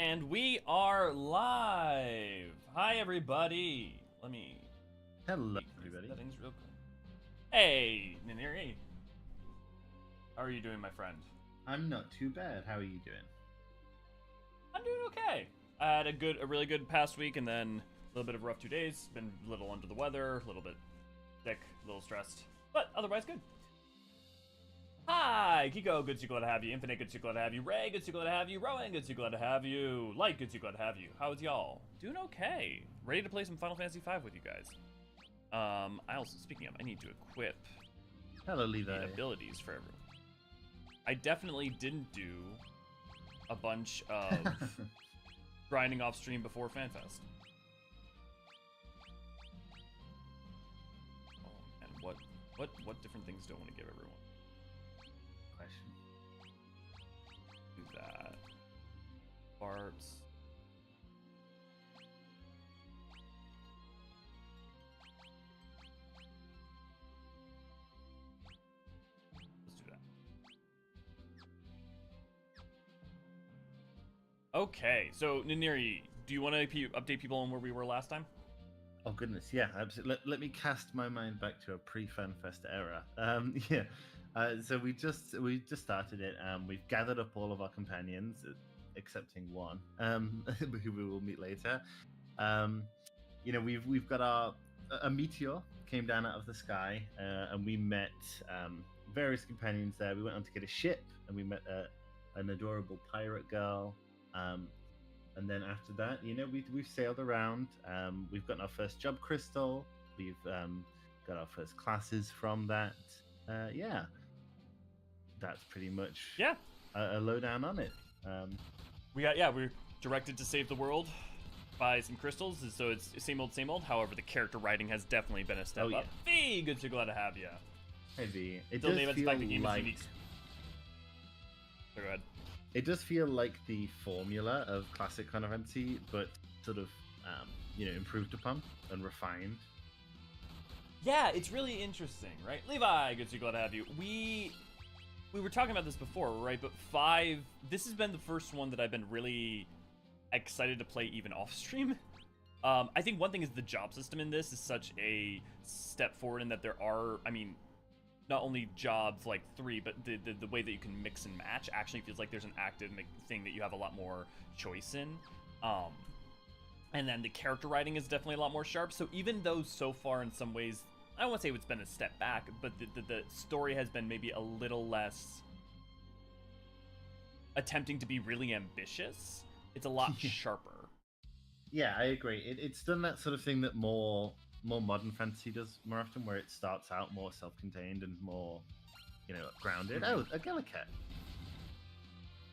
And we are live! Hi, everybody! Let me Hello, tweak these everybody. settings real quick. Hey, Niniri! How are you doing, my friend? I'm not too bad. How are you doing? I'm doing okay. I had a really good past week, and then a little bit of a rough 2 days. Been a little under the weather, a little bit sick, a little stressed, but otherwise good. Hi, Kiko, good to glad to have you. Infinite, good to glad to have you. Ray, good to glad to have you. Rowan, good to glad to have you. Light, good to glad to have you. How's y'all? Doing okay. Ready to play some Final Fantasy V with you guys. I also, speaking of, I need to equip Hello, the Levi. abilities for everyone. I definitely didn't do a bunch of grinding off stream before FanFest. Oh, and what different things do I want to give everyone? Question. Do that. Parts. Let's do that. Okay, so Niniri, do you want to update people on where we were last time? Oh goodness, yeah, absolutely. Let me cast my mind back to a pre-FanFest era. Yeah. So we just started it. We've gathered up all of our companions, excepting one, who we will meet later. We've got a meteor came down out of the sky, and we met various companions there. We went on to get a ship, and we met an adorable pirate girl. And then after that, we've sailed around. We've gotten our first job crystal. We've got our first classes from that. Yeah, that's pretty much a lowdown on it. We're directed to save the world by some crystals, so it's same old, same old. However, the character writing has definitely been a step up. V, good to glad to have you. Hey V, it Still does name feel the game like is unique. So go ahead. it does feel like the formula of classic Final Fantasy, but sort of improved upon and refined. Yeah, it's really interesting, right? Levi, good to glad to have you. We were talking about this before, right? But 5, this has been the first one that I've been really excited to play even off stream. I think one thing is the job system in this is such a step forward in that there are, not only jobs like 3, but the way that you can mix and match actually feels like there's an active thing that you have a lot more choice in. And then the character writing is definitely a lot more sharp. So even though so far in some ways, I don't want to say it's been a step back, but the story has been maybe a little less attempting to be really ambitious. It's a lot sharper. Yeah, I agree. It's done that sort of thing that more modern fantasy does more often, where it starts out more self-contained and more, grounded. Oh, a Gillicat.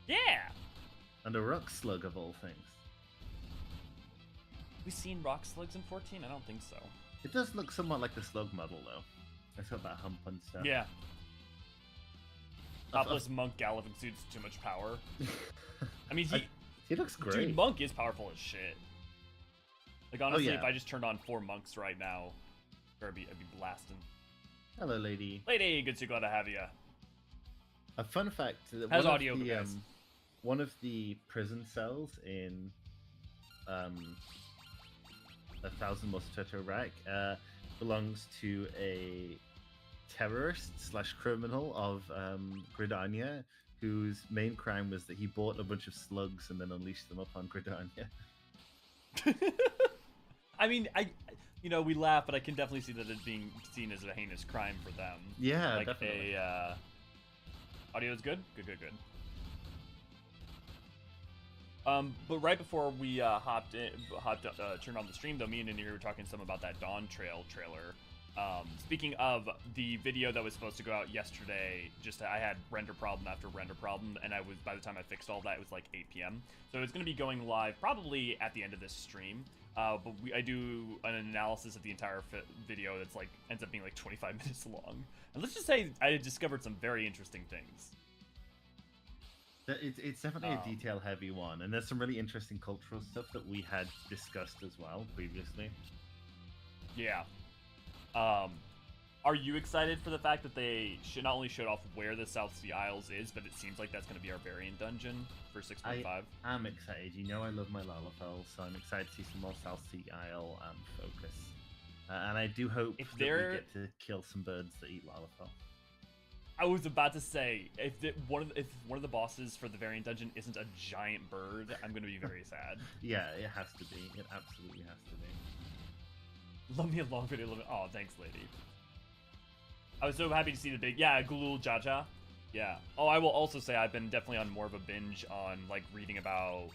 Yeah! And a rock slug of all things. We seen rock slugs in 14? I don't think so. It does look somewhat like the slug model, though. It's got that hump and stuff. Yeah. Topless monk galloping suits too much power. I mean, he looks great. Dude, monk is powerful as shit. Like, honestly, if I just turned on 4 monks right now, I'd be blasting. Hello, lady. Lady, good to glad to have you. A fun fact: how's audio, guys? One of the prison cells in 1,000 Mosquito Rack belongs to a terrorist/criminal of Gridania, whose main crime was that he bought a bunch of slugs and then unleashed them upon Gridania. I mean, we laugh, but I can definitely see that it being seen as a heinous crime for them. Yeah, like definitely. Audio is good? Good. But right before we turned on the stream, though, me and Anir were talking some about that Dawn Trail trailer. Speaking of the video that was supposed to go out yesterday, I had render problem after render problem, and by the time I fixed all that, it was like 8 p.m. So it's going to be going live probably at the end of this stream. But I do an analysis of the entire video that's ends up being like 25 minutes long. And let's just say I discovered some very interesting things. It's definitely a detail-heavy one, and there's some really interesting cultural stuff that we had discussed as well previously. Yeah. Are you excited for the fact that they should not only showed off where the South Sea Isles is, but it seems like that's going to be our variant dungeon for 6.5? I'm excited. You know I love my Lalafell, so I'm excited to see some more South Sea Isle focus. And I do hope that we get to kill some birds that eat Lalafell. I was about to say, if one of the bosses for the variant dungeon isn't a giant bird, I'm going to be very sad. Yeah, it has to be. It absolutely has to be. Love me a long video. Oh, thanks, lady. I was so happy to see the big, Gulul Jaja. Yeah. Oh, I will also say I've been definitely on more of a binge on, like, reading about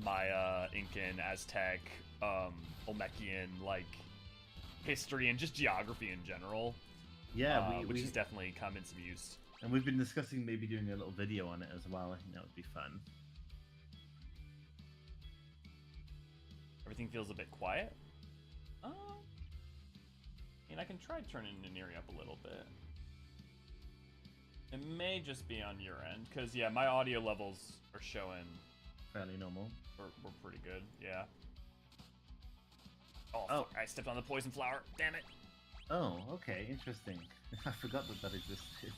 Maya, Incan, Aztec, Olmecian, like, history and just geography in general. Yeah, which has definitely come in some use. And we've been discussing maybe doing a little video on it as well. I think that would be fun. Everything feels a bit quiet. I mean, I can try turning Neri up a little bit. It may just be on your end, because, yeah, my audio levels are showing... fairly normal. We're pretty good, yeah. Oh, I stepped on the poison flower. Damn it. Oh, okay, interesting. I forgot that existed.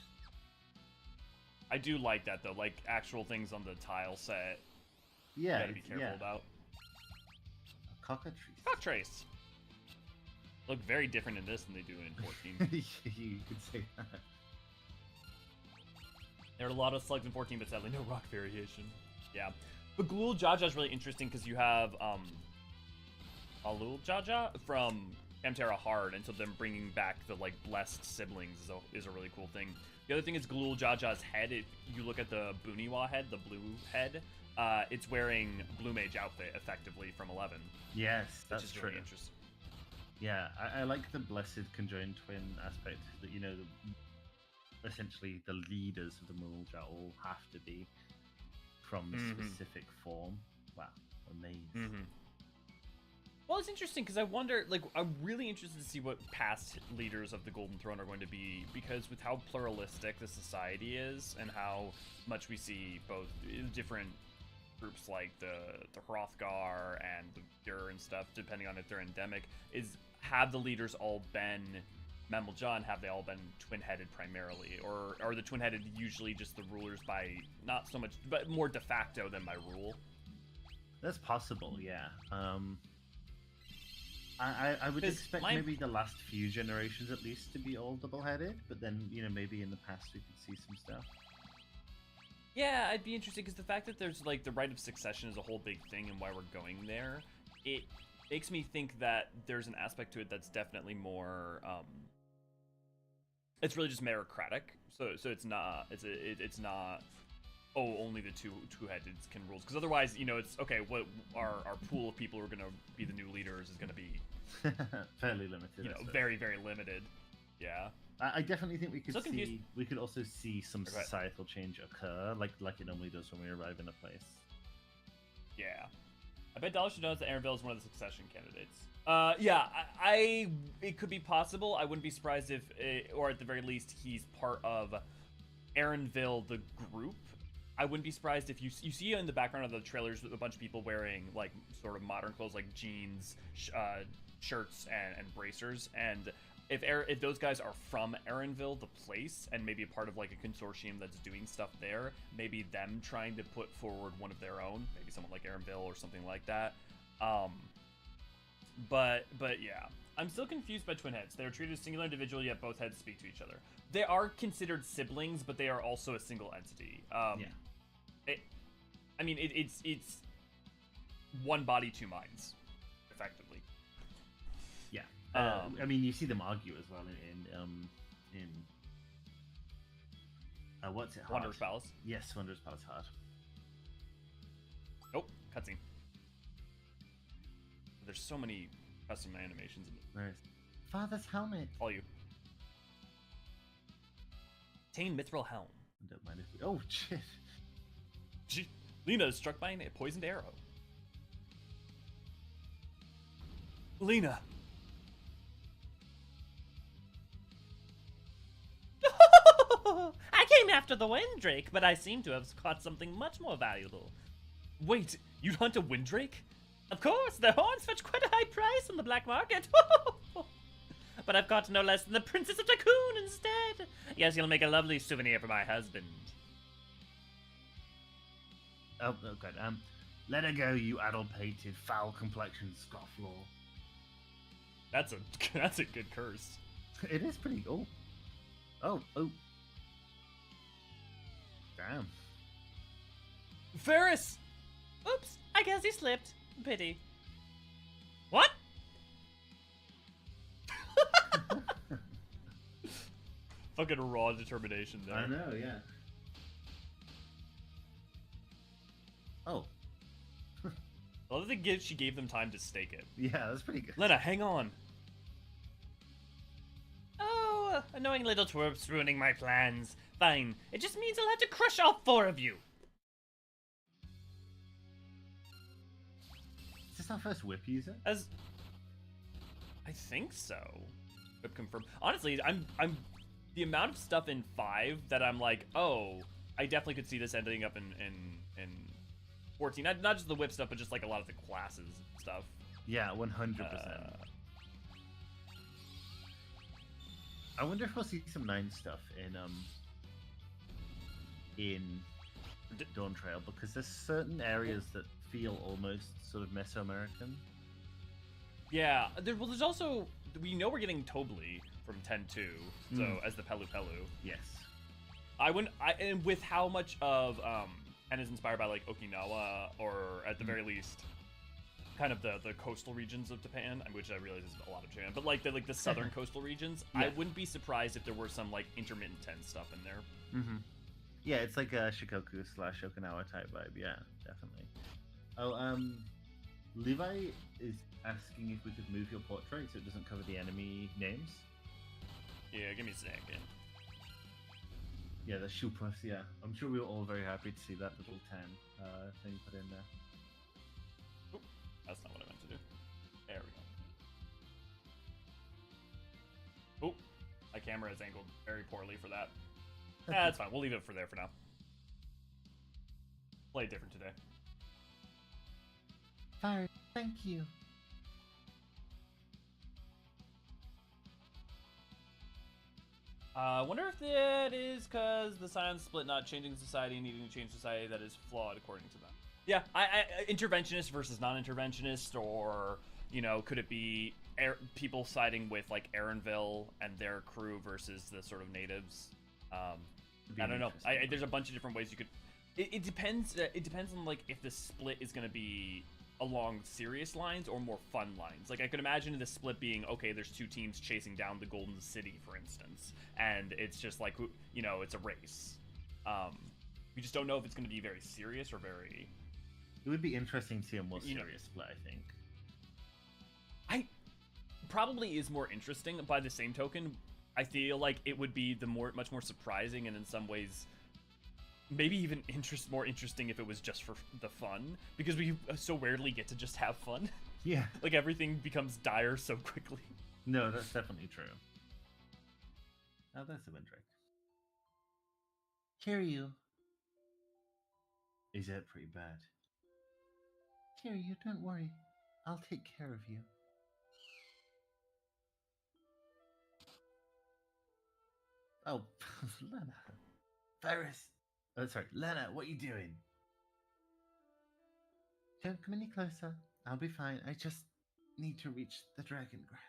I do like that, though. Like, actual things on the tile set. Yeah, you gotta be careful about. A cockatrice. Cocktrace. Look very different in this than they do in 14. You could say that. There are a lot of slugs in 14, but sadly no rock variation. Yeah. But Glul Jaja is really interesting because you have Alul Jaja from Amtera Hard, and so them bringing back the like blessed siblings is a really cool thing. The other thing is Glul Jaja's head. If you look at the Buniwa head, the blue head, it's wearing Blue Mage outfit effectively from 11. Yes, that's which is true. Really interesting. Yeah, I like the blessed conjoined twin aspect that, you know, essentially the leaders of the Mulja all have to be from a specific form. Wow, amazing. Well, it's interesting because I wonder, like, I'm really interested to see what past leaders of the Golden Throne are going to be, because with how pluralistic the society is and how much we see both different groups like the Hrothgar and the Gur and stuff, depending on if they're endemic, have the leaders all been Mamelja, and have they all been twin-headed primarily? Or are the twin-headed usually just the rulers by, not so much, but more de facto than by rule? That's possible, yeah. I would expect maybe the last few generations at least to be all double-headed, but then, you know, maybe in the past we could see some stuff. Yeah, I'd be interested because the fact that there's like the right of succession is a whole big thing and why we're going there, it makes me think that there's an aspect to it that's definitely more it's really just meritocratic. So it's not only the two-headed can rules, because otherwise, you know, it's okay, what our pool of people who are going to be the new leaders is going to be fairly limited, you know, very, very limited. Yeah, I definitely think we could confused. We could also see some societal change occur, like it normally does when we arrive in a place. Yeah, I bet Dollar should know that Erenville is one of the succession candidates. Yeah, it could be possible. I wouldn't be surprised if, or at the very least, he's part of Erenville, the group. I wouldn't be surprised if you see in the background of the trailers a bunch of people wearing like sort of modern clothes, like jeans, shirts, and bracers. And if those guys are from Erenville, the place, and maybe a part of like a consortium that's doing stuff there, maybe them trying to put forward one of their own, maybe someone like Erenville or something like that. But yeah, I'm still confused by twin heads. They are treated as singular individual, yet both heads speak to each other. They are considered siblings, but they are also a single entity. Yeah. It's one body, two minds, effectively. Yeah. I mean, you see them argue as well in what's it? Hard? Wanderer's Palace. Yes, Wanderer's Palace hard. Oh, cutscene. There's so many custom animations in it. Nice. Father's helmet. All you. Obtain Mithril Helm. I don't mind if we... Oh, shit. Lena is struck by a poisoned arrow. Lena. I came after the Windrake, but I seem to have caught something much more valuable. Wait, you'd hunt a Windrake? Of course, their horns fetch quite a high price on the black market. but I've got no less than the Princess of Tycoon instead. Yes, you'll make a lovely souvenir for my husband. Oh, good. Let her go, you addle-pated, foul-complexioned scofflaw. That's a good curse. It is pretty cool. Oh. Damn. Ferris! Oops, I guess he slipped. Pity. What? Fucking raw determination there. I know, yeah. Oh. I love that she gave them time to stake it. Yeah, that's pretty good. Lena, hang on. Oh, annoying little twerps ruining my plans. Fine. It just means I'll have to crush all 4 of you. Is this our first whip user? I think so. Whip confirmed. Honestly, I'm the amount of stuff in 5 that I'm like, oh, I definitely could see this ending up in 14. Not just the whip stuff, but just like a lot of the classes stuff. Yeah, 100%. I wonder if we'll see some 9 stuff in Dawn Trail, because there's certain areas that feel almost sort of Mesoamerican. Yeah, there's also, we know we're getting Tobli from 10-2, so as the Pelu Pelu. Yes. And with how much of and is inspired by like Okinawa, or at the very least kind of the coastal regions of Japan, which I realize is a lot of Japan, but like the southern coastal regions. Yeah. I wouldn't be surprised if there were some like intermittent 10 stuff in there. Yeah, it's like a Shikoku / Okinawa type vibe. Yeah, definitely. Oh, Levi is asking if we could move your portrait so it doesn't cover the enemy names. Yeah, give me a second. Yeah, the Shupas, yeah. I'm sure we were all very happy to see that little 10 thing put in there. Oop, that's not what I meant to do. There we go. Oh, my camera is angled very poorly for that. That's fine. We'll leave it for there for now. Play it different today. Fire, thank you. I wonder if that is because the science split not changing society, needing to change society that is flawed according to them. Yeah, I interventionist versus non-interventionist, or, you know, could it be people siding with, like, Aaronville and their crew versus the sort of natives? I don't know. There's a bunch of different ways you could... It depends. It depends on, like, if the split is going to be along serious lines or more fun lines. Like, I could imagine the split being, okay, there's 2 teams chasing down the Golden City, for instance, and it's just like, you know, it's a race. We just don't know if it's going to be very serious or very... It would be interesting to see a more serious split, I think. Probably is more interesting. By the same token, I feel like it would be much more surprising, and in some ways maybe even more interesting if it was just for the fun, because we so rarely get to just have fun. Yeah. Like, everything becomes dire so quickly. No, that's definitely true. Oh, that's a Windrick. Kiryu. Is that pretty bad? Kiryu, don't worry. I'll take care of you. Oh, Lena. Ferris. Oh, sorry. Lena, what are you doing? Don't come any closer. I'll be fine. I just need to reach the dragon grass.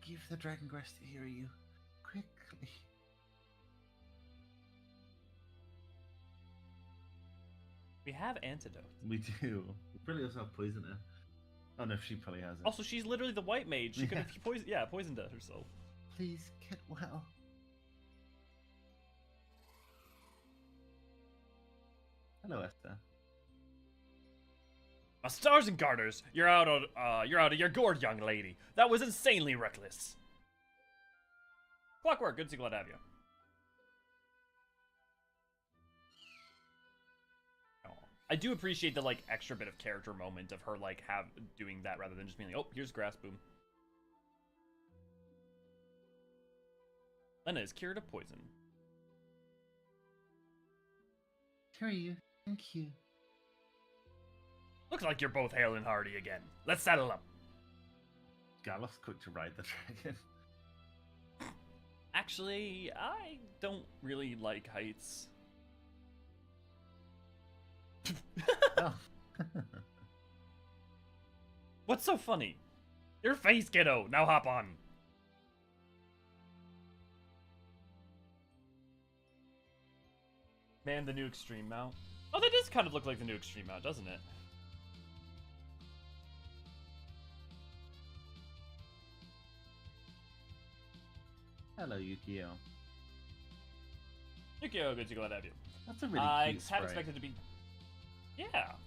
Give the dragon grass to Kiryu. Quickly. We have antidote. We do. We probably also have poisoner. Oh no, she probably has it. Also, she's literally the white mage. She could have poisoned herself. Please get well. Hello, Esther. My stars and garters, you're out of your gourd, young lady. That was insanely reckless. Clockwork, good to see, glad to have you. I do appreciate the, like, extra bit of character moment of her, like, doing that rather than just being like, oh, here's grass, boom. Lena is cured of poison. Kiryu, thank you. Looks like you're both hale and hearty again. Let's saddle up. Galof's quick to ride the dragon. Actually, I don't really like heights. Oh. What's so funny? Your face, kiddo. Now hop on. Man, the new extreme mount. Oh, that does kind of look like the new extreme mount, doesn't it? Hello, Yukio. Yukio, good to glad to have you. That's a really cute half sprite. expected to be. Yeah,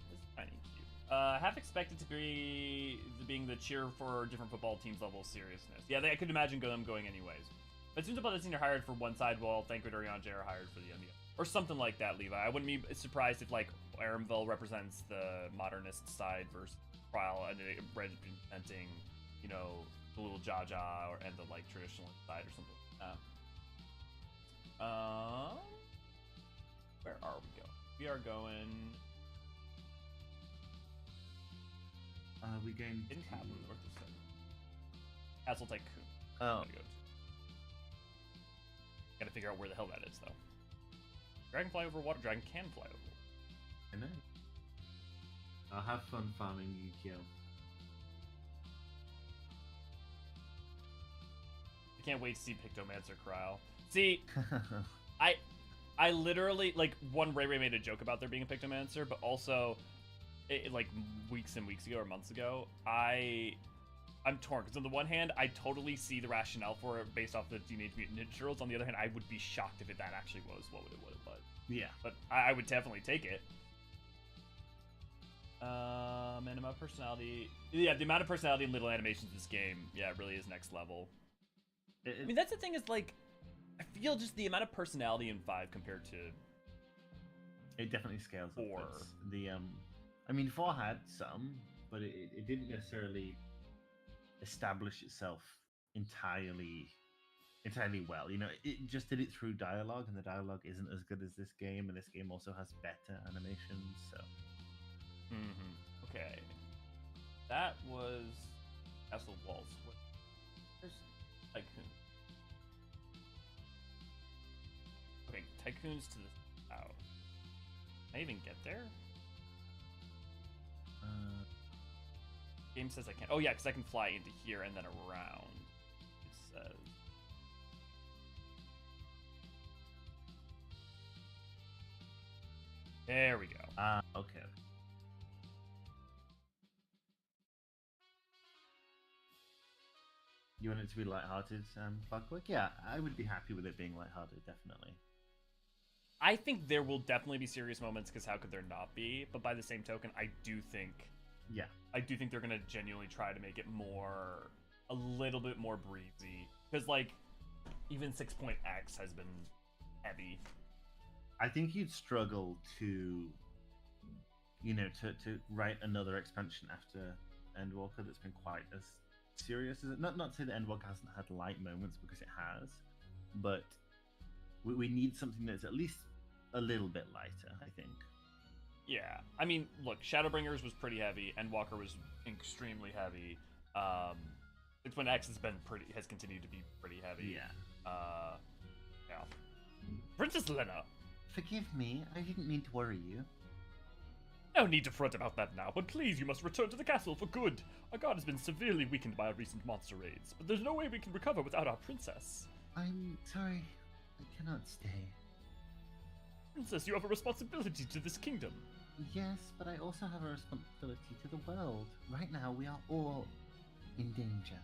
this is kind of cute. Half expected to be being the cheer for different football teams level of seriousness. Yeah, I could imagine them going anyways. But it seems about the senior hired for one side, while Thancred or Yonjay are hired for the other. Or something like that, Levi. I wouldn't be surprised if, like, Aramville represents the modernist side versus Trial and it representing, you know, the little Jaja and the, like, traditional side or something like that. Where are we going? We are going... we going in to... Cabin, north of Sun. Castle Tycoon. Oh. I'm gonna go to. Gotta figure out where the hell that is, though. Dragon fly over water. Dragon can fly over water. I know. I'll have fun farming Yukio. I can't wait to see Pictomancer Cryle. See, I literally, like, Ray Ray made a joke about there being a Pictomancer, but also, like, weeks and weeks ago or months ago, I'm torn, because on the one hand, I totally see the rationale for it based off the Teenage Mutant Ninja Turtles. On the other hand, I would be shocked if that actually was what it was. Yeah. But I would definitely take it. And amount of personality. Yeah, the amount of personality in little animations in this game, yeah, it really is next level. I mean, that's the thing is, like, I feel just the amount of personality in 5 compared to... It definitely scales 4. upwards. I mean, 4 had some, but it didn't necessarily establish itself entirely well. You know, it just did it through dialogue, and the dialogue isn't as good as this game, and this game also has better animations, so... Okay. That was Castle Walls. Where's Tycoon? Okay, Tycoon's to the south. Can I even get there? Game says I can't. Oh yeah, because I can fly into here and then around. It says. There we go. Okay. You want it to be lighthearted, Clockwork? Yeah, I would be happy with it being lighthearted, definitely. I think there will definitely be serious moments, because how could there not be? But by the same token, I do think they're gonna genuinely try to make it a little bit more breezy. Because, like, even 6.x has been heavy. I think you'd struggle to, you know, to write another expansion after Endwalker that's been quite as serious as it. Not to say that Endwalker hasn't had light moments, because it has, but we need something that's at least a little bit lighter, I think. Yeah, I mean, look, Shadowbringers was pretty heavy, Endwalker was extremely heavy. 6.x has continued to be pretty heavy. Yeah. Yeah. Princess Lena. Forgive me, I didn't mean to worry you. No need to fret about that now, but please, you must return to the castle for good. Our guard has been severely weakened by our recent monster raids, but there's no way we can recover without our princess. I'm sorry, I cannot stay. Princess, you have a responsibility to this kingdom. Yes, but I also have a responsibility to the world. Right now, we are all in danger.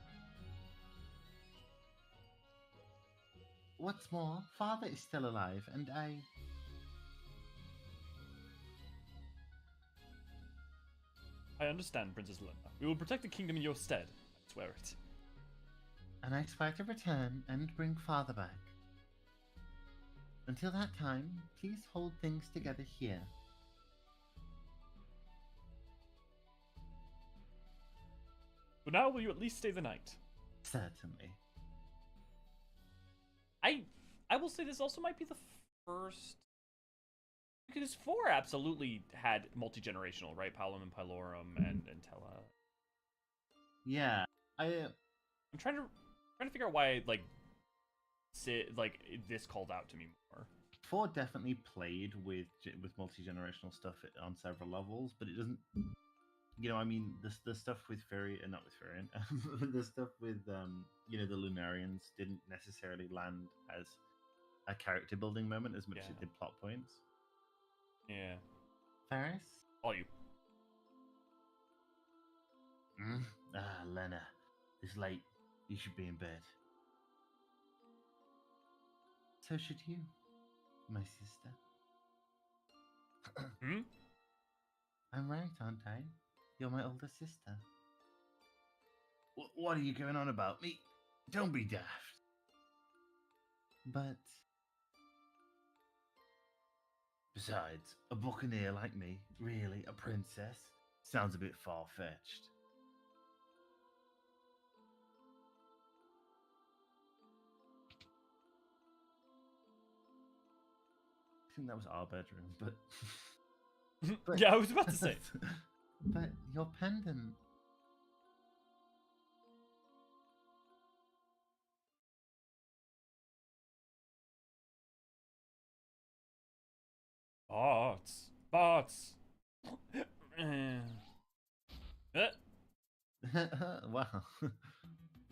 What's more, Father is still alive, and I understand, Princess Lena. We will protect the kingdom in your stead. I swear it. And I swear to return and bring Father back. Until that time, please hold things together here. For now, will you at least stay the night? Certainly. I will say this also might be the first Because 4 absolutely had multi-generational, right? Palom and Pylorum and Tella. Yeah, I'm trying to figure out why this called out to me more. 4 definitely played with multi-generational stuff on several levels, but it doesn't. You know, I mean, the stuff with not with Furion, the stuff with the Lunarians didn't necessarily land as a character building moment as much as it did plot points. Yeah. Ferris? All you. Lena, it's late. You should be in bed. So should you, my sister. Hmm? I'm right, aren't I? You're my older sister. What are you going on about me? Don't be daft. But besides, a buccaneer like me, really, a princess, sounds a bit far-fetched. I think that was our bedroom, but Yeah, I was about to say. But your pendant. Bots. Wow.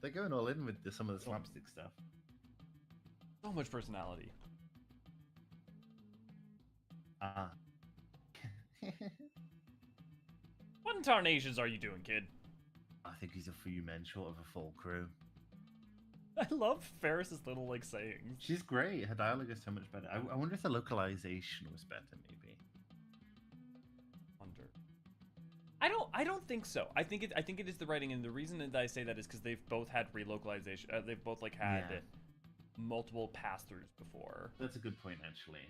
They're going all in with some of the slapstick stuff. So much personality. What in tarnations are you doing, kid? I think he's a few men short of a full crew. I love Ferris's little sayings. She's great. Her dialogue is so much better. I wonder if the localization was better, maybe. I don't think so. I think it is the writing, and the reason that I say that is because they've both had relocalization. They've both had multiple pass-throughs before. That's a good point, actually.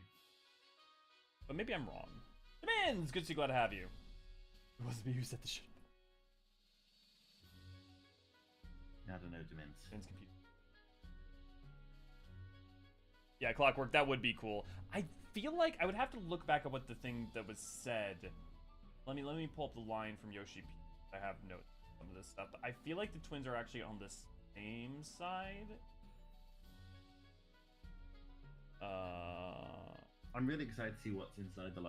But maybe I'm wrong. Demands, good to see, glad to have you. It wasn't me who said the shit. I don't know, Demands. Demands confused. Yeah, Clockwork, that would be cool. I feel like I would have to look back at what the thing that was said. Let me pull up the line from Yoshi P. I have notes on some of this stuff, but I feel like the twins are actually on the same side. I'm really excited to see what's inside the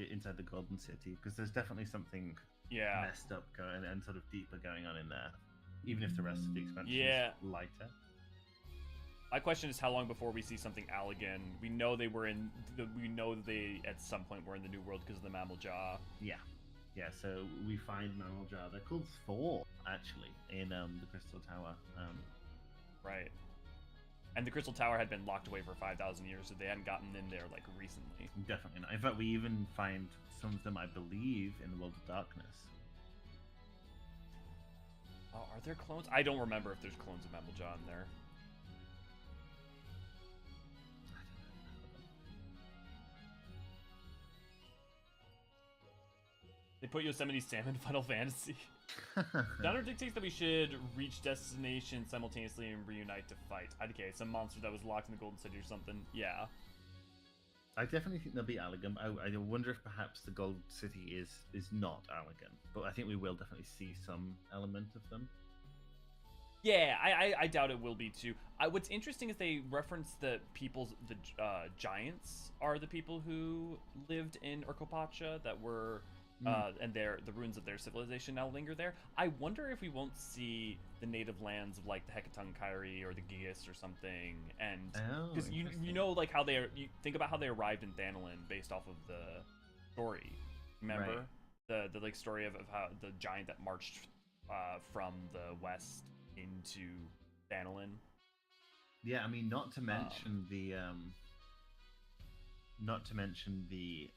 inside the Golden City, because there's definitely something messed up going and sort of deeper going on in there, even if the rest of the expansion is lighter. My question is, how long before we see something Allegan? We know they were in. We know they at some point were in the New World because of the Mammal Jaw. Yeah. So we find Mammal Jaw. They're called Thor, actually, in the Crystal Tower. Right. And the Crystal Tower had been locked away for 5,000 years, so they hadn't gotten in there recently. Definitely not. In fact, we even find some of them, I believe, in the World of Darkness. Oh, are there clones? I don't remember if there's clones of Mammal Jaw in there. They put Yosemite Sam in Final Fantasy. Donner dictates that we should reach destination simultaneously and reunite to fight. Okay, some monster that was locked in the Golden City or something. Yeah. I definitely think they'll be Allegan. I wonder if perhaps the Gold City is not Allegan, but I think we will definitely see some element of them. Yeah, I doubt it will be too. What's interesting is they reference the giants are the people who lived in Urkopacha that were. And the ruins of their civilization now linger there. I wonder if we won't see the native lands of the Hecaton Kyrie or the Gigas or something. And because you know how you think about how they arrived in Thanalin based off of the story. Remember the story of how the giant that marched from the west into Thanalin. Yeah, I mean, not to mention the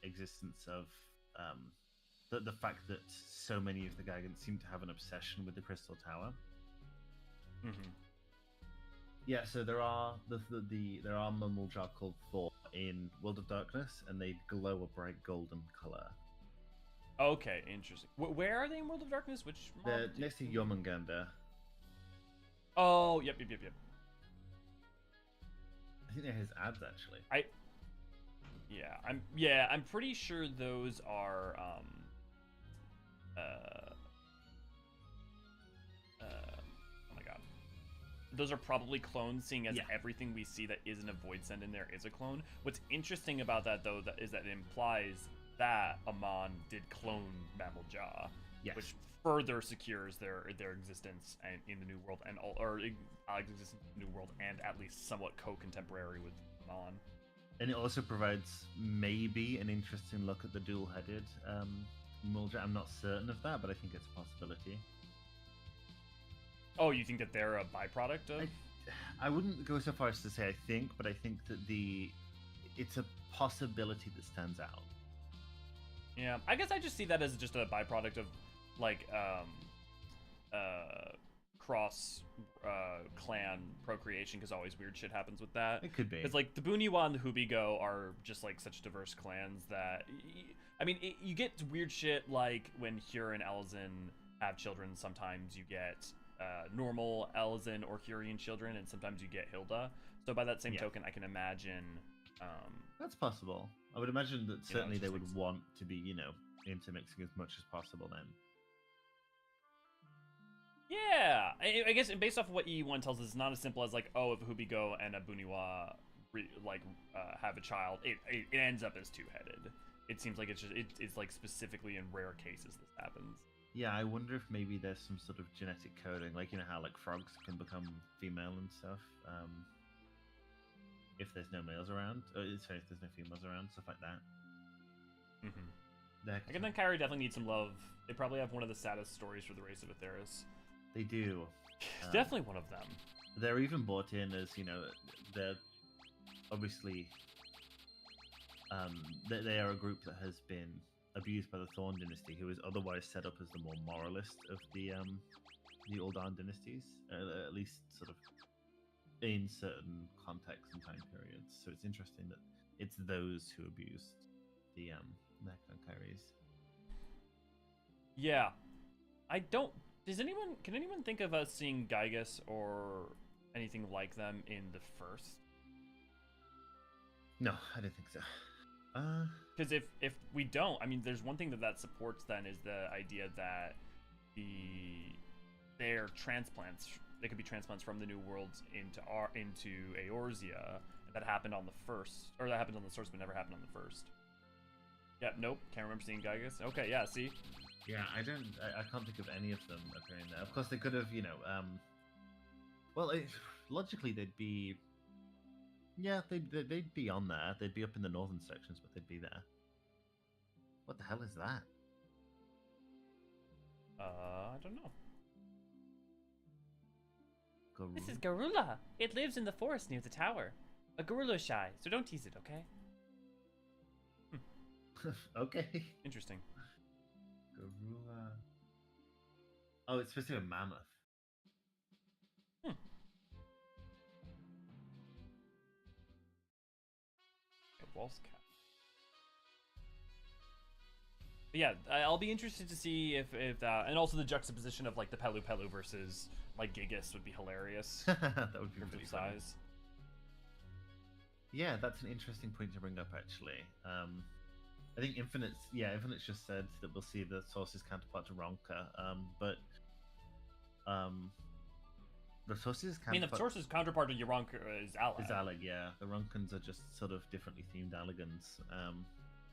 existence of the fact that so many of the Gigants seem to have an obsession with the Crystal Tower. Mm-hmm. Yeah, so there are there are Mammal Jaw called Thor in World of Darkness, and they glow a bright golden color. Okay, interesting. Where are they in World of Darkness? Which? They're next to Jormungandr. Oh, yep. I think they're his ads, actually. I'm pretty sure those are oh my god. Those are probably clones, seeing as everything we see that isn't a void send in there is a clone. What's interesting about that, though, is that it implies that Amon did clone Mammal Jaw, which further secures their existence in the New World, and existence in the New World, and at least somewhat co-contemporary with Amon. And it also provides maybe an interesting look at the dual-headed Mulja. I'm not certain of that, but I think it's a possibility. Oh, you think that they're a byproduct of? I wouldn't go so far as to say I think, but I think that it's a possibility that stands out. Yeah, I guess I just see that as just a byproduct of, like, cross clan procreation, because always weird shit happens with that. It could be. Because, like, the Bunyiwa and the Hubigo are just, like, such diverse clans that... I mean, you get weird shit, like, when Hyur and Elzen have children, sometimes you get... normal Elzen or Hurian children, and sometimes you get Hilda. So by that same token, I can imagine... that's possible. I would imagine that certainly they would want to be, intermixing as much as possible then. Yeah! I guess based off of what E1 tells us, it's not as simple as, like, oh, if a Hubigo and a Bunyiwa, have a child, it ends up as two-headed. It seems like it's like, specifically in rare cases this happens. Yeah, I wonder if maybe there's some sort of genetic coding, like, how, like, frogs can become female and stuff, if there's no males around. Sorry, if there's no females around, stuff like that. I can think Kyrie definitely needs some love. They probably have one of the saddest stories for the race of Aetheris. They do. Definitely one of them. They're even brought in as, they're obviously... they are a group that has been abused by the Thorn dynasty, who is otherwise set up as the more moralist of the Uldan dynasties, at least sort of in certain contexts and time periods. So it's interesting that it's those who abused the Kyries. Yeah, can anyone think of us seeing Gygas or anything like them in the first? No, I don't think so. Because if we don't, I mean, there's one thing that supports then is the idea that they're transplants. They could be transplants from the New Worlds into Eorzea. That happened on the first, or that happened on the source, but never happened on the first. Yeah, nope, can't remember seeing Gygas. Okay, yeah, see. Yeah, I can't think of any of them appearing there. Of course, they could have, well, logically they'd be. Yeah, they'd be on there. They'd be up in the northern sections, but they'd be there. What the hell is that? I don't know. Garula? This is Garula. It lives in the forest near the tower. A Garula shy, so don't tease it, okay? Okay. Interesting. Garula. Oh, it's supposed to be a mammoth. Walls cat. But yeah, I'll be interested to see if that, and also the juxtaposition of, like, the Pelu Pelu versus, like, Gigas would be hilarious. That would be pretty funny. Size. Yeah, that's an interesting point to bring up, actually. I think Infinite's just said that we'll see the Source's counterpart to Ronka, but the Source's counterpart... I mean, the Source's counterpart to Ronka is Alec. Is Alec, yeah. The Ronkans are just sort of differently themed Allegans.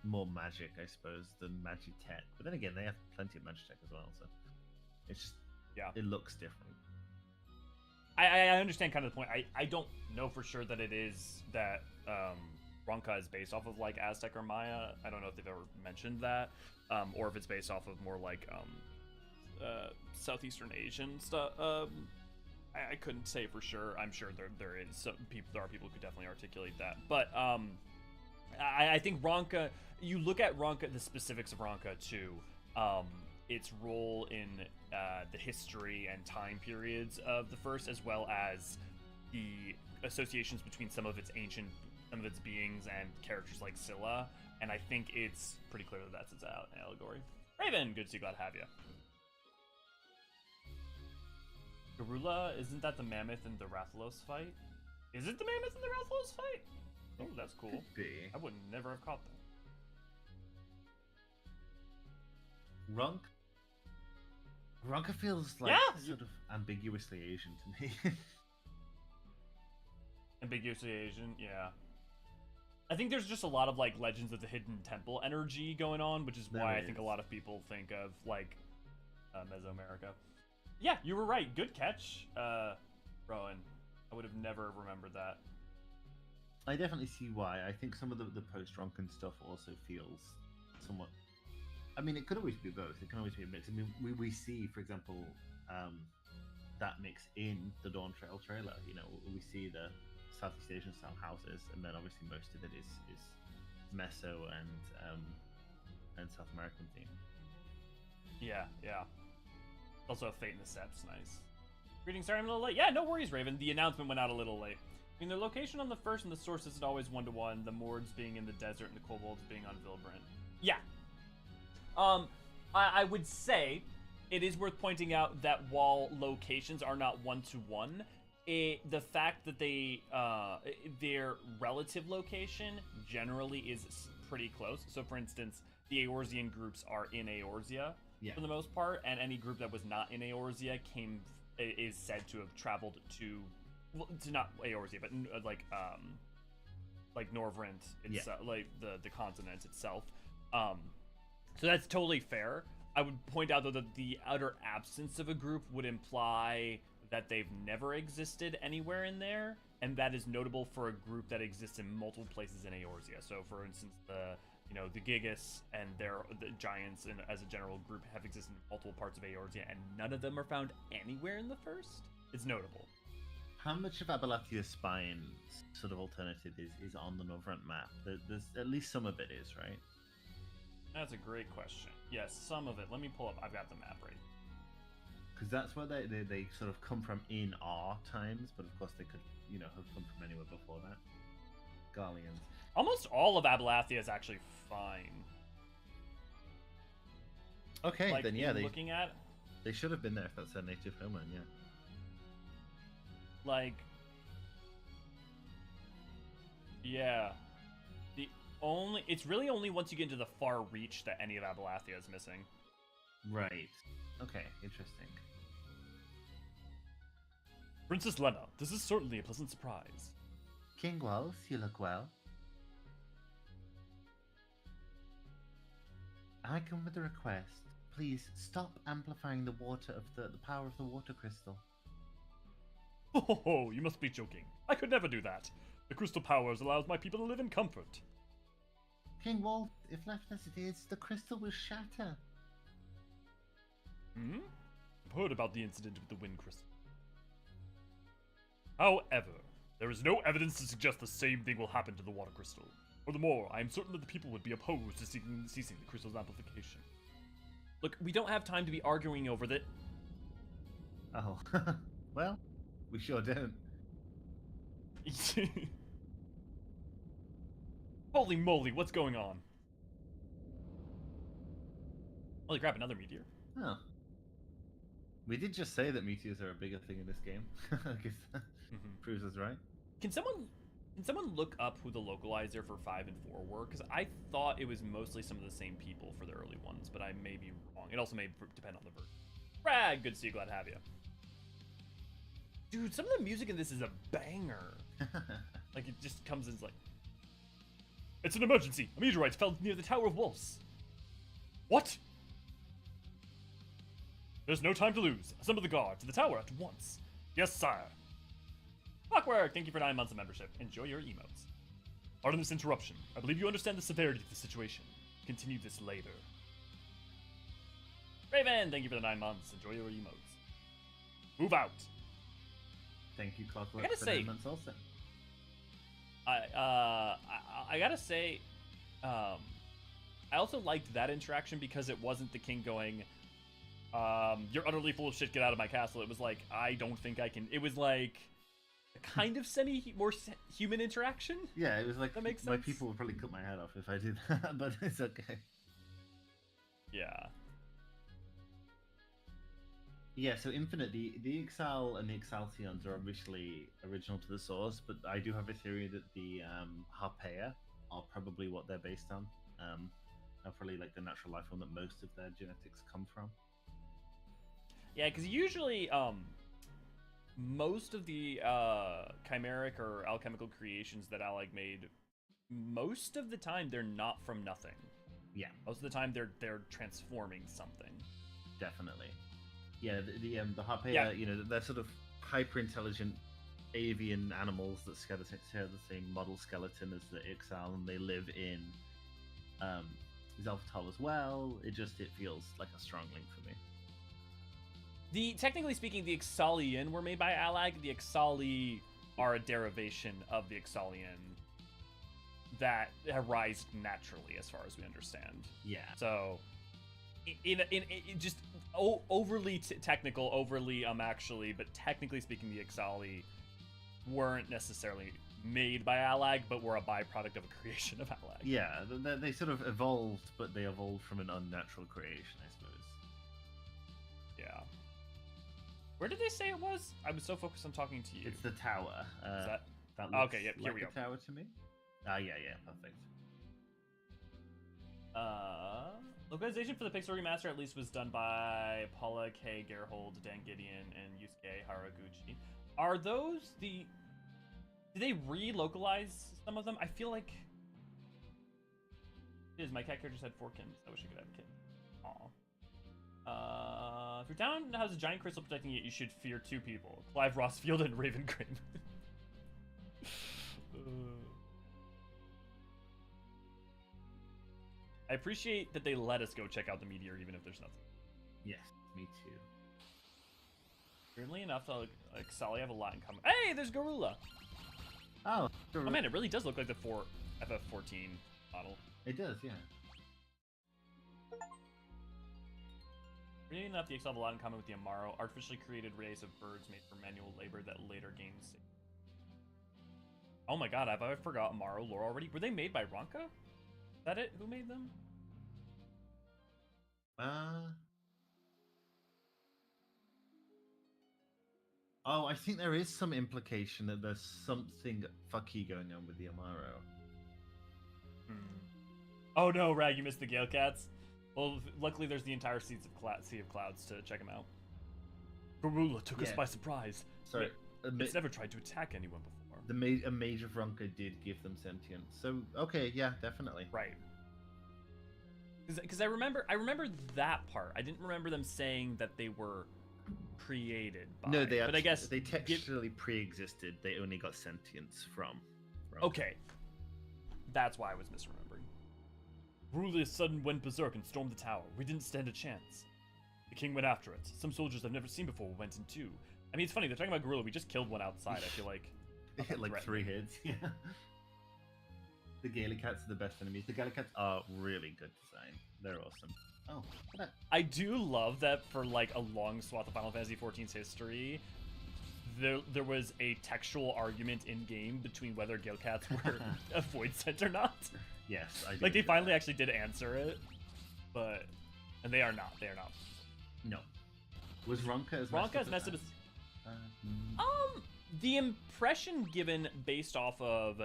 More magic, I suppose, than Magitech. But then again, they have plenty of Magitech as well, so it's just... Yeah. It looks different. I understand kind of the point. I don't know for sure that it is that Ronka is based off of, like, Aztec or Maya. I don't know if they've ever mentioned that, or if it's based off of more like Southeastern Asian stuff. I couldn't say for sure. I'm sure there are people who could definitely articulate that. But I think Ronka. You look at Ronka, the specifics of Ronka too. Its role in the history and time periods of the first, as well as the associations between some of its beings and characters like Scylla, and I think it's pretty clear that that's its allegory. Raven, good to see you, glad to have you. Garula, isn't that the mammoth in the Rathalos fight? Is it the mammoth in the Rathalos fight? Oh, that's cool. Could be. I would never have caught that. Ronka feels like sort of ambiguously Asian to me. Ambiguously Asian, yeah. I think there's just a lot of like Legends of the Hidden Temple energy going on, which is why I think a lot of people think of like Mesoamerica. Yeah, you were right. Good catch, Rowan. I would have never remembered that. I definitely see why. I think some of the post-Ronkan stuff also feels somewhat. I mean, it could always be both. It can always be a mix. I mean, we see, for example, that mix in the Dawn Trail trailer. You know, we see the Southeast Asian style houses, and then obviously most of it is Meso and South American theme. Yeah. Also, Fate in the Steps, nice. Greetings, sorry I'm a little late. Yeah, no worries, Raven. The announcement went out a little late. I mean, the location on the first and the source isn't always 1-to-1. The Mords being in the desert and the Kobolds being on Vilbrant. Yeah. I would say it is worth pointing out that while locations are not 1-to-1, the fact that their relative location generally is pretty close. So, for instance, the Eorzean groups are in Eorzea for the most part, and any group that was not in Eorzea is said to have traveled to not Eorzea, but like Norvrent itself, like the continent itself. So that's totally fair. I would point out though that the utter absence of a group would imply that they've never existed anywhere in there, and that is notable for a group that exists in multiple places in Eorzea. So, for instance, the Gigas and the giants, and as a general group, have existed in multiple parts of Eorzea, and none of them are found anywhere in the first. It's notable. How much of Abelathia's Spine's sort of alternative is on the Norvrent map? There's at least some of it is, right? That's a great question. Yes, some of it. Let me pull up. I've got the map right. Because that's where they sort of come from in our times, but of course they could, have come from anywhere before that. Garleans. Almost all of Abalathia is actually fine. Okay, like, then yeah, they should have been there if that's their native homeland, yeah. Like, yeah. It's really only once you get into the far reach that any of Abalathia is missing. Right. Okay, interesting. Princess Lena, this is certainly a pleasant surprise. King Wells, you look well. I come with a request. Please stop amplifying the water of the power of the water crystal. Oh, you must be joking. I could never do that. The crystal powers allows my people to live in comfort. King Wolf, if left as it is, the crystal will shatter. I've heard about the incident with the wind crystal. However, there is no evidence to suggest the same thing will happen to the water crystal. Furthermore, I am certain that the people would be opposed to ceasing the crystal's amplification. Look, we don't have time to be arguing over that. Oh, well, we sure don't. Holy moly, what's going on? Holy crap, another meteor. Oh. We did just say that meteors are a bigger thing in this game. I guess that proves us right. Can someone look up who the localizer for 5 and 4 were? Because I thought it was mostly some of the same people for the early ones, but I may be wrong. It also may depend on the version. Brad, good to see you, glad to have you. Dude, some of the music in this is a banger. Like, it just comes in like... It's an emergency! A meteorite fell near the Tower of Wolves. What? There's no time to lose. Assemble the guard to the tower at once. Yes, sire. Clockwork, thank you for 9 months of membership. Enjoy your emotes. Pardon this interruption. I believe you understand the severity of the situation. Continue this later. Raven, thank you for the 9 months. Enjoy your emotes. Move out. Thank you, Clockwork, I gotta for say, 9 months also. I gotta say, I also liked that interaction because it wasn't the king going, you're utterly full of shit, get out of my castle. It was like, I don't think I can. It was like a kind of more human interaction. Yeah, it was like, that makes sense. My people would probably cut my head off if I did that, but it's okay. Yeah. Yeah, so Infinite, the Ixal and the Exalcions are obviously original to the source, but I do have a theory that the Harpea are probably what they're based on. Are probably like the natural life form that most of their genetics come from. Yeah, because usually, most of the chimeric or alchemical creations that Allag made, most of the time they're not from nothing. Yeah, Most of the time they're transforming something. definitely. Yeah, the Harpea, Yeah. you know, they're sort of hyper intelligent avian animals that share the same model skeleton as the Ixal, and they live in Zelphatal as well. It feels like a strong link for me. Technically speaking, the Ixalian were made by Allag. The Ixali are a derivation of the Ixalian that arise naturally, as far as we understand. Yeah. So, in just overly technical, overly actually, but technically speaking, the Ixali weren't necessarily made by Allag, but were a byproduct of a creation of Allag. Yeah, they sort of evolved, but they evolved from an unnatural creation, I suppose. Yeah. Where did they say it was? I was so focused on talking to you. It's the tower. Is that? That looks Okay, yep, here like we go. a tower to me. Yeah, perfect. Localization for the Pixel remaster at least was done by Paula K. Gerhold, Dan Gideon, and Yusuke Haraguchi. Are those the? Did they re-localize some of them? I feel like. It is. My cat character just had 4 kittens. I wish I could have a kitten. Aw. If your town has a giant crystal protecting it, you should fear 2 people: Clive Rossfield and Raven Green. I appreciate that they let us go check out the meteor, even if there's nothing. Yes, me too. Weirdly enough, Sally have a lot in common. Hey, there's Garula! Oh, Oh man, it really does look like the FF14 model. It does, yeah. Weirdly enough, the X have a lot in common with the Amaro, artificially created race of birds made for manual labor that later gained safety. Oh my god, have I forgot Amaro lore already? Were they made by Ronka? Is that it? Who made them? Oh, I think there is some implication that there's something fucky going on with the Amaro. Oh no, Rag, you missed the Gale Cats. Well, luckily there's the entire Sea of Clouds to check them out. Garula took us by surprise. Sorry, it's never tried to attack anyone before. A mage of Ronka did give them sentience, so okay, yeah, definitely. Right. Because I remember that part. I didn't remember them saying that they were created by. No, they. But I guess they textually pre-existed. They only got sentience from Ronka. Okay. That's why I was misremembering. Garula suddenly went berserk and stormed the tower. We didn't stand a chance. The king went after it. Some soldiers I've never seen before went in too. I mean, it's funny, they're talking about Garula. We just killed one outside, I feel like. They hit like 3 hits, yeah. The Gaelic Cats are the best enemies. The Gaelic Cats are really good design. They're awesome. Oh, I do love that for like a long swath of Final Fantasy XIV's history, there was a textual argument in game between whether Gale Cats were a void sent or not. Yes, I do. Like they finally actually did answer it, and they are not. They are not. No. Was Ronka as messed up as the impression given based off of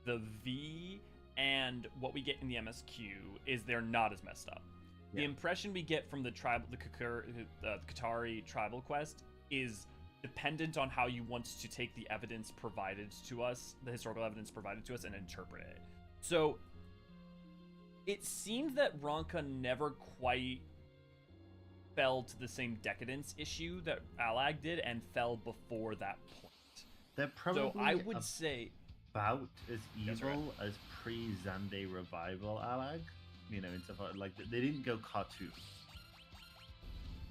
the V and what we get in the MSQ is they're not as messed up. Yeah. The impression we get from the Qatari tribal quest is dependent on how you want to take the evidence provided to us, the historical evidence provided to us, and interpret it. So it seemed that Ronka never quite fell to the same decadence issue that Allag did and fell before that point. They're probably so I would say about as evil as pre-Xande revival Allag. You know, insofar like they didn't go cartoon.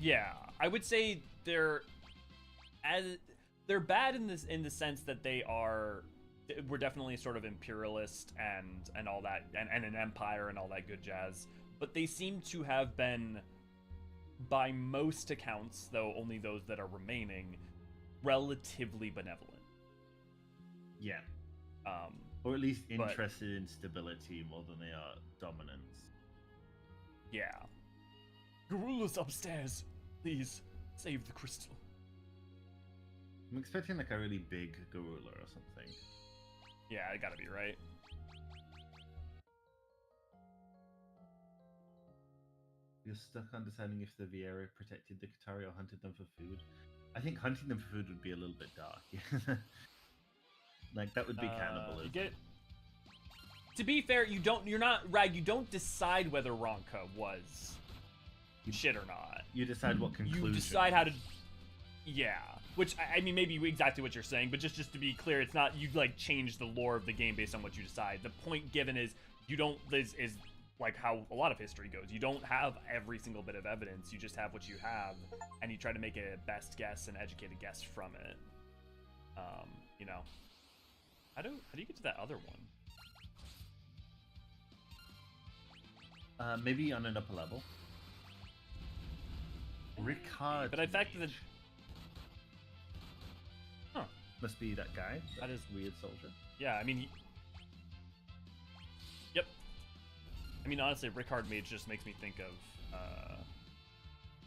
Yeah, I would say they're bad in the sense that we're definitely sort of imperialist and all that and an empire and all that good jazz. But they seem to have been, by most accounts, though only those that are remaining, relatively benevolent. Yeah. Or at least interested in stability more than they are dominance. Yeah. Garula's upstairs. Please, Save the crystal. I'm expecting like a really big gorilla or something. Yeah, it gotta be, right? You're stuck on deciding if the Viera protected the Qatari or hunted them for food. I think hunting them for food would be a little bit dark. Like that would be cannibalism. You get. To be fair, you're not Rag. You don't decide whether Ronka was shit or not. You decide what conclusion. You decide how to. Yeah, which I mean, maybe exactly what you're saying, but just to be clear, it's not you like change the lore of the game based on what you decide. The point given is you don't is like how a lot of history goes. You don't have every single bit of evidence. You just have what you have, and you try to make a best guess and educated guess from it. You know, how do you get to that other one? Maybe on an upper level. Ricard. But in fact, the must be that guy. That is weird soldier. Yeah, I mean, yep. I mean, honestly, Ricard Mage just makes me think of.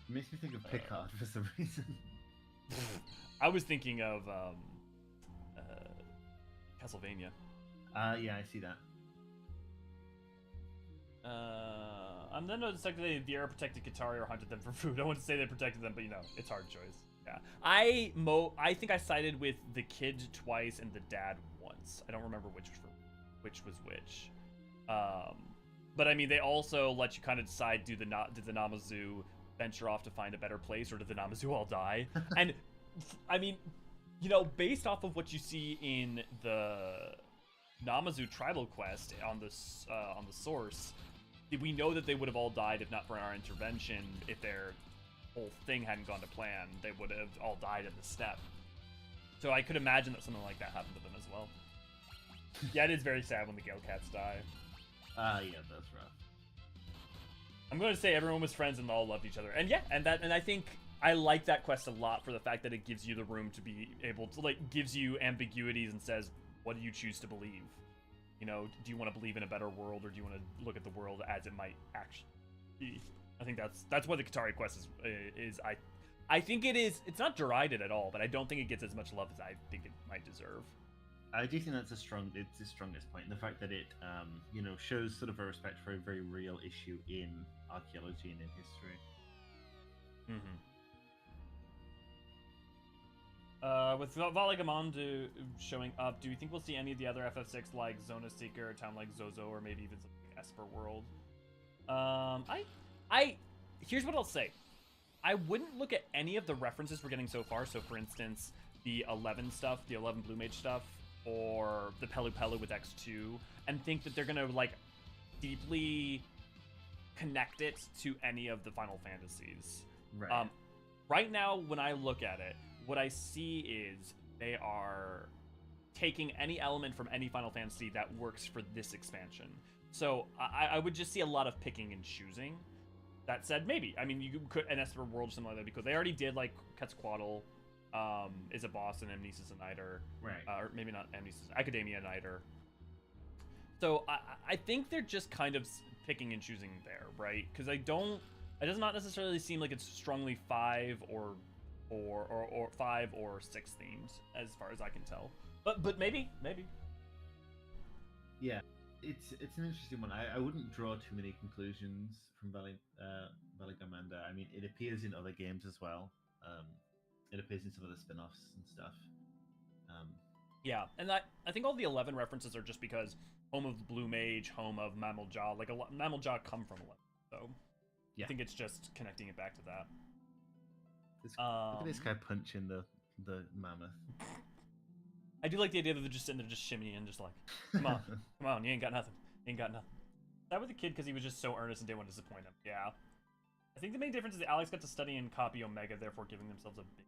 It makes me think of Picard for some reason. I was thinking of Castlevania. Yeah, I see that. I'm then deciding that the Viera protected Qatari or hunted them for food. I wouldn't say they protected them, but you know, it's hard choice. Yeah, I think I sided with the kid twice and the dad once. I don't remember which was which. But I mean, they also let you kind of decide: did the Namazu venture off to find a better place, or did the Namazu all die? And I mean, you know, based off of what you see in the Namazu tribal quest on the source, we know that they would have all died if not for our intervention. If their whole thing hadn't gone to plan, they would have all died at the step. So I could imagine that something like that happened to them as well. Yeah, it is very sad when the Gale Cats die. Yeah, that's rough. I'm going to say everyone was friends and all loved each other. And yeah, and I think I like that quest a lot for the fact that it gives you the room to be able to, like, gives you ambiguities and says, what do you choose to believe? You know, do you want to believe in a better world, or do you want to look at the world as it might actually be? I think that's what the Qatari quest is. I think it is. It's not derided at all, but I don't think it gets as much love as I think it might deserve. I do think that's it's the strongest point. The fact that it, you know, shows sort of a respect for a very real issue in archaeology and in history. With Valigamondu showing up, do you think we'll see any of the other FF6 like Zona Seeker, a town like Zozo, or maybe even something like Esper World? Here's what I'll say. I wouldn't look at any of the references we're getting so far. So, for instance, the 11 stuff, the 11 Blue Mage stuff, or the Pelu Pelu with X2, and think that they're gonna like deeply connect it to any of the Final Fantasies. Right. Right now, when I look at it, what I see is they are taking any element from any Final Fantasy that works for this expansion. So I would just see a lot of picking and choosing. That said, maybe. I mean, you could an Esper World or something like that, because they already did, like, Quetzalcoatl is a boss and Amnesis a Niter. Right. Or maybe not Amnesis, Academia Niter. So I think they're just kind of picking and choosing there, right? Because it does not necessarily seem like it's strongly 5 or 5 or 6 themed, as far as I can tell. But maybe. Yeah, it's an interesting one. I wouldn't draw too many conclusions from Valigamanda. I mean, it appears in other games as well. It appears in some of the spin-offs and stuff. Yeah, and I think all the 11 references are just because home of the Blue Mage, home of Mammal Jaw. Like, Mammal Jaw come from 11, so yeah. I think it's just connecting it back to that. Look at this guy punching the mammoth. I do like the idea that they're just sitting there just shimmying, just like, come on, you ain't got nothing. That with the kid because he was just so earnest and didn't want to disappoint him. Yeah. I think the main difference is that Alex got to study and copy Omega, therefore giving themselves a big...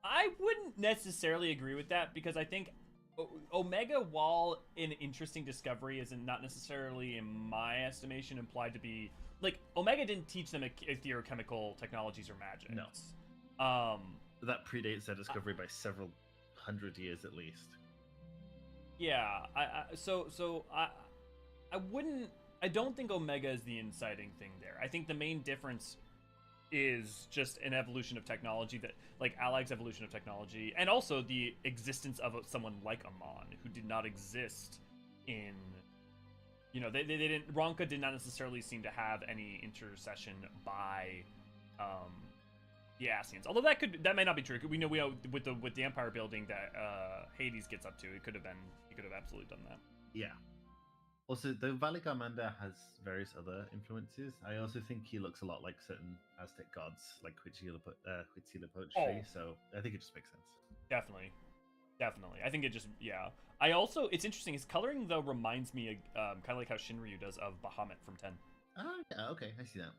I wouldn't necessarily agree with that, because I think Omega, while an interesting discovery, is not necessarily, in my estimation, implied to be... Like, Omega didn't teach them etherochemical technologies or magic. No. That predates their discovery by several hundred years at least. Yeah, I don't think Omega is the inciting thing there. I think the main difference is just an evolution of technology that, like, Alag's evolution of technology, and also the existence of someone like Amon, who did not exist in, you know, they didn't, Ronka did not necessarily seem to have any intercession by, the Asians. Although that may not be true. We know with the Empire building that Hades gets up to, he could have absolutely done that. Yeah. Also, though Valley Garmanda has various other influences, I also think he looks a lot like certain Aztec gods, like Huitzilopochtli. Oh. So I think it just makes sense. Definitely. I think it just, yeah. I also, it's interesting, his coloring, though, reminds me, kind of like how Shinryu does of Bahamut from 10. Oh, yeah, okay, I see that.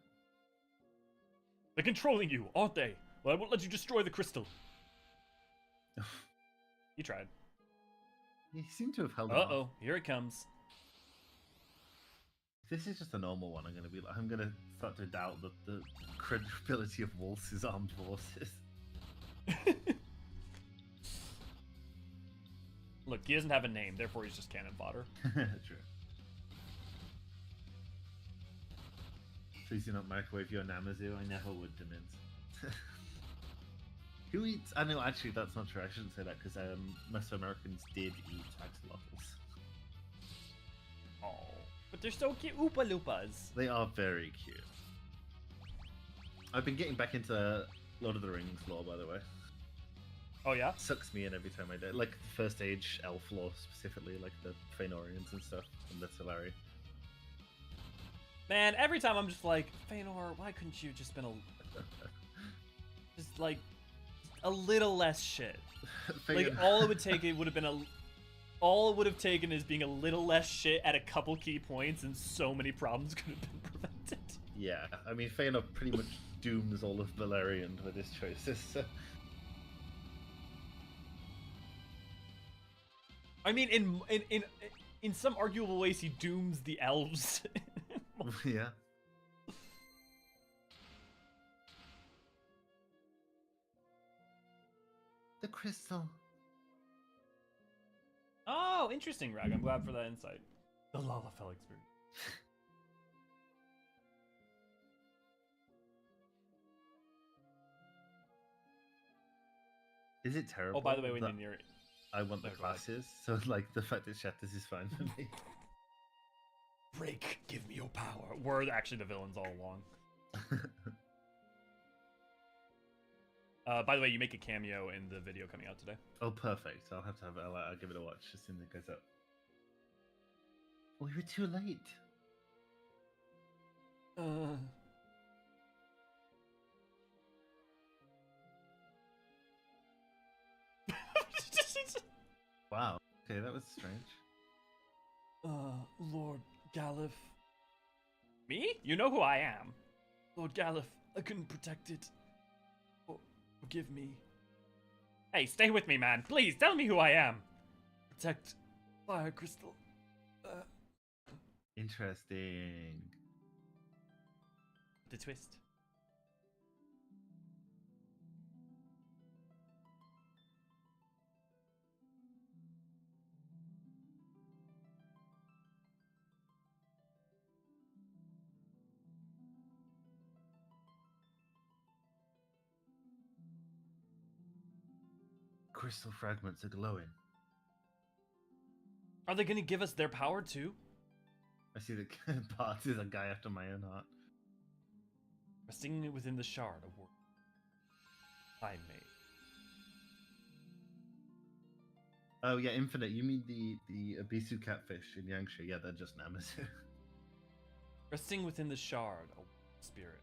They're controlling you, aren't they? Well, I won't let you destroy the crystal. He tried. He seemed to have held it off. Uh-oh, here it comes. If this is just a normal one, I'm gonna start to doubt the credibility of Wolf's armed forces. Look, he doesn't have a name, therefore he's just cannon fodder. True. Please do not microwave your Namazu. I never would, Demins. Who eats? I know, actually, that's not true. I shouldn't say that because Mesoamericans did eat axolotls. Oh, but they're so cute, Oopa Loopas. They are very cute. I've been getting back into Lord of the Rings lore, by the way. Oh yeah? Sucks me in every time I do. Like the First Age elf lore specifically, like the Fëanorians and stuff from the Solari. Man, every time I'm just like, Fëanor, why couldn't you just been just like a little less shit? Like all it would take, all it would have taken is being a little less shit at a couple key points, and so many problems could have been prevented. Yeah, I mean, Fëanor pretty much dooms all of Beleriand with his choices. So. I mean, in some arguable ways, he dooms the elves. Yeah. The crystal. Oh, interesting, Rag. I'm glad for that insight. The Lalafell experience. Is it terrible? Oh, by the way, when you're near it. I want the classes, so like the fact that shatters is fine for me. Break, give me your power. We're actually the villains all along. By the way, you make a cameo in the video coming out today. Oh, perfect. I'll give it a watch as soon as it goes up. We were too late. Wow. Okay, that was strange. Lord Galif. Me? You know who I am. Lord Galif, I couldn't protect it. Forgive me. Hey, stay with me, man. Please, tell me who I am. Protect Fire Crystal. Interesting. The twist. Crystal fragments are glowing. Are they going to give us their power too? I see the part is a guy after my own heart. Resting within the shard of work I made. Oh yeah, Infinite. You mean the Abisu catfish in Yangsha? Yeah, they're just Namazu. Resting within the shard of spirit.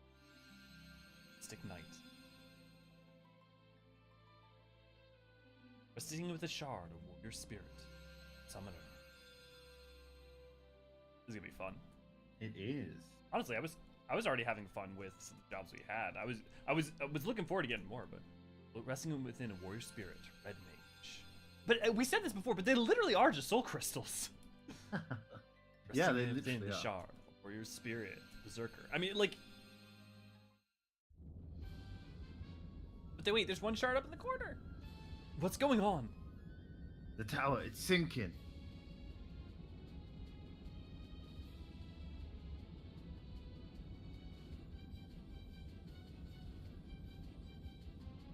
Stick Knight. Resting with the shard of warrior spirit. Summoner. This is gonna be fun. It is. Honestly, I was already having fun with the jobs we had. I was looking forward to getting more, but resting within a warrior spirit, red mage. But we said this before, but they literally are just soul crystals. Yeah, they within literally the are. shard, warrior spirit, berserker. I mean, like. But wait, there's one shard up in the corner. What's going on? The tower, it's sinking.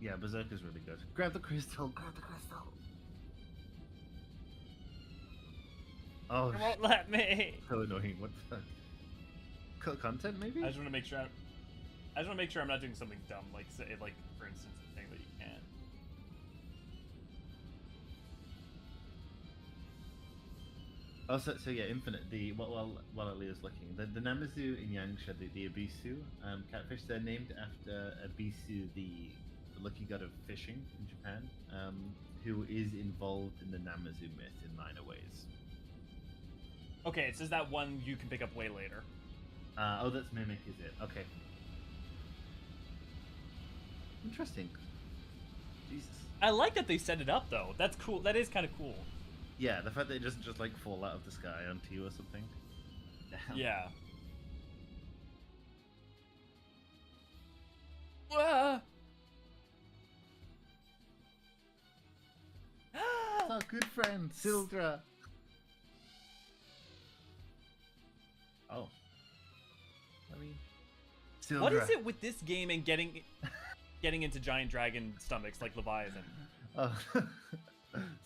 Yeah, Berserker's really good. Grab the crystal. Grab the crystal. Oh, It won't let me. so annoying. What the fuck? Cut content, maybe? I just want to make sure. I just want to make sure I'm not doing something dumb, like say, like for instance, the thing that you can't. Oh, so yeah, Infinite. While Alia's looking, the Namazu in Yangsha, the Abisu catfish, they're named after Abisu, the lucky god of fishing in Japan, who is involved in the Namazu myth in minor ways. Okay, it says that one you can pick up way later. Oh, that's Mimic, is it? Okay. Interesting. Jesus. I like that they set it up though. That's cool. That is kind of cool. Yeah, the fact that it doesn't just like fall out of the sky onto you or something. Damn. Yeah. Ah! It's our good friend, Sildra. Oh. I mean, Sildra. What is it with this game and getting into giant dragon stomachs like Leviathan? Oh.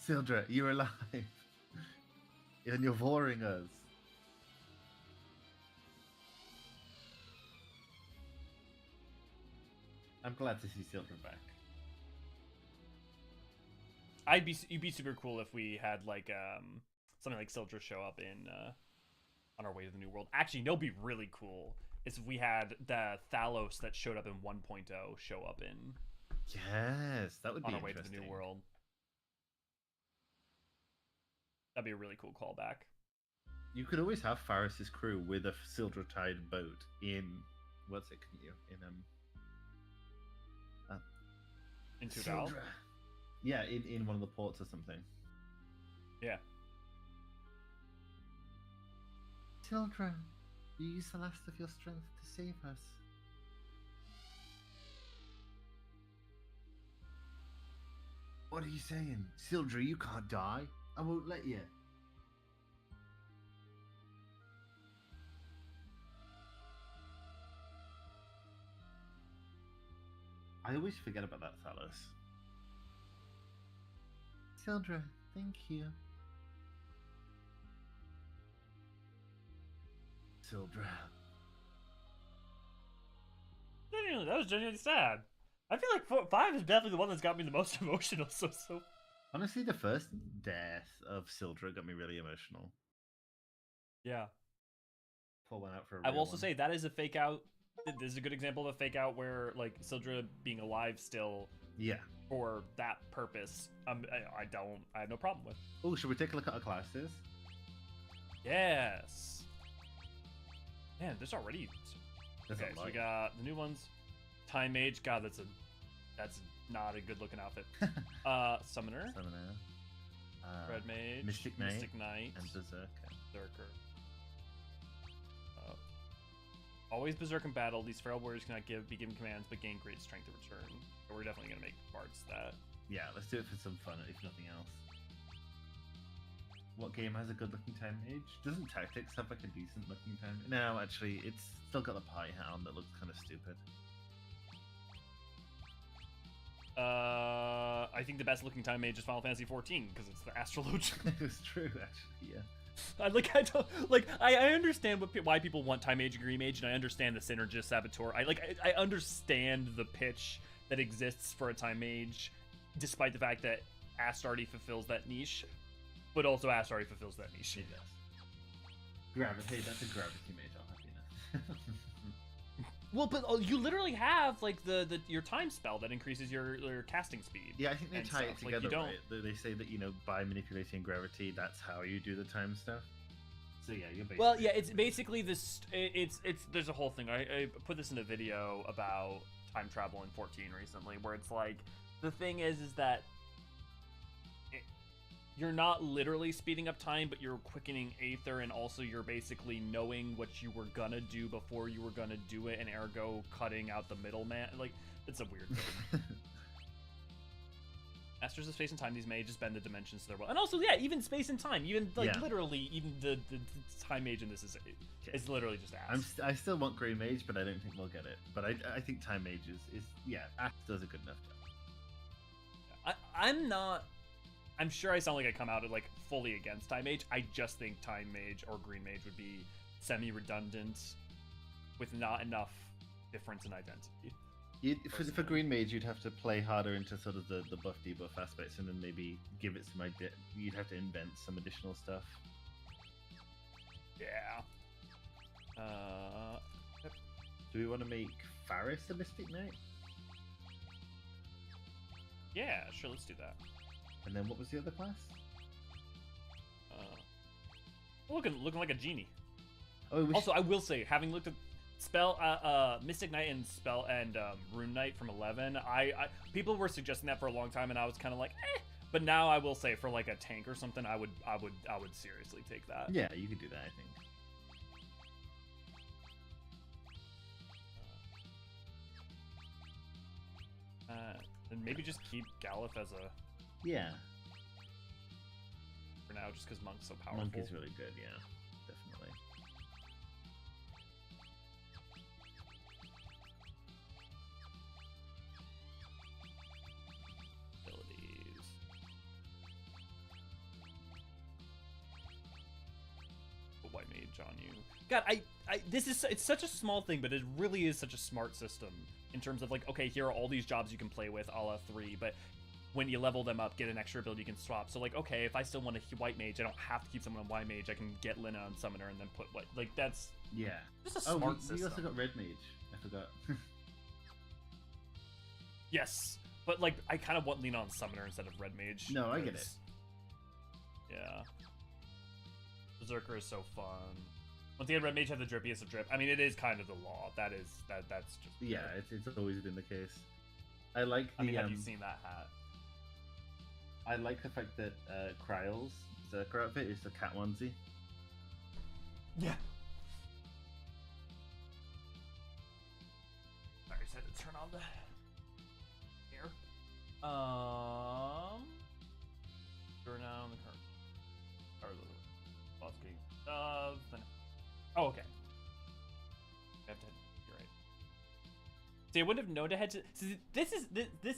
Sildra, you're alive. And you're voring us. I'm glad to see Sildra back. It'd be super cool if we had like something like Sildra show up in on our way to the New World. Actually, no, be really cool is if we had the Thalos that showed up in 1.0 show up in Yes, that would be on our way to the interesting. New World. That'd be a really cool callback. You could always have Faris's crew with a Sildra tied boat in what's it? Couldn't you in In Tudal? Sildra. Yeah, in one of the ports or something. Yeah. Sildra, you use the last of your strength to save us. What are you saying? Sildra, you can't die. I won't let you. I always forget about that, Thalos. Sildra, thank you. Sildra. Genuinely, that was genuinely sad. I feel like 5 is definitely the one that's got me the most emotional. So. Honestly, the first death of Sildra got me really emotional. Yeah. Pull one out for a I will real also one. say that is a fake out. This is a good example of a fake out where like Sildra being alive still. Yeah. For that purpose, I have no problem with. Oh, should we take a look at our classes? Yes. Man, there's already. There's Okay, a so lot. we got the new ones. Time Mage. God, that's not a good looking outfit. Summoner. Summoner. Red Mage. Mystic Knight. And Berserker. Berserker. Always Berserk in battle. These feral warriors cannot be given commands, but gain great strength in return. So we're definitely gonna make bards that. Yeah, let's do it for some fun, if nothing else. What game has a good-looking Time Mage? Doesn't Tactics have like a decent-looking Time Mage? No, actually, it's still got the pie hat on that looks kind of stupid. I think the best looking Time Mage is Final Fantasy 14 because it's the Astrologian. It was true, actually, yeah. I understand why people want Time Mage and Green Mage, and I understand the Synergist Saboteur. I understand the pitch that exists for a Time Mage, despite the fact that Astartes fulfills that niche, but also Astartes fulfills that niche. It does. Gravity, that's a Gravity Mage, I'll have you know. Well, but you literally have like your time spell that increases your casting speed. Yeah, I think they and tie it stuff. Like, together, you don't... right? They say that, you know, by manipulating gravity, that's how you do the time stuff. So yeah, you're basically... Well, yeah, it's basically this. It's there's a whole thing. I put this in a video about time travel in 14 recently, where it's like the thing is that you're not literally speeding up time, but you're quickening Aether, and also you're basically knowing what you were gonna do before you were gonna do it, and ergo cutting out the middleman. Like, it's a weird thing. Masters of Space and Time, these mages bend the dimensions to their will. And also, yeah, even space and time, even like literally, even the Time Mage in this is literally just ass. I still want Grey Mage, but I don't think we'll get it. But I think Time Mage is yeah, Axe does a good enough job. I'm not. I'm sure I sound like I come out like fully against Time Mage. I just think Time Mage or Green Mage would be semi-redundant with not enough difference in identity. For Green Mage, you'd have to play harder into sort of the buff debuff aspects, and then maybe give it some idea. You'd have to invent some additional stuff. Yeah. Do we want to make Faris a Mystic Knight? Yeah, sure. Let's do that. And then what was the other class? Looking like a genie. Oh, also, I will say, having looked at Mystic Knight and Spell and Rune Knight from 11, I people were suggesting that for a long time, and I was kind of like, eh. But now I will say, for like a tank or something, I would seriously take that. Yeah, you could do that, I think. And maybe just keep Galif as a Yeah. for now, just because Monk's so powerful. Monk is really good, yeah, definitely. Abilities. Put White Mage on you. God, it's such a small thing, but it really is such a smart system in terms of like, okay, here are all these jobs you can play with, a la 3, but when you level them up, get an extra ability you can swap. So like, okay, if I still want a White Mage, I don't have to keep someone on White Mage. I can get Lina on Summoner and then put what, like that's just a smart system. We also got Red Mage. I forgot. Yes, but like I kind of want Lina on Summoner instead of Red Mage. No, I get it. Yeah. Berserker is so fun. Once again, Red Mage have the drippiest of drip. I mean, it is kind of the law. That's just yeah. It's always been the case. I like the. I mean, have you seen that hat? I like the fact that Kryle's Berserker outfit is the cat onesie. Yeah. Sorry, I just had to turn on the air. Turn on the current. Or the boss gate of the. Oh, okay. I have to. You're right. See, I wouldn't have known to head to. See, this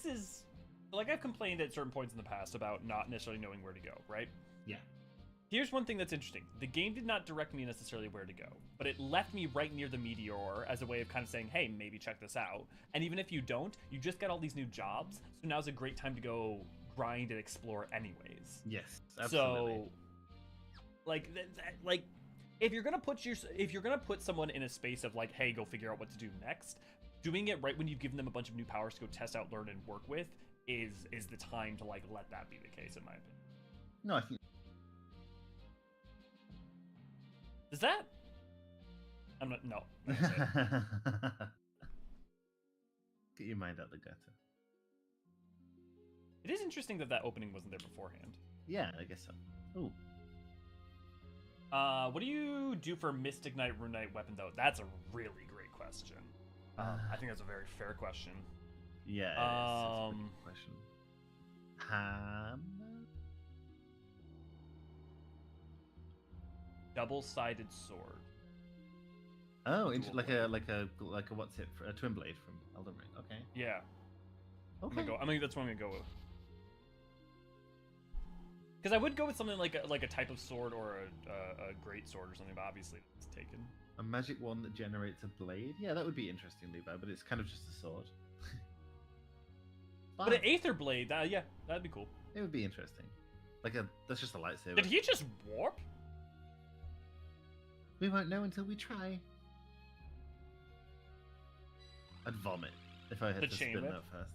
is like I've complained at certain points in the past about not necessarily knowing where to go, right? Yeah. Here's one thing that's interesting. The game did not direct me necessarily where to go, but it left me right near the meteor as a way of kind of saying, hey, maybe check this out. And even if you don't, you just got all these new jobs, so now's a great time to go grind and explore anyways. Yes, absolutely. So, like, if you're gonna put someone in a space of like, hey, go figure out what to do next, doing it right when you've given them a bunch of new powers to go test out, learn, and work with is the time to like let that be the case, in my opinion. No, I think. Is that? I'm not. No. Get your mind out the gutter. It is interesting that opening wasn't there beforehand. Yeah, I guess so. Ooh. What do you do for Mystic Knight, Rune Knight weapon though? That's a really great question. I think that's a very fair question. Yeah. It's a good question. Double-sided sword. Oh, like a what's it? A twin blade from Elden Ring. Okay. Yeah. Okay. I mean, that's what I'm gonna go with. Because I would go with something like a type of sword or a great sword or something, but obviously it's taken. A magic one that generates a blade? Yeah, that would be interesting, Levi, but it's kind of just a sword. But an Aether blade, yeah, that'd be cool. It would be interesting. That's just a lightsaber. Did he just warp? We won't know until we try. I'd vomit if I had to spin that fast.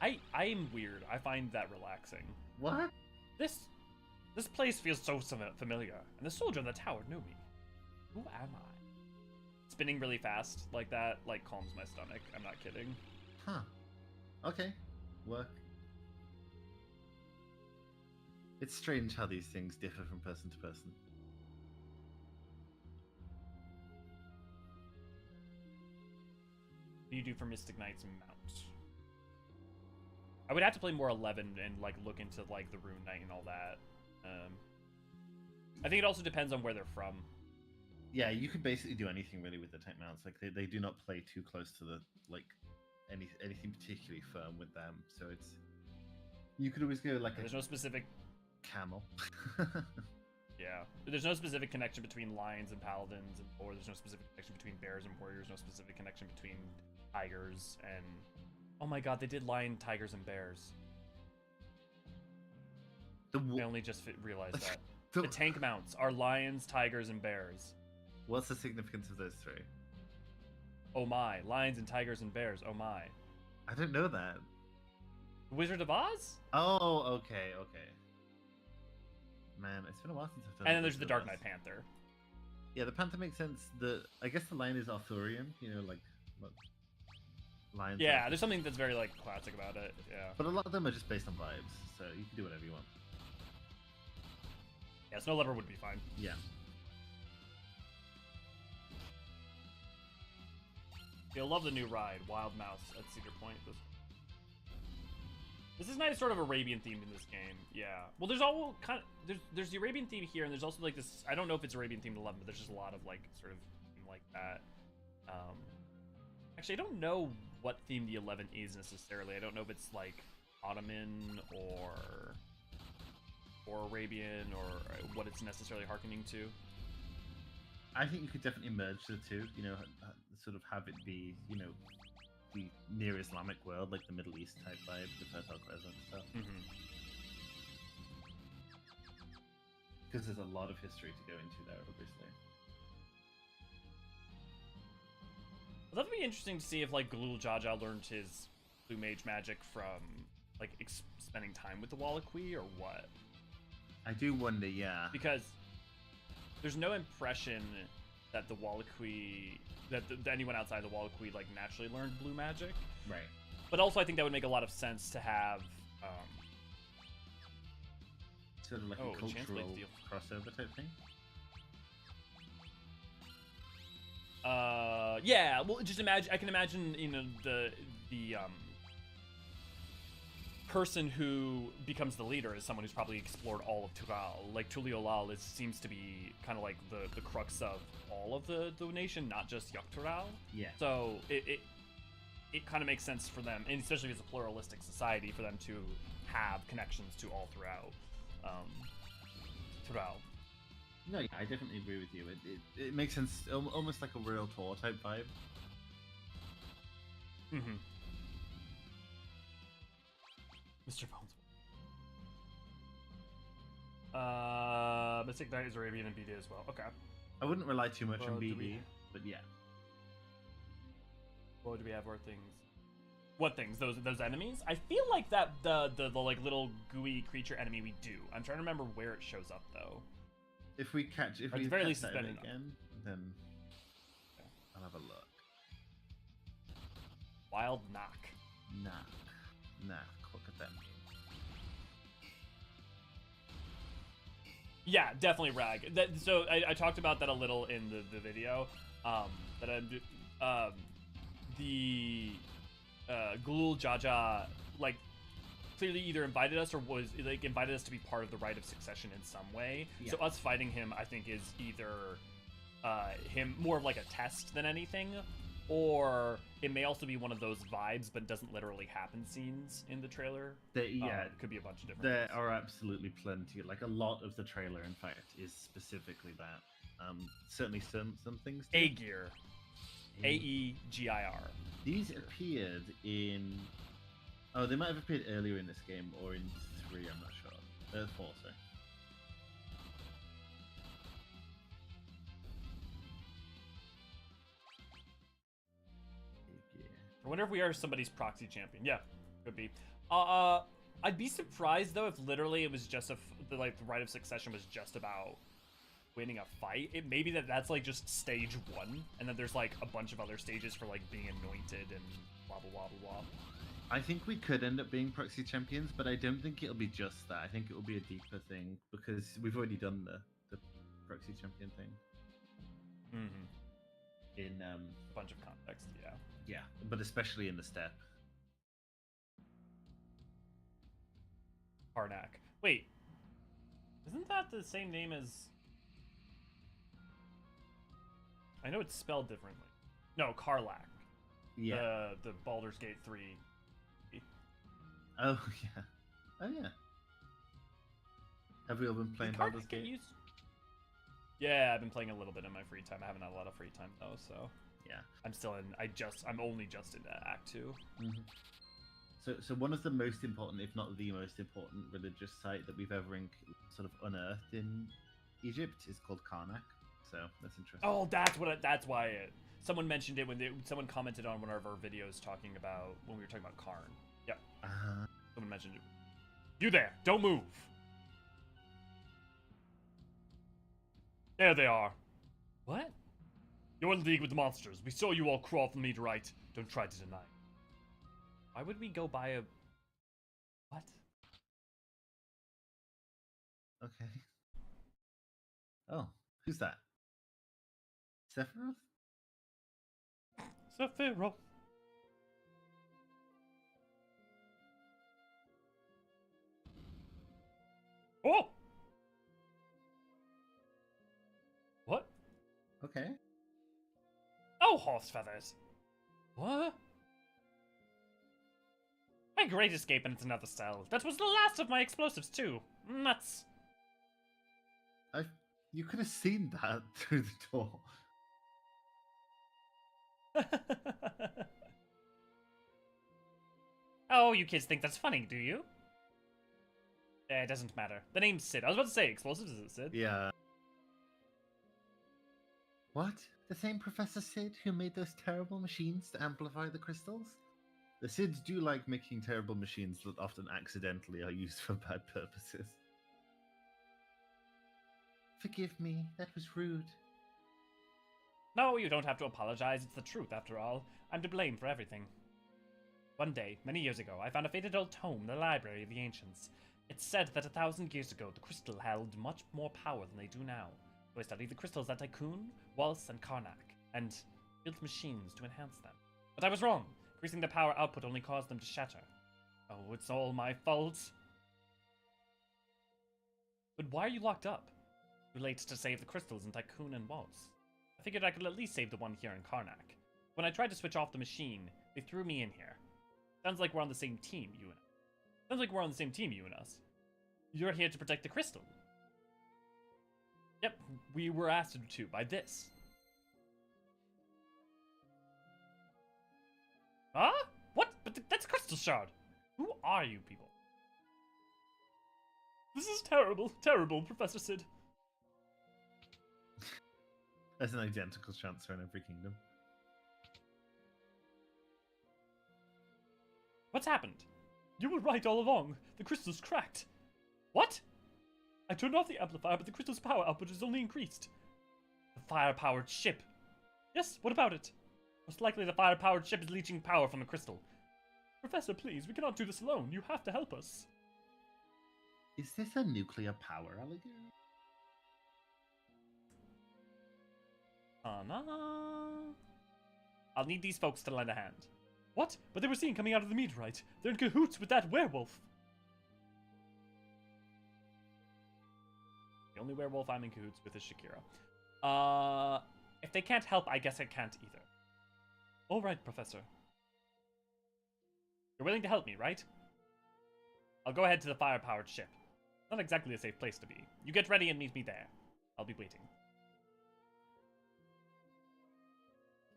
I am weird. I find that relaxing. What? This place feels so familiar, and the soldier in the tower knew me. Who am I? Spinning really fast like that, like, calms my stomach. I'm not kidding. Huh. Okay. Work. It's strange how these things differ from person to person. What do you do for Mystic Knight's mount? I would have to play more 11 and like look into like the Rune Knight and all that. I think it also depends on where they're from. Yeah, you could basically do anything really with the type mounts. Like they do not play too close to the anything particularly firm with them. So you could always go like There's no specific. camel. Yeah, there's no specific connection between lions and paladins, or there's no specific connection between bears and warriors. No specific connection between tigers and. Oh my god, they did lion, tigers, and bears. I only just realized that. The tank mounts are lions, tigers, and bears. What's the significance of those three? Oh my, lions and tigers and bears. Oh my. I don't know that. Wizard of Oz? Oh, okay. Man, it's been a while since I've done. And then there's the Dark Knight Panther. Yeah, the panther makes sense. I guess the lion is Arthurian. Like lions. Yeah, there's something that's very like classic about it. Yeah. But a lot of them are just based on vibes, so you can do whatever you want. Yeah, Snow Leopard would be fine. Yeah. You'll love the new ride, Wild Mouse at Cedar Point. This is nice, sort of Arabian themed in this game. Yeah. Well, there's all kind of there's the Arabian theme here, and there's also like this. I don't know if it's Arabian themed 11, but there's just a lot of like sort of theme like that. Actually, I don't know what theme the 11 is necessarily. I don't know if it's like Ottoman or Arabian or what it's necessarily harkening to. I think you could definitely merge the two. Sort of have it be the near Islamic world, like the Middle East type vibe, the Fertile Crescent stuff. Because there's a lot of history to go into there, obviously. Well, that would be interesting to see if like Glul Jaja learned his blue mage magic from like spending time with the Wallachui or what. I do wonder, yeah. Because there's no impression that the Wallachui, that anyone outside the Wallachui like naturally learned blue magic. Right. But also I think that would make a lot of sense to have sort of like a cultural crossover type thing. Yeah, well just imagine, I can imagine, the person who becomes the leader is someone who's probably explored all of Tural. Like Tuliolal seems to be kind of like the crux of all of the nation, not just Yaktural. Yeah. So it kind of makes sense for them, and especially if it's a pluralistic society, for them to have connections to all throughout Tural. No, yeah, I definitely agree with you. It makes sense, almost like a real tour type vibe. Mm-hmm. Mr. Bones. Mystic Knight is Arabian and BD as well. Okay. I wouldn't rely too much on BD, but yeah. What do we have? Our things. What things? Those enemies? I feel like that the like little gooey creature enemy we do. I'm trying to remember where it shows up though. If we catch that again, then okay. I'll have a look. Wild knock. Nah. Look at them. Yeah, definitely rag. So I talked about that a little in the video. The Glul Jaja like clearly either invited us or was like invited us to be part of the rite of succession in some way. Yeah. So us fighting him, I think, is either him more of like a test than anything, or it may also be one of those vibes but doesn't literally happen scenes in the trailer. It could be a bunch of different there things. Are absolutely plenty, like a lot of the trailer in fact is specifically that. Certainly some things do. Aegir. Aegir. These appeared in they might have appeared earlier in this game or in 3, I'm not sure. 4, sorry. I wonder if we are somebody's proxy champion. Yeah, could be. I'd be surprised though if literally it was just the rite of succession was just about winning a fight. It maybe that's like just stage 1, and then there's like a bunch of other stages for like being anointed and blah blah blah blah blah. I think we could end up being proxy champions, but I don't think it'll be just that. I think it will be a deeper thing because we've already done the proxy champion thing. Mm-hmm. In a bunch of context, yeah. Yeah, but especially in the steppe. Karnak. Wait, isn't that the same name as? I know it's spelled differently. No, Karlak. Yeah. The Baldur's Gate 3. Oh yeah. Oh yeah. Have we all been playing Did Baldur's Karnak get Gate? used? Yeah, I've been playing a little bit in my free time. I haven't had a lot of free time though, so Yeah. I'm only just into Act 2. Mm-hmm. So one of the most important, if not the most important, religious site that we've ever sort of unearthed in Egypt is called Karnak. So that's interesting. Oh, that's why someone mentioned it when someone commented on one of our videos talking about when we were talking about Karn. Yep. Someone mentioned it. You there? Don't move. There they are. What? You're in league with the monsters. We saw you all crawl from the meteorite. Don't try to deny. Why would we go buy a... What? Okay. Oh, who's that? Sephiroth? Sephiroth. Oh! What? Okay. Oh, horse feathers. What? My great escape, and it's another cell. That was the last of my explosives, too. Nuts. You could have seen that through the door. Oh, you kids think that's funny, do you? It doesn't matter. The name's Sid. I was about to say explosives, is it Sid? Yeah. What? The same Professor Sid who made those terrible machines to amplify the crystals? The Sids do like making terrible machines that often accidentally are used for bad purposes. Forgive me, that was rude. No, you don't have to apologize. It's the truth, after all. I'm to blame for everything. One day, many years ago, I found a faded old tome in the library of the ancients. It said that 1,000 years ago, the crystal held much more power than they do now. So I studied the crystals at Tycoon, Waltz, and Karnak, and built machines to enhance them. But I was wrong. Increasing the power output only caused them to shatter. Oh, it's all my fault. But why are you locked up? Too late to save the crystals in Tycoon and Waltz. I figured I could at least save the one here in Karnak. When I tried to switch off the machine, they threw me in here. Sounds like we're on the same team, you and us. Sounds like we're on the same team, you and us. You're here to protect the crystal. Yep, we were asked to by this. Huh? What? But that's a crystal shard. Who are you people? This is terrible, terrible, Professor Sid. There's an identical transfer in every kingdom. What's happened? You were right all along. The crystal's cracked. What? I turned off the amplifier, but the crystal's power output has only increased. The fire-powered ship. Yes, what about it? Most likely the fire-powered ship is leeching power from the crystal. Professor, please, we cannot do this alone. You have to help us. Is this a nuclear power alligator? No. I'll need these folks to lend a hand. What? But they were seen coming out of the meteorite. They're in cahoots with that werewolf. The only werewolf I'm in cahoots with is Shakira. If they can't help, I guess I can't either. All right, Professor. You're willing to help me, right? I'll go ahead to the fire-powered ship. Not exactly a safe place to be. You get ready and meet me there. I'll be waiting.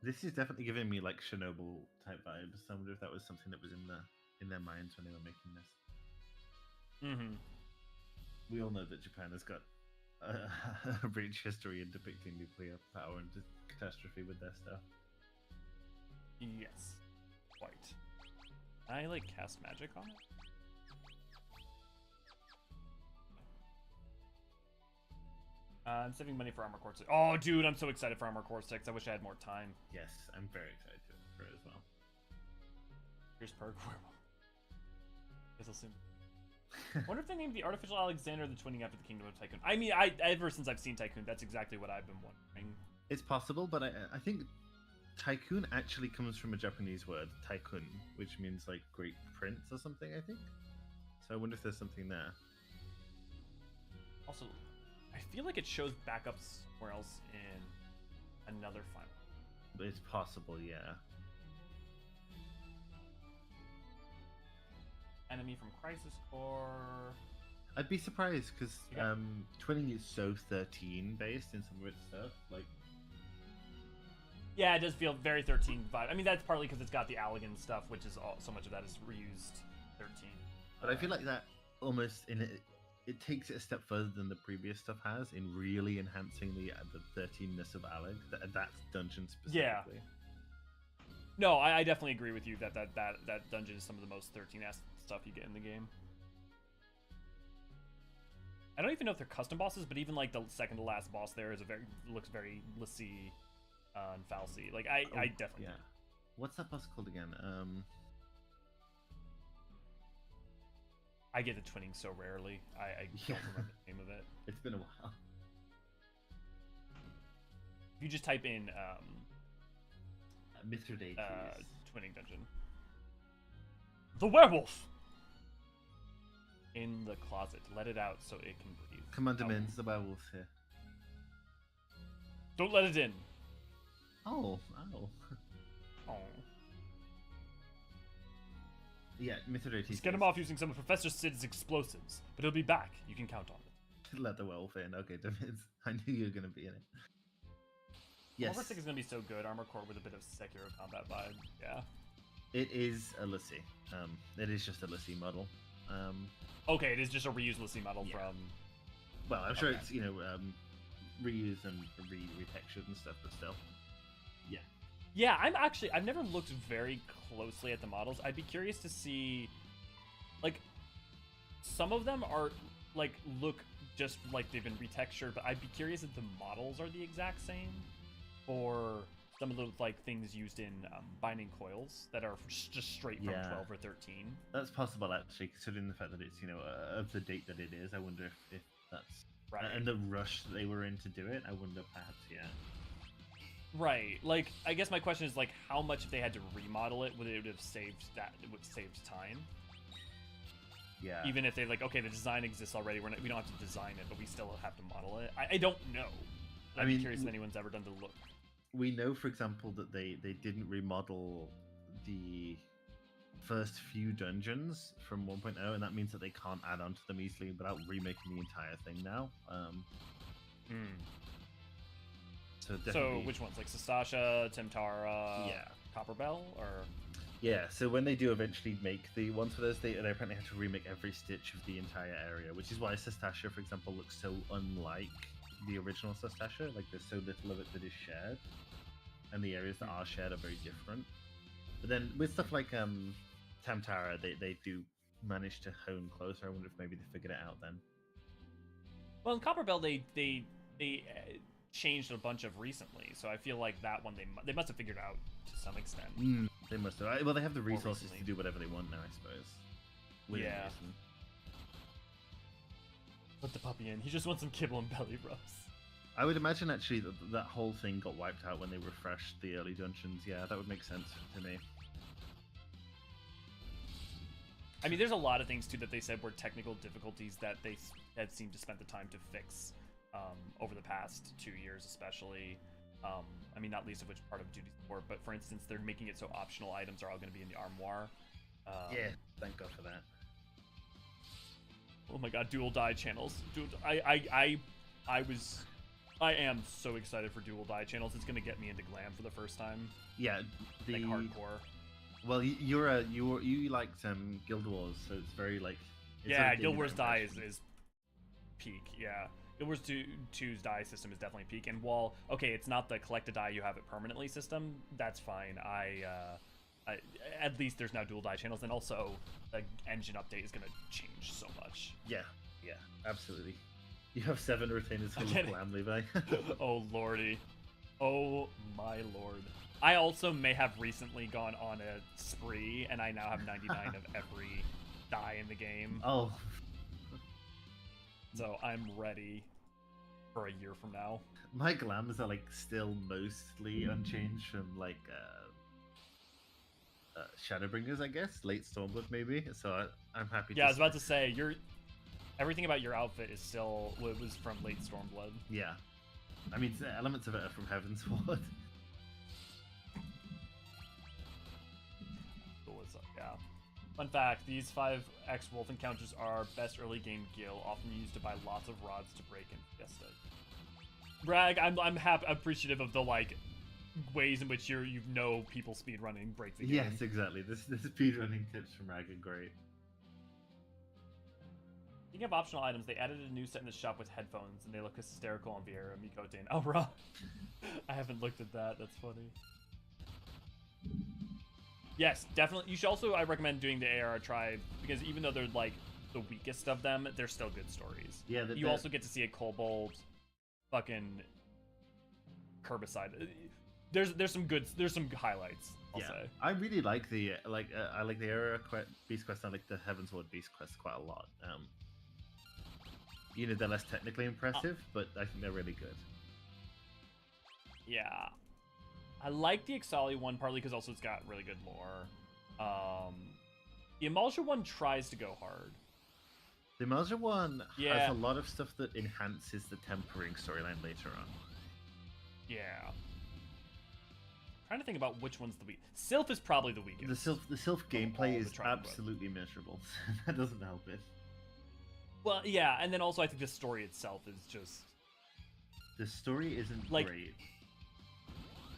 This is definitely giving me like Chernobyl type vibes. I wonder if that was something that was in their minds when they were making this. Mm-hmm. We all know that Japan has got a rich history in depicting nuclear power and catastrophe with their stuff. Yes. Quite. I like cast magic on it. I'm saving money for Armor Core 6. Oh, dude, I'm so excited for Armor Core 6. I wish I had more time. Yes, I'm very excited for it as well. Here's Perk Werewolf. Guess I'll soon. Wonder if they named the artificial Alexander the twinning after the Kingdom of Tycoon. I mean, ever since I've seen Tycoon, that's exactly what I've been wondering. It's possible, but I think Tycoon actually comes from a Japanese word, Tycoon, which means like great prince or something, I think. So I wonder if there's something there. Also, I feel like it shows back up somewhere else in another final. It's possible, yeah. enemy from Crisis Core. I'd be surprised because Yeah. twinning is so 13 based in some of its stuff. Like, Yeah, it does feel very 13 vibe. I mean, that's partly because it's got the Allegan stuff, which is so much of that is reused 13. but I feel like that almost it takes it a step further than the previous stuff has in really enhancing the 13ness of Alleg. That's dungeon specifically. Yeah. No, I definitely agree with you that dungeon is some of the most 13-ass stuff you get in the game. I don't even know if they're custom bosses, but even like the second to last boss there is looks very Lassie and Falsy. Like I definitely Yeah. What's that boss called again? I get the twinning so rarely. I Yeah. don't remember the name of it. It's been a while. If you just type in Mithridates. twinning dungeon. The werewolf in the closet. Let it out so it can breathe. Commander Oh. Min's the werewolf here. Don't let it in. Oh. Oh. Yeah, Mithridates. Let's get him off using some of Professor Sid's explosives, but he'll be back. You can count on it. Let the werewolf in. Okay, Demiz. I knew you were going to be in it. Yes. Armor 6 is going to be so good. Armor Core with a bit of Sekiro combat vibe. Yeah. It is a Lassie. It is just a Lassie model. Okay, it is just a reused Lassie model Yeah. from... Well, I'm sure Okay. it's, reused and retextured and stuff, but still. Yeah. Yeah, I've never looked very closely at the models. I'd be curious to see, like, some of them are, like, look just like they've been retextured, but I'd be curious if the models are the exact same, or some of the, like, things used in binding coils that are just straight from Yeah. 12 or 13. That's possible, actually, considering the fact that it's, of the date that it is. I wonder if that's... Right. And the rush that they were in to do it, I wonder perhaps, yeah. Right. Like, I guess my question is, like, how much if they had to remodel it, would it have saved that? It would have saved time. Yeah. Even if they like, okay, the design exists already, we don't have to design it, but we still have to model it. I don't know. I'd be curious if anyone's ever done the look. We know, for example, that they didn't remodel the first few dungeons from 1.0, and that means that they can't add on to them easily without remaking the entire thing now. So definitely... So which ones? Like Sastasha, Timtara, Yeah. Copperbell, or... Yeah, so when they do eventually make the ones for those, they apparently have to remake every stitch of the entire area, which is why Sastasha, for example, looks so unlike the original Sastasha. Like, there's so little of it that is shared, and the areas that are shared are very different. But then with stuff like Tamtara, they do manage to hone closer. I wonder if maybe they figured it out then. Well, in Copperbell, they changed a bunch of recently, so I feel like that one they must have figured out to some extent. They must have. Well, they have the resources recently. to do whatever they want now, I suppose. Within Yeah. reason. Put the puppy in. He just wants some kibble and belly rubs. I would imagine actually that whole thing got wiped out when they refreshed the early dungeons. Yeah, that would make sense to me. I mean, there's a lot of things too that they said were technical difficulties that they had seemed to spend the time to fix over the past 2 years, especially. I mean, not least of which part of duty support, but for instance, they're making it so optional items are all going to be in the armoire. Yeah, thank God for that. Oh my God, dual die channels. I am so excited for dual die channels. It's going to get me into glam for the first time. Yeah, Like hardcore. Well, you liked Guild Wars, so it's very like. It's Yeah, like Guild Wars die impression. is peak. Yeah, Guild Wars 2's die system is definitely peak. And while it's not the collect a die you have it permanently system, that's fine. I at least there's now dual die channels, and also the engine update is going to change so much. Yeah, absolutely. You have 7 retainers full Okay. of glam, Levi. Oh lordy, oh my lord. I also may have recently gone on a spree, and I now have 99 of every die in the game. Oh, So I'm ready for a year from now. my glams are like still mostly unchanged from like Shadowbringers, I guess, late Stormblood maybe. So I'm happy. Yeah, I was about to say everything about your outfit is still was from late Stormblood. Yeah, I mean elements of it are from Heaven's Ward. Cool as yeah. Fun fact, these 5x wolf encounters are best early game gil, often used to buy lots of rods to break in Fiesta. Brag, I'm appreciative of the like ways in which you know people speedrunning break the game. Yes, exactly. This speedrunning tips from Rag are great. Speaking of optional items, they added a new set in the shop with headphones, and they look hysterical on VR. Mikote and Elra. I haven't looked at that. That's funny. Yes, definitely. You should also, I recommend doing the AR tribe, because even though they're like the weakest of them, they're still good stories. Yeah, you also get to see a kobold fucking herbicide. There's some highlights. I'll say. I really like the I like the Era Beast Quest. I like the Heaven's Ward Beast Quest quite a lot. You know, they're less technically impressive, but I think they're really good. Yeah, I like the Ixali one partly because also it's got really good lore. The Emulsion one tries to go hard. The Emulsion one has a lot of stuff that enhances the tempering storyline later on. Yeah. Trying to think about which one's the weak. Sylph is probably the weakest. The Sylph gameplay is absolutely miserable. That doesn't help it. Well, yeah, and then also I think the story itself is just... The story isn't like, great.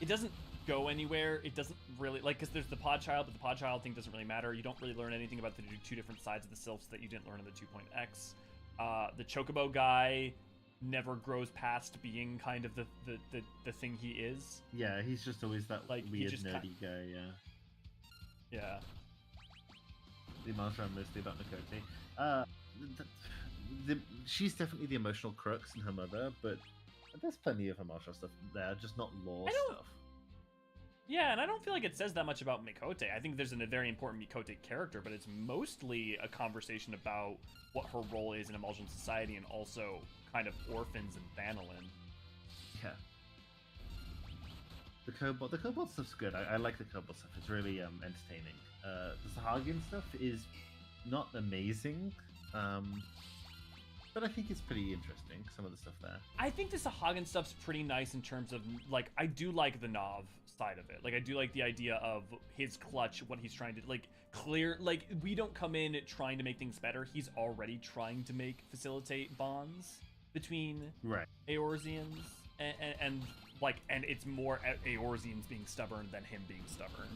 It doesn't go anywhere. It doesn't really... Like, because there's the Pod Child, but the Pod Child thing doesn't really matter. You don't really learn anything about the two different sides of the Sylphs that you didn't learn in the 2.x. The Chocobo guy never grows past being kind of the thing he is. Yeah, he's just always that like weird nerdy guy. Yeah. The mantra mostly about Mikote. She's definitely the emotional crux in her mother, but there's plenty of emotional stuff there, just not lore stuff. Yeah, and I don't feel like it says that much about Mikote. I think there's a very important Mikote character, but it's mostly a conversation about what her role is in Emulsion Society and also kind of orphans and Hydaelyn. Yeah. The Kobold stuff's good. I like the Kobold stuff. It's really entertaining. The Sahagin stuff is not amazing, but I think it's pretty interesting, some of the stuff there. I think the Sahagin stuff's pretty nice in terms of, like, I do like the Nav side of it. Like, I do like the idea of his clutch, what he's trying to, like, clear, like, we don't come in trying to make things better. He's already trying to facilitate bonds between Eorzeans and it's more Eorzeans being stubborn than him being stubborn.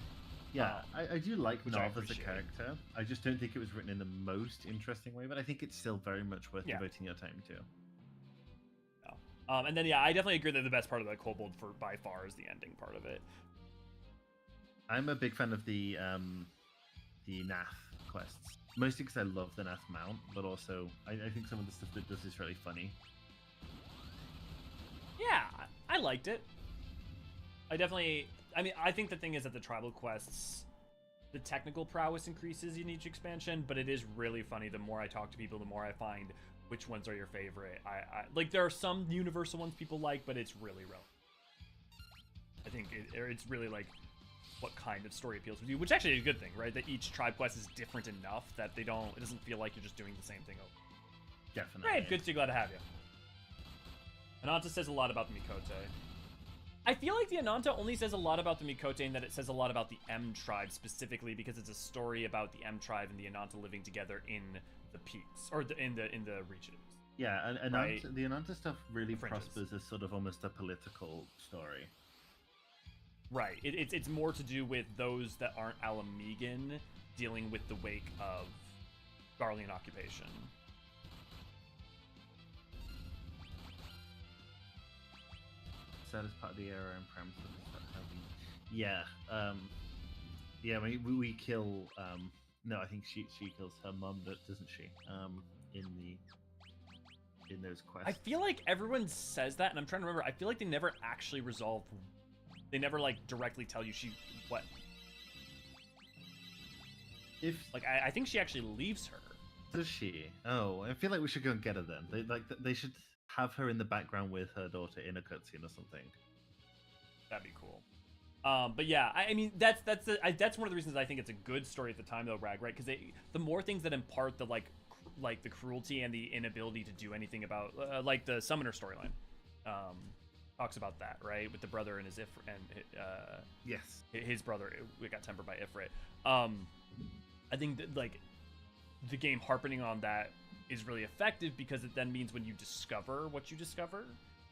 Yeah, I do like Nav as a character. I just don't think it was written in the most interesting way, but I think it's still very much worth devoting your time to. Yeah. And then, I definitely agree that the best part of the Kobold by far is the ending part of it. I'm a big fan of the Nath quests. Mostly because I love the Nath mount, but also I think some of the stuff that does is really funny. Yeah, I liked it. I think the thing is that the tribal quests, the technical prowess increases in each expansion, but it is really funny. The more I talk to people, the more I find which ones are your favorite. I like, there are some universal ones people like, but it's really relevant. I think it's really like what kind of story appeals with you, which actually is a good thing, right? That each tribe quest is different enough that it doesn't feel like you're just doing the same thing over. Definitely. Great, good to see, glad to have you. Ananta says a lot about the Mikote. I feel like the Ananta only says a lot about the Mikote and that it says a lot about the M tribe specifically because it's a story about the M tribe and the Ananta living together in the peaks, or in the regions. Yeah, and right? The Ananta stuff really prospers as sort of almost a political story. Right. It's more to do with those that aren't Alamegan dealing with the wake of Garlean occupation. Saddest part of the era and premise of yeah, we kill. No, I think she kills her mum, doesn't she? In those quests. I feel like everyone says that, and I'm trying to remember. I feel like they never actually resolve. They never like directly tell you what. I think she actually leaves her. Does she? Oh, I feel like we should go and get her then. They should have her in the background with her daughter in a cutscene or something. That'd be cool. But yeah, I mean that's one of the reasons I think it's a good story at the time though, Rag, right? Because the more things that impart the like the cruelty and the inability to do anything about like the summoner storyline talks about that, right? With the brother and his yes, his brother got tempered by Ifrit. I think that like the game harping on that is really effective because it then means when you discover what you discover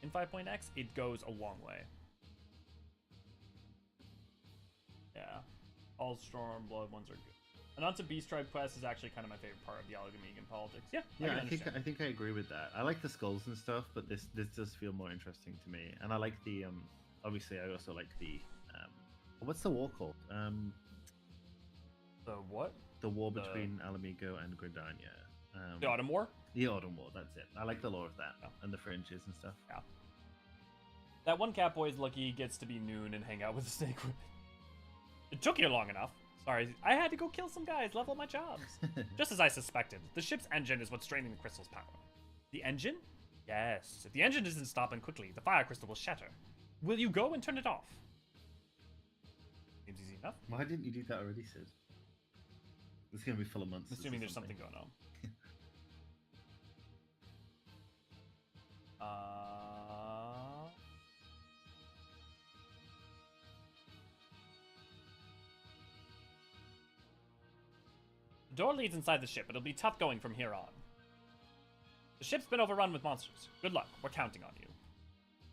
in 5.x, it goes a long way. Yeah, all Stormblood ones are good. And onto Beast Tribe Quest is actually kind of my favorite part of the Allegamegan politics. Yeah, yeah, I think I agree with that. I like the skulls and stuff, but this does feel more interesting to me. And I like the obviously I also like the what's the war called? The what? The war between Alamigo and Gridania. The Autumn War? The Autumn War, that's it. I like the lore of that, yeah. And the fringes and stuff. Yeah. That one Catboy is lucky he gets to be noon and hang out with the Snake Women. It took you long enough. Sorry, I had to go kill some guys, level up my jobs. Just as I suspected, the ship's engine is what's draining the crystal's power. The engine? Yes. If the engine isn't stopping quickly, the fire crystal will shatter. Will you go and turn it off? Seems easy enough. Why didn't you do that already, Sid? It's going to be full of months. Assuming there's something going on. The door leads inside the ship. It'll be tough going from here on. The ship's been overrun with monsters. Good luck. We're counting on you.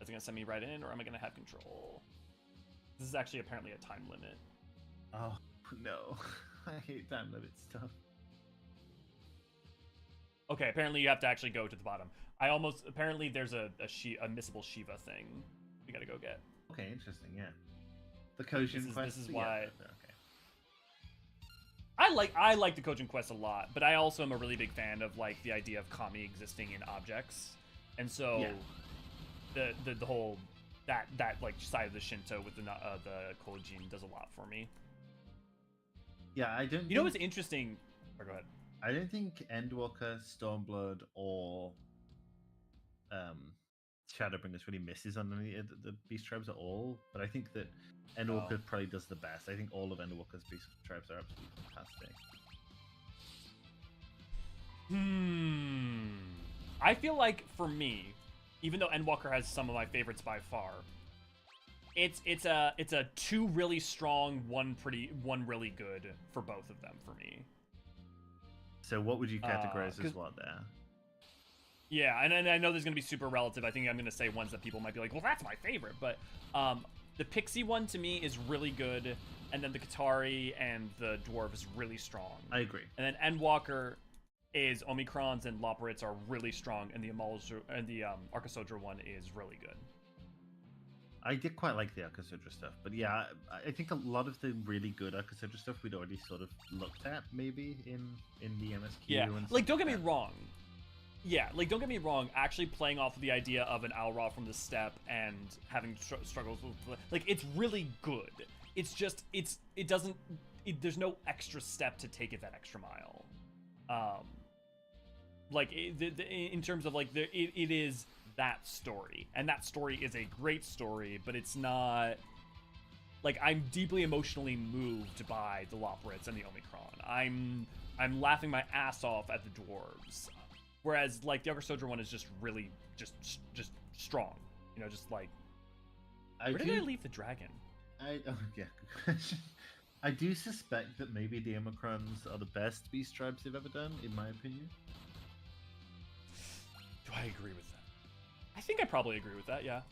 Is it going to send me right in, or am I going to have control? This is actually apparently a time limit. Oh, no. I hate time limit stuff. Okay, apparently you have to actually go to the bottom. Apparently there's a missable Shiva thing we gotta go get. Okay, interesting, yeah. The Kojin quest. This is why. Yeah, okay. I like the Kojin quest a lot, but I also am a really big fan of like the idea of kami existing in objects, and so the whole that like side of the Shinto with the Kojin does a lot for me. Yeah, I don't. You know what's interesting? Or go ahead. I don't think Endwalker, Stormblood, or Shadowbringers really misses on any of the Beast Tribes at all. But I think that Endwalker probably does the best. I think all of Endwalker's Beast Tribes are absolutely fantastic. I feel like for me, even though Endwalker has some of my favorites by far, it's a two really strong, one really good for both of them for me. So what would you categorize as what there? Yeah, and I know there's going to be super relative. I think I'm going to say ones that people might be like, well, that's my favorite. But the Pixie one to me is really good. And then the Qatari and the Dwarf is really strong. I agree. And then Endwalker is Omicrons and Loporits are really strong. And the Archosodra one is really good. I did quite like the Archosodra stuff, but yeah, I think a lot of the really good Archosodra stuff we'd already sort of looked at, maybe in the MSQ. Yeah, and like don't get me wrong. Yeah, like don't get me wrong. Actually, playing off of the idea of an Alra from the steppe and having struggles with like it's really good. It's just there's no extra step to take it that extra mile. Like in terms of like it is that story, and that story is a great story, but it's not like I'm deeply emotionally moved by the Loporits and the Omicron. I'm laughing my ass off at the dwarves, whereas like the Archosodra one is just really just strong, you know, just like where did I leave the dragon? Yeah, good question. I do suspect that maybe the Omicrons are the best Beast Tribes they've ever done, in my opinion. Do I agree with that? I think I probably agree with that, yeah.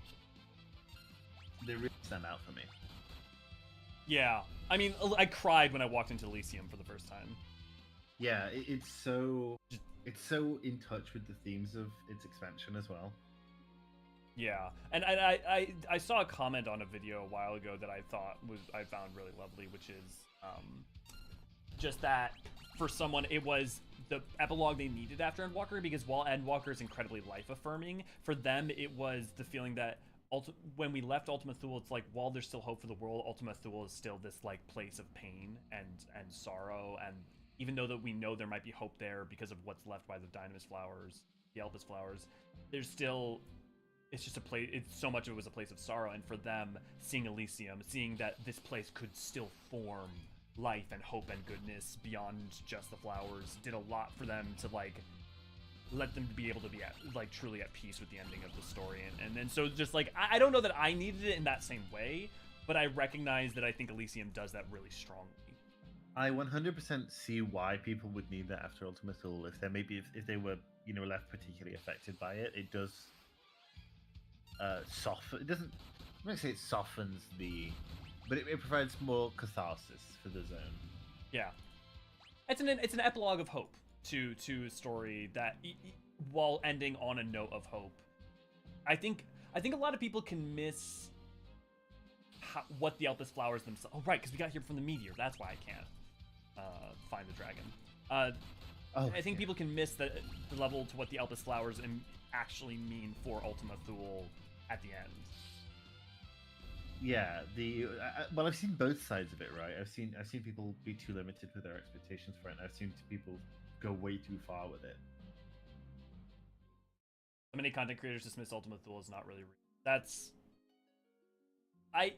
They really stand out for me. Yeah. I mean, I cried when I walked into Elysium for the first time. Yeah, it's so in touch with the themes of its expansion as well. Yeah. And I saw a comment on a video a while ago that I found really lovely, which is just that for someone it was the epilogue they needed after Endwalker, because while Endwalker is incredibly life-affirming, for them it was the feeling that when we left Ultima Thule, it's like while there's still hope for the world, Ultima Thule is still this like place of pain and sorrow, and even though that we know there might be hope there because of what's left by the Dynamis flowers, the Elpis flowers, there's still it's just a place. It's so much of it was a place of sorrow, and for them, seeing Elysium, seeing that this place could still form life and hope and goodness beyond just the flowers, did a lot for them to like let them be able to be at like truly at peace with the ending of the story. And then so just like I don't know that I needed it in that same way, but I recognize that I think Elysium does that really strongly. I 100% see why people would need that after Ultima Thule. If they if they were left particularly affected by it, it does soften. It doesn't. I'm not gonna say it softens but it provides more catharsis for the zone. Yeah, it's an epilogue of hope to a story that, while ending on a note of hope, I think a lot of people can miss what the Elpis flowers themselves. Oh, right, because we got here from the meteor. That's why I can't find the dragon. I think people can miss the level to what the Elpis flowers actually mean for Ultima Thule at the end. Yeah, well, I've seen both sides of it, right? I've seen people be too limited with their expectations for it, and I've seen people go way too far with it. So many content creators dismiss Ultima Thule as not really real. That's I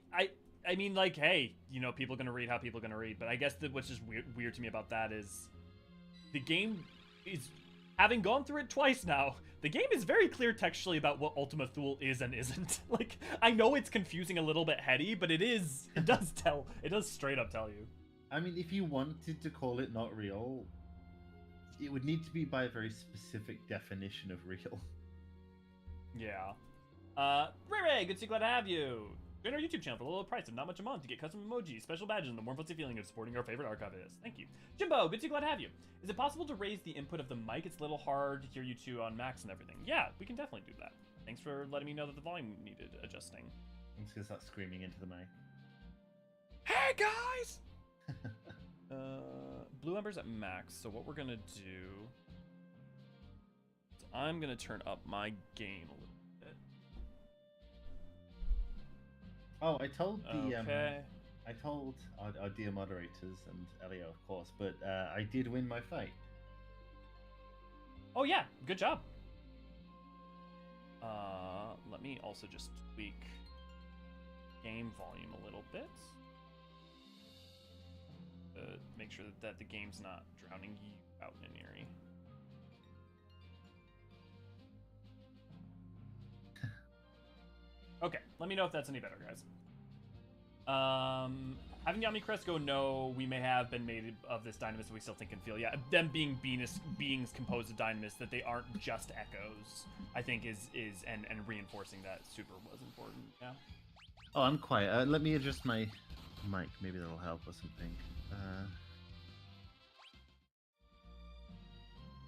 mean, like, hey, people are gonna read how people are gonna read, but I guess what's just weird to me about that is the game is, having gone through it twice now, the game is very clear textually about what Ultima Thule is and isn't. Like, I know it's confusing, a little bit heady, but it does straight up tell you. I mean, if you wanted to call it not real, it would need to be by a very specific definition of real. Yeah. Ray, good to see, glad to have you. Join our YouTube channel for a little price of not much a month to get custom emojis, special badges, and the warm fuzzy feeling of supporting our favorite archivists. Thank you. Jimbo, good to see, glad to have you. Is it possible to raise the input of the mic? It's a little hard to hear you two on max and everything. Yeah, we can definitely do that. Thanks for letting me know that the volume needed adjusting. I'm just gonna start screaming into the mic. Hey guys! Blue Ember's at max, so what we're gonna do is I'm gonna turn up my gain a little bit. Oh, I told Okay. I told our dear moderators and Elio, of course, but I did win my fight. Oh yeah, good job. Let me also just tweak game volume a little bit. Make sure that the game's not drowning you out in an eerie. Okay, let me know if that's any better, guys. Having Yami Crest go, no, we may have been made of this dynamis that we still think and feel. Yeah, them being beings composed of dynamis, that they aren't just echoes, I think is and reinforcing that super was important. Yeah. Oh, I'm quiet. Let me adjust my mic. Maybe that'll help or something.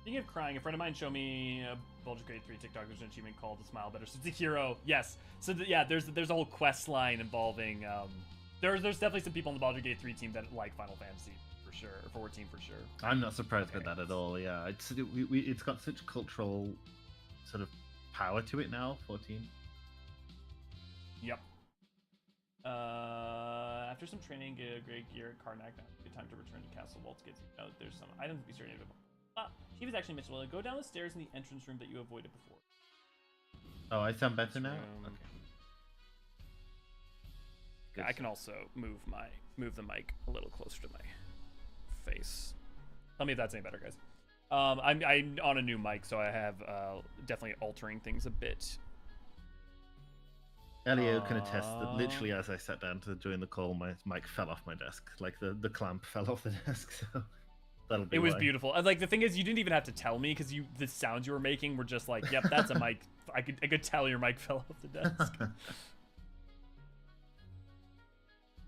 Speaking of crying, a friend of mine showed me a Baldur's Gate 3 TikTok. There's an achievement called "The Smile Better Suits a Hero." Yes. So yeah, there's a whole quest line involving. There's definitely some people on the Baldur's Gate 3 team that like Final Fantasy for sure, or 14 for sure. I'm not surprised with that at all. Yeah, it's got such cultural sort of power to it now. 14. Yep. After some training, get a great gear at Karnak. Now, good time to return to Castle Waltz. There's some items to be certain of. She was actually mentioned. Well, go down the stairs in the entrance room that you avoided before. Oh, I sound better now. Okay. Yeah, I can also move the mic a little closer to my face. Tell me if that's any better, guys. I'm on a new mic, so I have definitely altering things a bit. Elio can attest that literally as I sat down to join the call, my mic fell off my desk. Like the clamp fell off the desk. So that'll be. It was beautiful. Like, the thing is, you didn't even have to tell me, because the sounds you were making were just like, yep, that's a mic. I could tell your mic fell off the desk.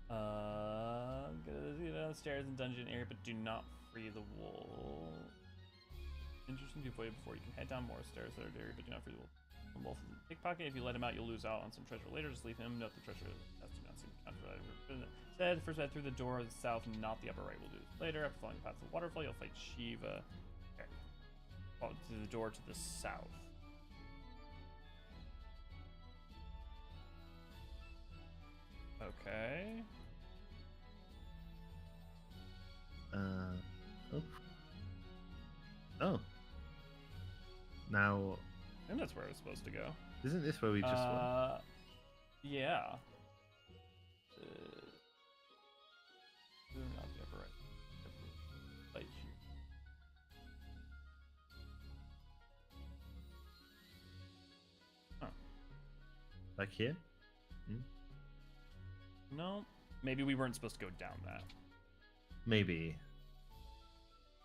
Go downstairs in dungeon area, but do not free the wall. Interesting to avoid before you can head down more stairs that are area, but do not free the wall. Wolf is a pickpocket. If you let him out, you'll lose out on some treasure later. Just leave him. Note the treasure has to not seem to count for that. Instead, first head through the door of the south, not the upper right. We'll do this later. After following the path of the waterfall, you'll fight Shiva. Okay. Oh, to the door to the south. Okay. Oh. Oh. Now. I think that's where I was supposed to go. Isn't this where we just went? Yeah. Not the upper right. Like here. Huh. Like here? No. Maybe we weren't supposed to go down that. Maybe.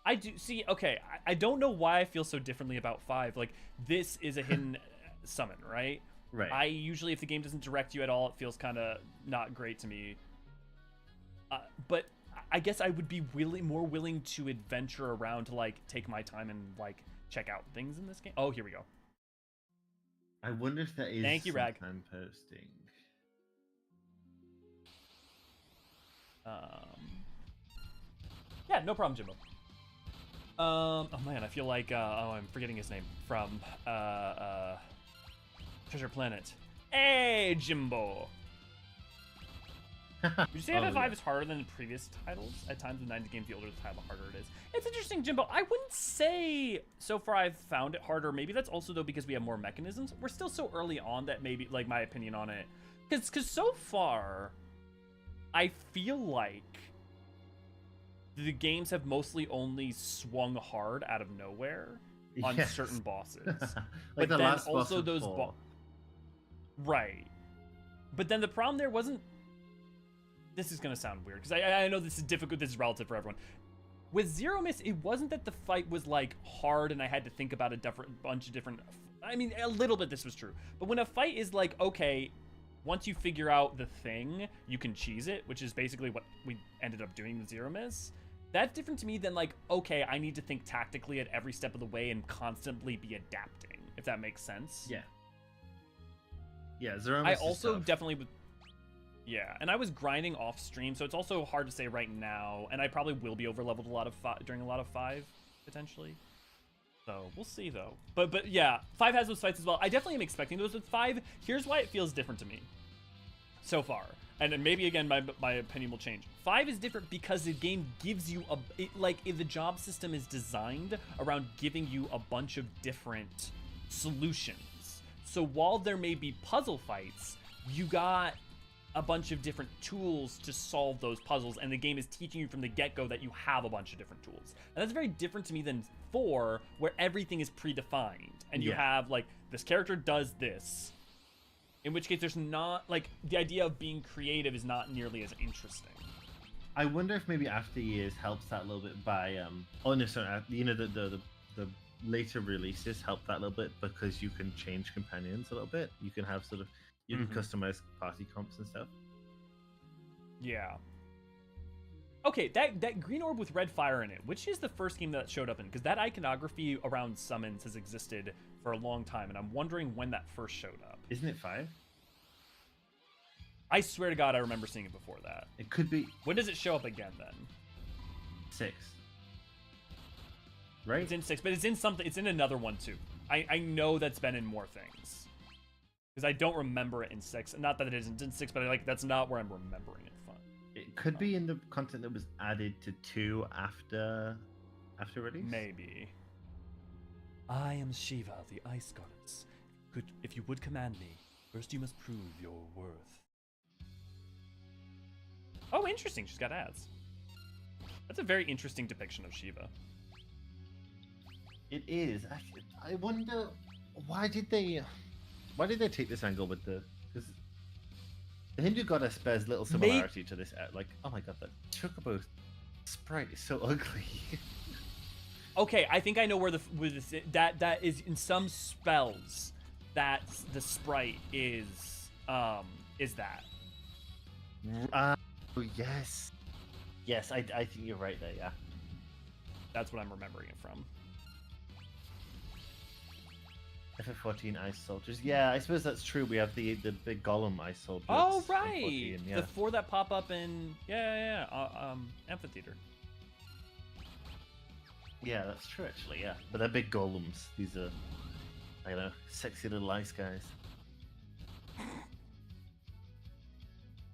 I do see. Okay, I don't know why I feel so differently about 5. Like, this is a hidden summon, right? Right. I usually, if the game doesn't direct you at all, it feels kind of not great to me. But I guess I would be more willing to adventure around to like take my time and like check out things in this game. Oh, here we go. I wonder if that is Thank you, Rag. time posting. Yeah, no problem, Jimbo. Oh man, I feel like I'm forgetting his name from Treasure Planet. Hey, Jimbo. Would you say FF5 is harder than the previous titles? At times with 90 games, the older the title, the harder it is. It's interesting, Jimbo. I wouldn't say so far I've found it harder. Maybe that's also, though, because we have more mechanisms. We're still so early on that maybe, like, my opinion on it. Because so far, I feel like the games have mostly only swung hard out of nowhere on certain bosses. Like but the then last boss also of those... Right. But then the problem there wasn't... This is going to sound weird, because I know this is difficult, this is relative for everyone. With Zero Miss, it wasn't that the fight was, like, hard and I had to think about a bunch of different... I mean, a little bit this was true. But when a fight is like, okay, once you figure out the thing, you can cheese it, which is basically what we ended up doing with Zero Miss, that's different to me than, like, okay, I need to think tactically at every step of the way and constantly be adapting, if that makes sense. Yeah. Yeah, Zero Miss I also tough. definitely... Yeah, and I was grinding off stream, so it's also hard to say right now, and I probably will be overleveled during a lot of 5, potentially. So, we'll see, though. But yeah, 5 has those fights as well. I definitely am expecting those with 5. Here's why it feels different to me so far. And then maybe, again, my opinion will change. 5 is different because the game gives you the job system is designed around giving you a bunch of different solutions. So while there may be puzzle fights, you got a bunch of different tools to solve those puzzles, and the game is teaching you from the get-go that you have a bunch of different tools. And that's very different to me than 4, where everything is predefined, and you have, like, this character does this, in which case there's not, like, the idea of being creative is not nearly as interesting. I wonder if maybe After Years helps that a little bit by, oh no, sorry, you know, the later releases help that a little bit because you can change companions a little bit. You can have sort of, you can customize party comps and stuff. Yeah. Okay, that green orb with red fire in it, which is the first game that showed up in? Because that iconography around summons has existed for a long time, and I'm wondering when that first showed up. Isn't it 5? I swear to God, I remember seeing it before that. It could be. When does it show up again, then? 6. Right? It's in 6, but it's in something. It's in another one, too. I know that's been in more things. Because I don't remember it in 6. Not that it isn't in 6, but that's not where I'm remembering it from. It could be in the content that was added to 2 after release? Maybe. I am Shiva, the ice goddess. If you would command me, first you must prove your worth. Oh, interesting. She's got ads. That's a very interesting depiction of Shiva. It is. Actually, I wonder why did they take this angle with because the Hindu goddess bears little similarity to this. Like, oh my god, that Chocobo sprite is so ugly. Okay, I think I know where that is in some spells that the sprite is that. Oh yes, I think you're right there. Yeah, that's what I'm remembering it from. FF14 ice soldiers. Yeah, I suppose that's true. We have the big golem ice soldiers. Oh right, 14, yeah. the 4 that pop up in amphitheater. Yeah, that's true actually. Yeah, but they're big golems. These are, I don't know, sexy little ice guys.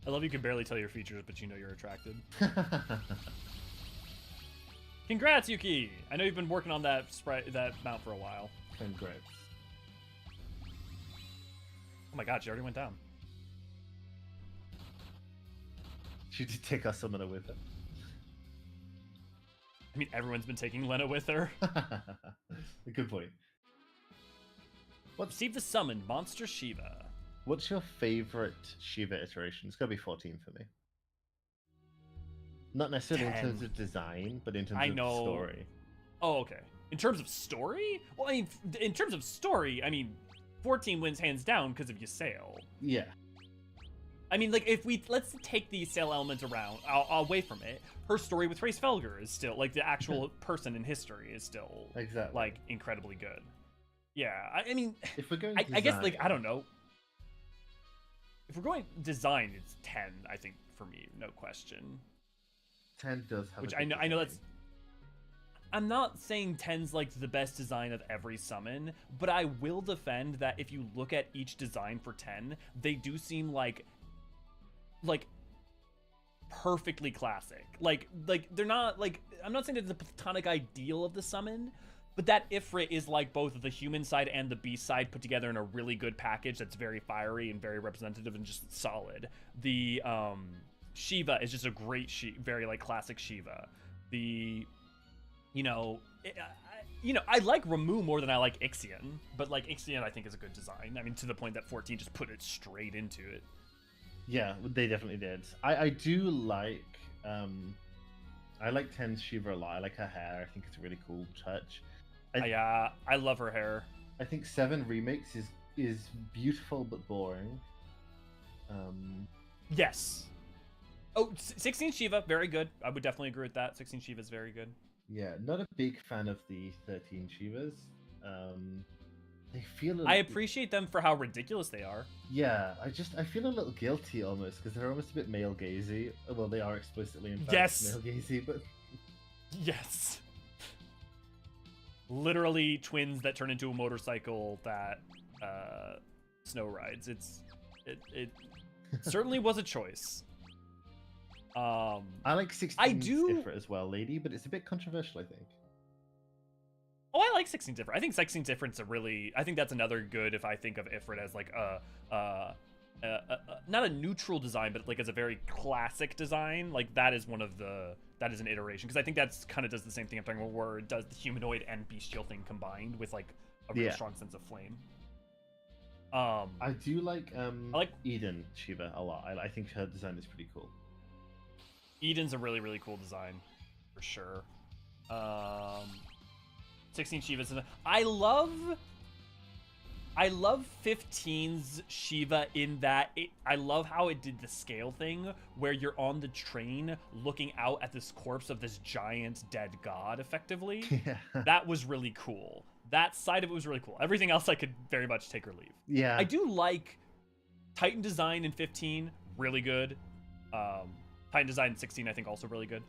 I love you can barely tell your features, but you know you're attracted. Congrats, Yuki! I know you've been working on that mount for a while. Congrats. Oh my god, she already went down. She did take our summoner with her. I mean, everyone's been taking Lena with her. A good point. Receive the summon, Monster Shiva. What's your favorite Shiva iteration? It's gotta be 14 for me. Not necessarily 10. in terms of design, but in terms I of know. story. Oh, okay. In terms of story? Well, I mean, in terms of story, I mean, 14 wins hands down because of Ysael. Yeah. I mean, like, let's take the Ysael element away from it, her story with Race Felger is still, like, the actual person in history is still, Exactly. like, incredibly good. Yeah, I mean, if we're going I guess, like, I don't know. If we're going design, it's 10, I think, for me, no question. 10 does have Which a good I know design. that's... I'm not saying 10's like the best design of every summon, but I will defend that if you look at each design for 10, they do seem like perfectly classic. Like they're not like, I'm not saying that the platonic ideal of the summon, but that Ifrit is like both the human side and the beast side put together in a really good package that's very fiery and very representative and just solid. The Shiva is just a great very like classic Shiva. The I like Ramu more than I like Ixion, but like Ixion I think is a good design. I mean, to the point that 14 just put it straight into it. Yeah, they definitely did. I do like I like 10's Shiva a lot. I like her hair. I think it's a really cool touch. I love her hair. I think 7 remakes is beautiful but boring. Yes. Oh, 16 Shiva, very good. I would definitely agree with that. 16 Shiva is very good. Yeah, not a big fan of the 13 Shivas. They feel. I appreciate them for how ridiculous they are. Yeah, I feel a little guilty almost because they're almost a bit male gazy. Well, they are explicitly in fact Yes. male gazy, but yes, literally twins that turn into a motorcycle that snow rides. It certainly was a choice. I like 16 I do different as well, lady, but it's a bit controversial, I think. Oh, I like 16 different. I think 16 different's I think that's another good if I think of Ifrit as like not a neutral design, but like as a very classic design. Like that is an iteration, because I think that's kind of does the same thing I'm talking about, where it does the humanoid and bestial thing combined with like a really strong sense of flame. I do like I like Eden Shiva a lot. I think her design is pretty cool. Eden's a really, really cool design, for sure. 16 Shiva's. I love 15's Shiva in that I love how it did the scale thing where you're on the train looking out at this corpse of this giant dead god, effectively. Yeah. That was really cool. That side of it was really cool. Everything else I could very much take or leave. Yeah. I do like Titan design in 15, really good. Titan design in 16, I think, also really good.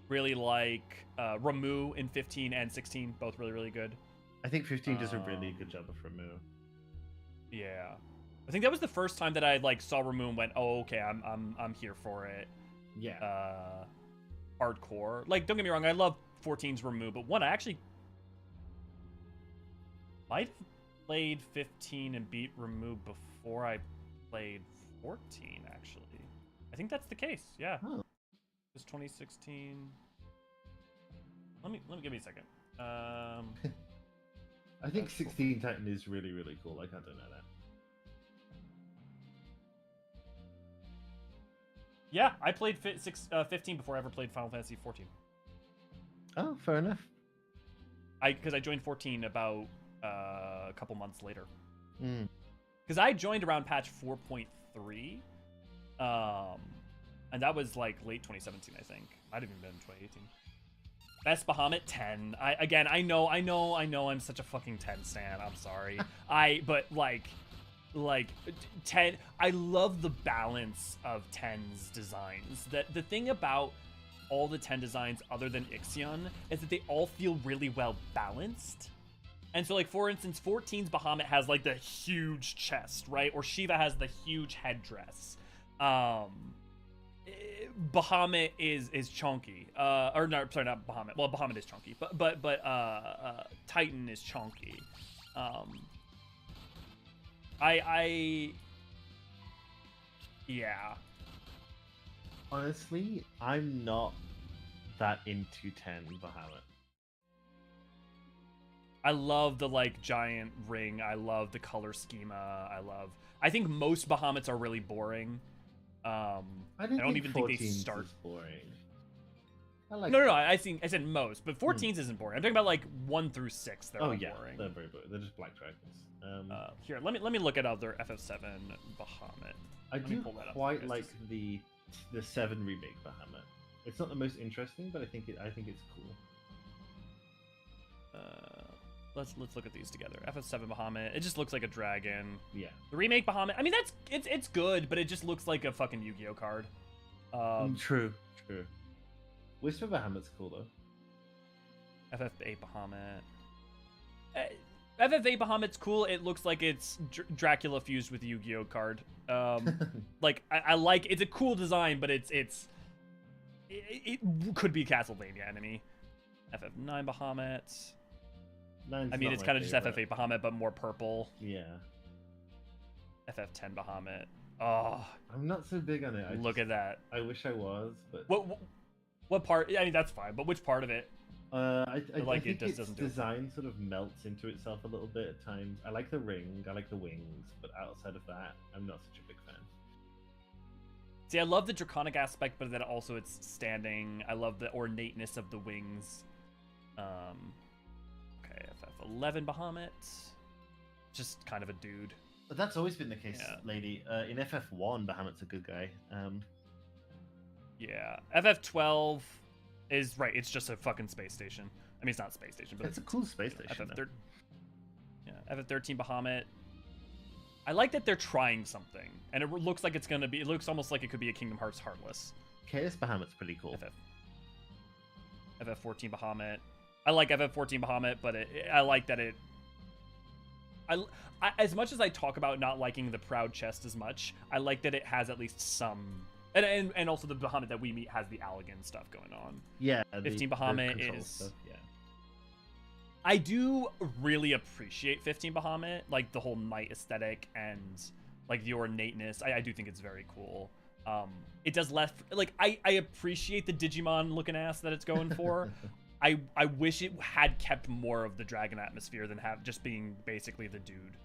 Really like Ramu in 15 and 16, both really, really good. I think 15 does a really good job of Ramu. Yeah, I think that was the first time that I like saw Ramu and went, "Oh, okay, I'm here for it." Yeah. Hardcore. Like, don't get me wrong, I love 14's Ramu, but one I actually might have played 15 and beat Ramu before I played 14. Actually, I think that's the case. Yeah. Oh. It was 2016. Let me give me a second. I think 16 Titan is really, really cool. I can't deny that. Yeah, I played 15 before I ever played Final Fantasy 14. Oh, fair enough. Because I joined 14 about a couple months later. Mm. Because I joined around patch 4.3, and that was like late 2017, I think. Might have even been 2018. Best Bahamut 10. I know I'm such a fucking 10 stan. I'm sorry. But like 10. I love the balance of 10's designs. The thing about all the 10 designs other than Ixion is that they all feel really well balanced. And so, like, for instance, 14's Bahamut has, like, the huge chest, right? Or Shiva has the huge headdress. Bahamut is chunky. Or, no, sorry, not Bahamut. Well, Bahamut is chunky. But Titan is chunky. Yeah. Honestly, I'm not that into 10 Bahamut. I love the like giant ring. I love the color schema. I think most Bahamuts are really boring. I I don't even think they 14s start. is boring. I like. No. I said most, but 14s isn't boring. I'm talking about like 1 through 6. They're Oh all yeah, boring. they're very boring. They're just black dragons. Here, let me look at other FF7 Bahamut. I Let me do pull that up for quite you guys like to the 7 remake Bahamut. It's not the most interesting, but I think it's cool. Let's look at these together. FF7 Bahamut. It just looks like a dragon. Yeah. The remake Bahamut. I mean, it's good, but it just looks like a fucking Yu-Gi-Oh card. True. Whisper Bahamut's cool though. FF8 Bahamut. FF8 Bahamut's cool. It looks like it's Dracula fused with Yu-Gi-Oh card. Like I like it's a cool design, but it could be Castlevania enemy. FF9 Bahamut. I mean, it's kind of just FF8 Bahamut, but more purple. Yeah. FF10 Bahamut. Oh, I'm not so big on it. look at that. I wish I was, but What part? I mean, that's fine, but which part of it? I like think it just its doesn't do it. design sort of melts into itself a little bit at times. I like the ring, I like the wings, but outside of that, I'm not such a big fan. See, I love the draconic aspect, but then also it's standing. I love the ornateness of the wings. Okay, FF11 Bahamut. Just kind of a dude. But that's always been the case, Yeah. lady. In FF1, Bahamut's a good guy. Yeah, FF12 is right. It's just a fucking space station. I mean, it's not a space station, but it's a cool space station. FF13. Yeah, FF13 Bahamut. I like that they're trying something, and it looks like it's gonna be. It looks almost like it could be a Kingdom Hearts Heartless. Chaos Bahamut's pretty cool. FF14 Bahamut. I like FF14 Bahamut, but I like that it. I as much as I talk about not liking the proud chest as much, I like that it has at least some. And also the Bahamut that we meet has the Allegan stuff going on. Yeah, 15 the Bahamut control is. stuff, yeah. I do really appreciate 15 Bahamut, like the whole knight aesthetic and like the ornateness. I do think it's very cool. It does less like I appreciate the Digimon looking ass that it's going for. I wish it had kept more of the dragon atmosphere than have just being basically the dude.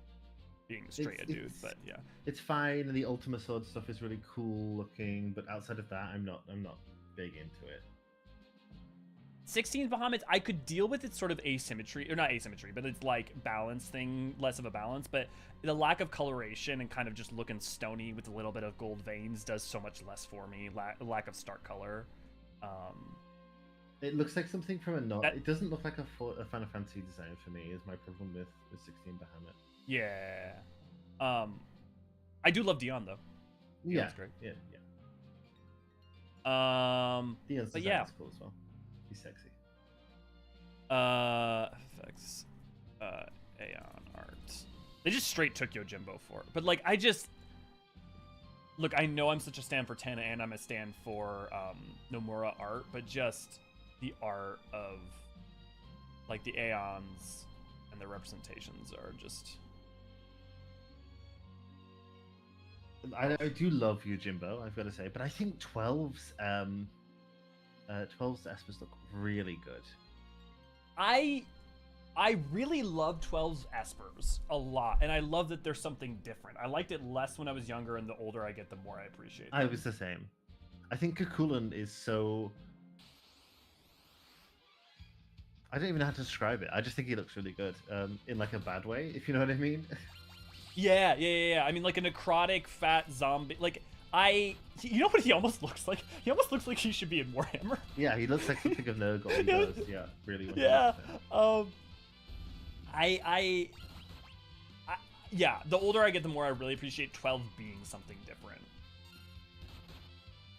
Being straight a dude, but yeah, it's fine. And the Ultima Sword stuff is really cool looking, but outside of that, I'm not big into it. 16 Bahamut, I could deal with its sort of asymmetry, or not asymmetry, but it's like balance thing, less of a balance. But the lack of coloration and kind of just looking stony with a little bit of gold veins does so much less for me. Lack of stark color. It looks like something from it doesn't look like a Final Fantasy design for me. Is my problem with 16 Bahamut. Yeah. I do love Dion though. Yeah, great. Yeah. But Dion's design yeah. is cool as well. He's sexy. Effects. Aeon art. They just straight took Yojimbo for it. But like I just look, I know I'm such a stan for Tana and I'm a stan for Nomura art, but just the art of like the Aeons and the representations are just I do love Yojimbo, I've got to say, but I think 12's 12's Espers look really good. I really love 12's Espers a lot, and I love that there's something different. I liked it less when I was younger, and the older I get, the more I appreciate it. I was the same. I think Kukulin is so... I don't even know how to describe it. I just think he looks really good, in like a bad way, if you know what I mean. Yeah. I mean, like a necrotic, fat zombie. Like, you know what he almost looks like? He almost looks like he should be in Warhammer. Yeah, he looks like something of Nurgle. He does. Yeah, really. Yeah. Yeah. The older I get, the more I really appreciate 12 being something different.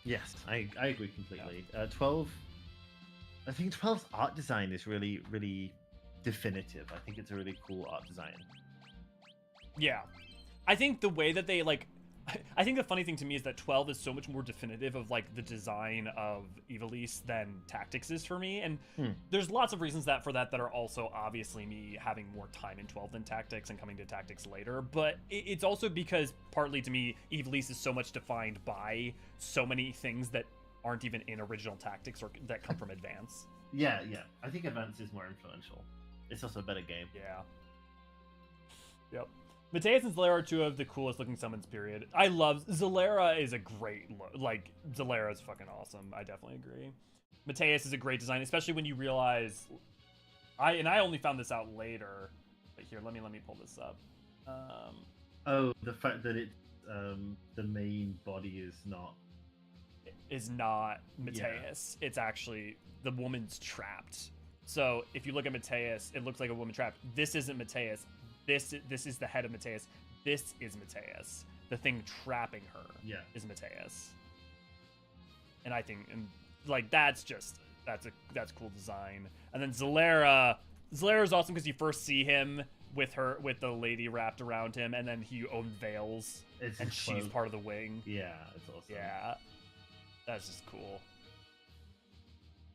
Yes, I agree completely. 12. I think 12's art design is really, really definitive. I think it's a really cool art design. Yeah. I think the way that they, like... I think the funny thing to me is that 12 is so much more definitive of, like, the design of Ivalice than Tactics is for me. And there's lots of reasons for that are also obviously me having more time in 12 than Tactics and coming to Tactics later. But it's also because, partly to me, Ivalice is so much defined by so many things that aren't even in original Tactics or that come from Advance. Yeah. I think Advance is more influential. It's also a better game. Yeah. Yep. Mateus and Zalera are two of the coolest looking summons, period. I love Zalera is a great look. Like, Zalera is fucking awesome. I definitely agree. Mateus is a great design, especially when you realize I only found this out later. But here, let me pull this up. Oh, the fact that it the main body is not Mateus. Yeah. It's actually the woman's trapped. So if you look at Mateus, it looks like a woman trapped. This isn't Mateus. This is the head of Mateus. This is Mateus. The thing trapping her is Mateus. And I think, and like, that's cool design. And then Zalera's awesome because you first see him with the lady wrapped around him, and then he unveils, and she's part of the wing. Yeah, it's awesome. Yeah, that's just cool.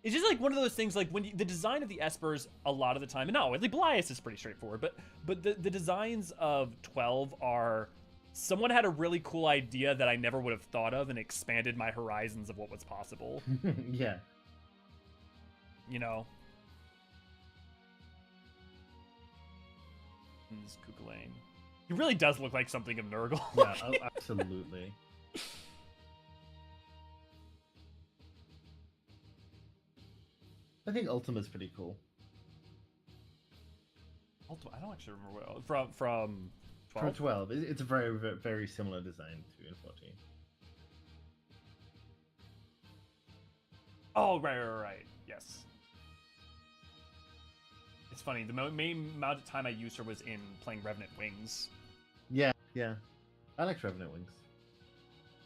It's just like one of those things, like when the design of the Espers a lot of the time, and no, like Belias is pretty straightforward, but the designs of 12 are, someone had a really cool idea that I never would have thought of and expanded my horizons of what was possible. Yeah. You know? Kukulane. He really does look like something of Nurgle. Yeah, oh, absolutely. I think Ultima's pretty cool. Ultima, I don't actually remember what, from 12. From 12, it's a very, very similar design to in 14. Oh, right. Yes. It's funny. The main amount of time I used her was in playing Revenant Wings. Yeah. I like Revenant Wings.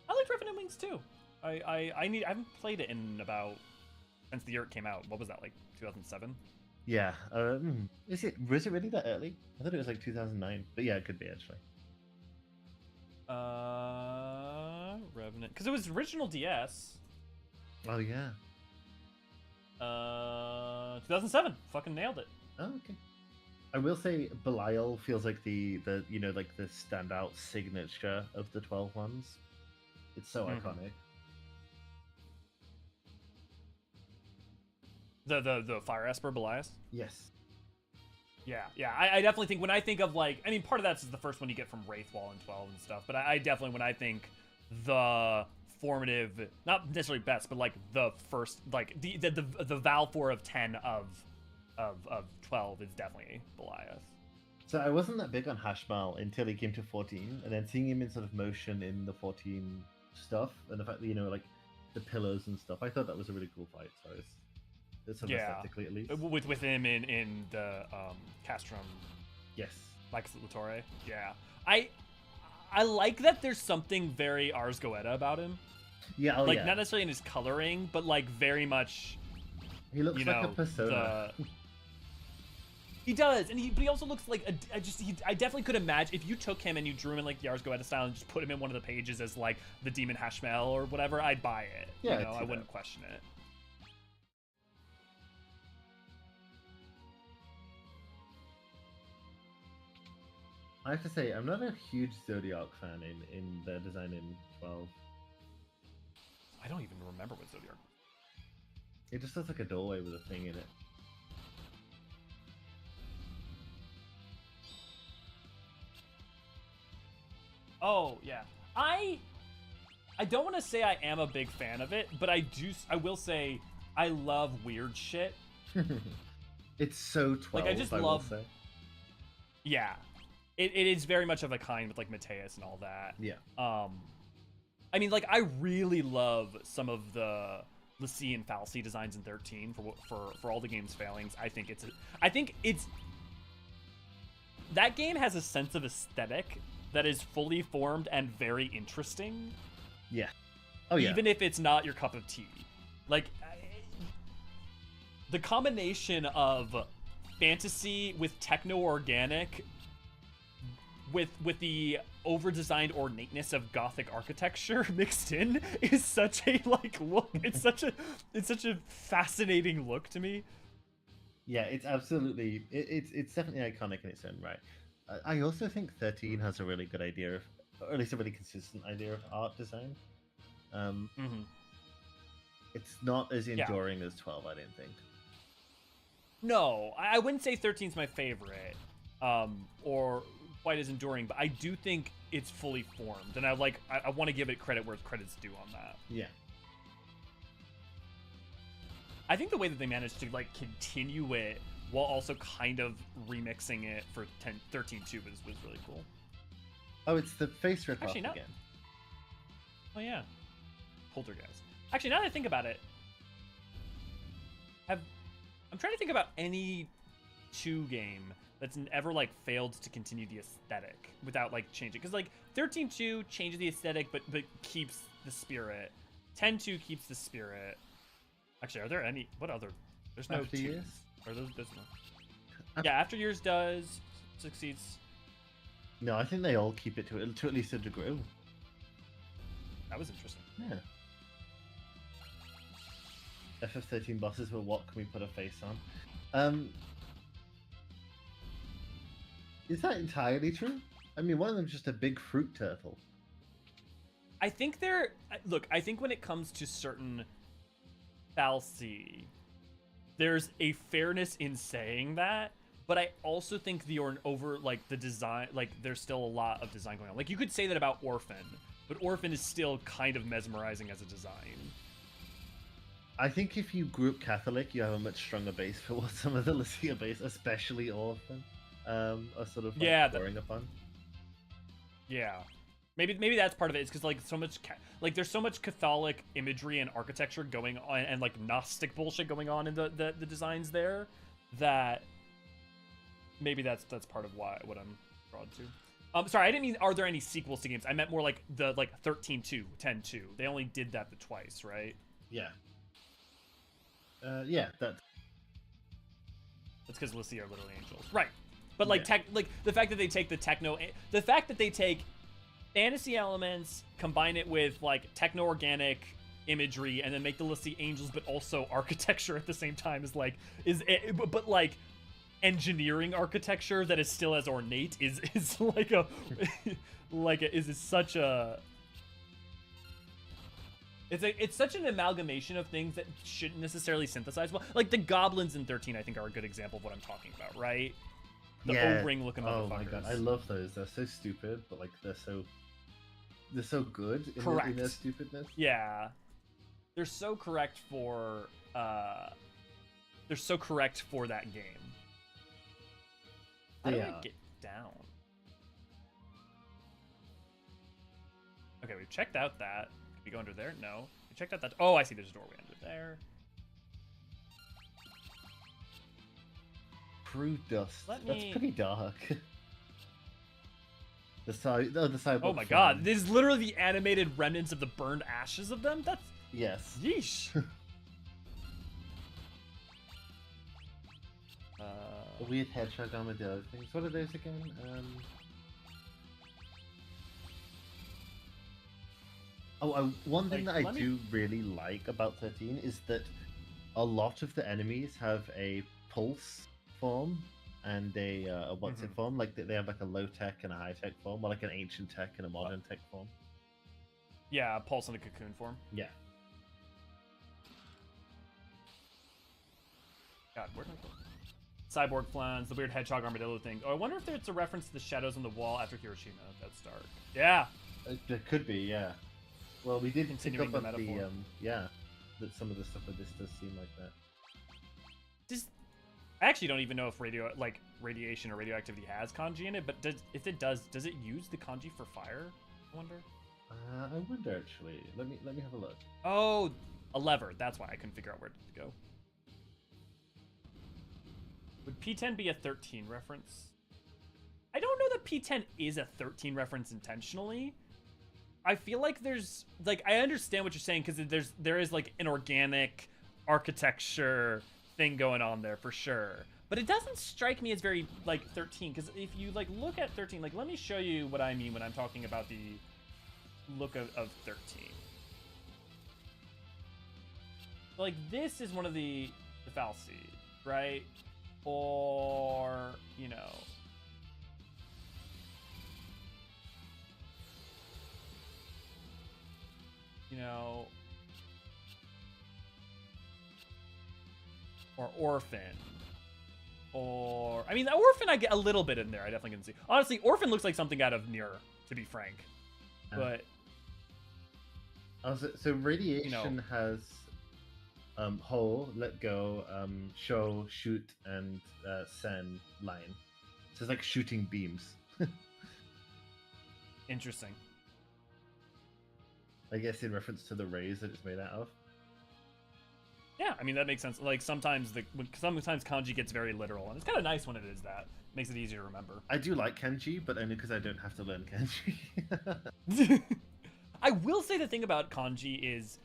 I like Revenant Wings too. I haven't played it in about since the year it came out. What was that, like 2007? Yeah. Was it really that early? I thought it was like 2009. But yeah, it could be actually. Revenant, because it was original DS. Oh yeah. 2007. Fucking nailed it. Oh, okay. I will say Belial feels like the like the standout signature of the 12 ones. It's so iconic. The Fire Esper Belias? Yes. Yeah. I definitely think when I think of, like, I mean, part of that's the first one you get from Wraithwall and 12 and stuff, but I definitely, when I think the formative, not necessarily best, but like the first, like the Valfor of 10 of 12 is definitely Belias. So I wasn't that big on Hashmal until he came to 14, and then seeing him in sort of motion in the 14 stuff, and the fact that, like the pillars and stuff, I thought that was a really cool fight. So it's sort of aesthetically, at least. With him in the Castrum. Yes. Like Latore. Yeah. I like that there's something very Ars Goetia about him. Yeah, not necessarily in his coloring, but like very much. He looks like a persona. He does, but he also looks like I definitely could imagine if you took him and you drew him in like the Ars Goetia style and just put him in one of the pages as like the Demon Hashmal or whatever, I'd buy it. Yeah, I wouldn't question it. I have to say, I'm not a huge Zodiac fan in their design in 12. I don't even remember what Zodiac was. It just looks like a doorway with a thing in it. Oh, yeah. I don't want to say I am a big fan of it, but I will say I love weird shit. It's so 12, like, I just love... will say. Yeah. It is very much of a kind with like Mateus and all that. Yeah. I mean, like, I really love some of the Lassie and Falsey designs in 13 for all the game's failings. I think it's that game has a sense of aesthetic that is fully formed and very interesting. Yeah. Oh yeah. Even if it's not your cup of tea. Like, the combination of fantasy with techno-organic with the over-designed ornateness of Gothic architecture mixed in is such a like look. It's such a fascinating look to me. Yeah, it's absolutely it's definitely iconic in its own right. I also think 13 has a really good idea of, or at least a really consistent idea of art design. It's not as enduring as 12, I don't think. No, I wouldn't say 13's my favorite. quite as enduring, but I do think it's fully formed, and I want to give it credit where credit's due on that. Yeah. I think the way that they managed to like continue it while also kind of remixing it for 13.2 was really cool. Oh, it's the face rip off Actually, again. Oh yeah, Poltergeist. Actually, now that I think about it, I'm trying to think about any 2 game that's ever like failed to continue the aesthetic without like changing. Because like 13.2 changes the aesthetic, but keeps the spirit. 10.2 keeps the spirit. Actually, are there any? What other? There's no After 2s. Years? Or there's no. Yeah, After Years does succeeds. No, I think they all keep it to at least a degree. That was interesting. Yeah. FF13 bosses were what can we put a face on? Is that entirely true? I mean, one of them's just a big fruit turtle. I think I think when it comes to certain fal'Cie, there's a fairness in saying that, but I also think the design, like there's still a lot of design going on. Like you could say that about Orphan, but Orphan is still kind of mesmerizing as a design. I think if you grew up Catholic, you have a much stronger base for what some of the Lucia base, especially Orphan, are sort of throwing upon. Yeah. Maybe that's part of it. It's because like so much there's so much Catholic imagery and architecture going on, and like Gnostic bullshit going on in the designs there, that maybe that's part of what I'm drawn to. Sorry, I didn't mean are there any sequels to games. I meant more like the 13.2, 10.2. They only did that twice, right? Yeah. Yeah, that's because Lucia are literally angels, right? But like the fact that they take the fact that they take fantasy elements, combine it with like techno-organic imagery, and then make the Lucia angels, but also architecture at the same time but like engineering architecture that is still as ornate is like a is such a. It's such an amalgamation of things that shouldn't necessarily synthesize well. Like the goblins in 13, I think, are a good example of what I'm talking about, right? The O-ring looking motherfuckers. Oh my god, I love those. They're so stupid, but like they're so good in their stupidness. Yeah, they're so correct for that game. How do I get down? Okay, we've checked out that. Can we go under there? No. We checked out that. Oh, I see. There's a doorway under there. Crude dust. That's pretty dark. The side. Oh my god! This is literally the animated remnants of the burned ashes of them. That's yes. Yeesh. The weird hedgehog armadillo things. What are those again? One thing that I do really like about 13 is that a lot of the enemies have a pulse form and a what's it form? Like they have like a low tech and a high tech form, or like an ancient tech and a modern tech form. Yeah, pulse in a cocoon form. Yeah. God, where did I go? Cyborg flans, the weird hedgehog armadillo thing. Oh, I wonder if it's a reference to the shadows on the wall after Hiroshima. That's dark. Yeah. It could be, yeah. Well, we did pick up on that some of the stuff with this does seem like that. I actually don't even know if radiation or radioactivity has kanji in it, but if it does it use the kanji for fire? I wonder. I wonder actually. Let me have a look. Oh, a lever. That's why I couldn't figure out where to go. Would P10 be a 13 reference? I don't know that P10 is a 13 reference intentionally. I feel like there's I understand what you're saying, because there is like an organic architecture thing going on there for sure, but it doesn't strike me as very 13, because if you look at 13, let me show you what I mean when I'm talking about the look of 13. This is one of the fal'Cie, right? Or or Orphan, Or, I mean, the orphan, I get a little bit in there. I definitely can see. Honestly, orphan looks like something out of Nier, to be frank. But also, so radiation has whole, let go, show, shoot, and send line. So it's like shooting beams. Interesting. I guess in reference to the rays that it's made out of. Yeah, I mean, that makes sense. Like, sometimes kanji gets very literal, and it's kind of nice when it is that. Makes it easier to remember. I do like kanji, but only because I don't have to learn kanji. I will say the thing about kanji is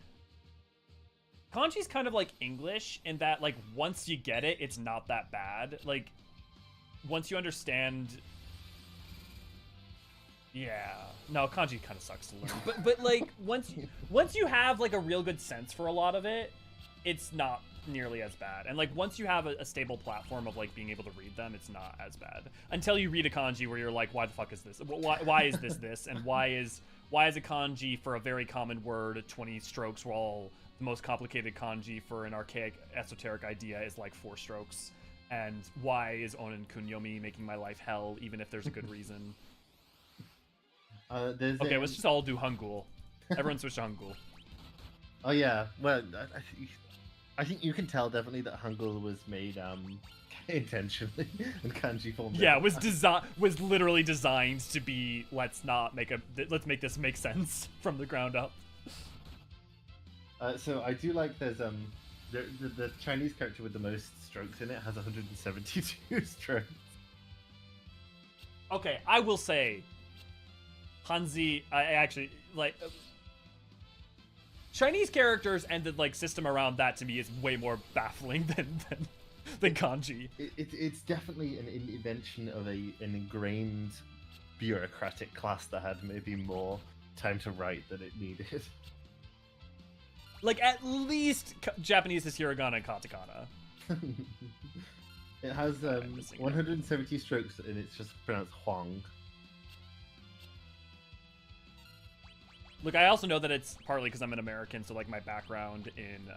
kanji's kind of like English in that, like, once you get it, it's not that bad. Like, once you understand... Yeah. No, kanji kind of sucks to learn. But like, once you have, like, a real good sense for a lot of it, it's not nearly as bad. And like, once you have a stable platform of like being able to read them, it's not as bad. Until you read a kanji where you're like, why the fuck is this? Why is this? And why is a kanji for a very common word 20 strokes while the most complicated kanji for an archaic esoteric idea is like 4 strokes? And why is onin kunyomi making my life hell even if there's a good reason? Okay, let's just all do Hangul. Everyone switch to Hangul. Oh yeah, well, I think you can tell definitely that Hangul was made intentionally in kanji form. Yeah, was literally designed to be let's make this make sense from the ground up. So I do like there's the Chinese character with the most strokes in it has 172 strokes. Okay, I will say, Hanzi, I actually like. Chinese characters and the like system around that to me is way more baffling than kanji. It's definitely an invention of an ingrained bureaucratic class that had maybe more time to write than it needed. Like, at least Japanese is hiragana and katakana. It has 170 strokes and it's just pronounced Huang. Look, I also know that it's partly because I'm an American, so like my background in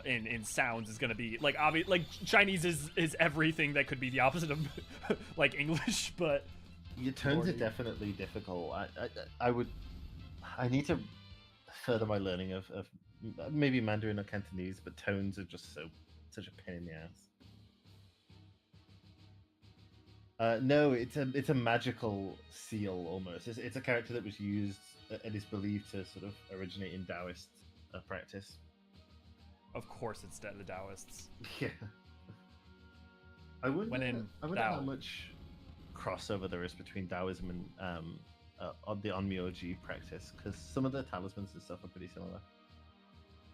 in sounds is gonna be like obvious. Like Chinese is everything that could be the opposite of like English, but your tones are definitely difficult. I need to further my learning of maybe Mandarin or Cantonese, but tones are just such a pain in the ass. No, it's a magical seal almost. It's a character that was used and is believed to sort of originate in Taoist practice. Of course, it's the Taoists. Yeah. I wonder how much crossover there is between Taoism and the Onmyoji practice, because some of the talismans and stuff are pretty similar.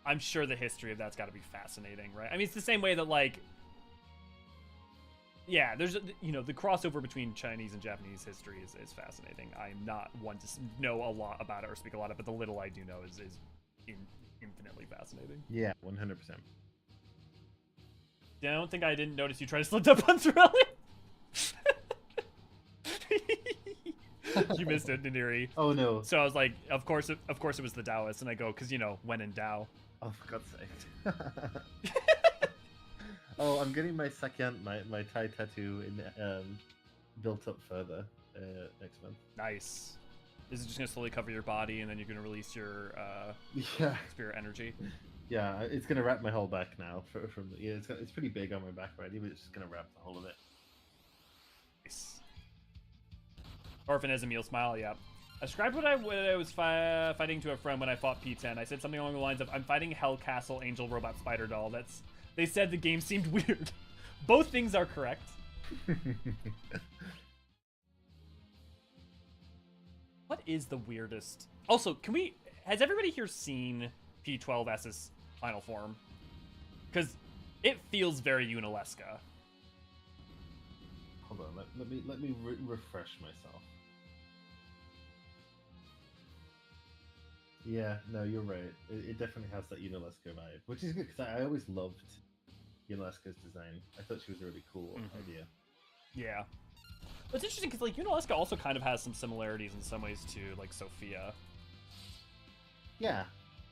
I'm sure the history of that's got to be fascinating, right? I mean, it's the same way that like. Yeah, there's the crossover between Chinese and Japanese history is fascinating. I'm not one to know a lot about it or speak a lot of it, but the little I do know is infinitely fascinating. Yeah, 100%. I don't think I didn't notice you try to slip up on Threlly. You missed it, Naniri. Oh no. So I was like, of course it was the Taoist, and I go, because when in Tao. Oh, for God's sake. Oh, I'm getting my second, my Thai tattoo built up further next month. Nice. This is just gonna slowly cover your body, and then you're gonna release your spirit energy. Yeah, it's gonna wrap my whole back now. It's pretty big on my back already, but it's just gonna wrap the whole of it. Nice. Orphan as Emil smile. Yeah. I described what I was fighting to a friend when I fought P10. I said something along the lines of, "I'm fighting Hell Castle, Angel, Robot, Spider Doll." They said the game seemed weird. Both things are correct. What is the weirdest? Also, has everybody here seen P12S's final form? Because it feels very Unalesca. Hold on, let me refresh myself. Yeah, no, you're right. It definitely has that Unalesca vibe, which is good because I always loved Unalesca's design. I thought she was a really cool idea. Yeah. It's interesting because like Unalesca also kind of has some similarities in some ways to like Sophia. Yeah,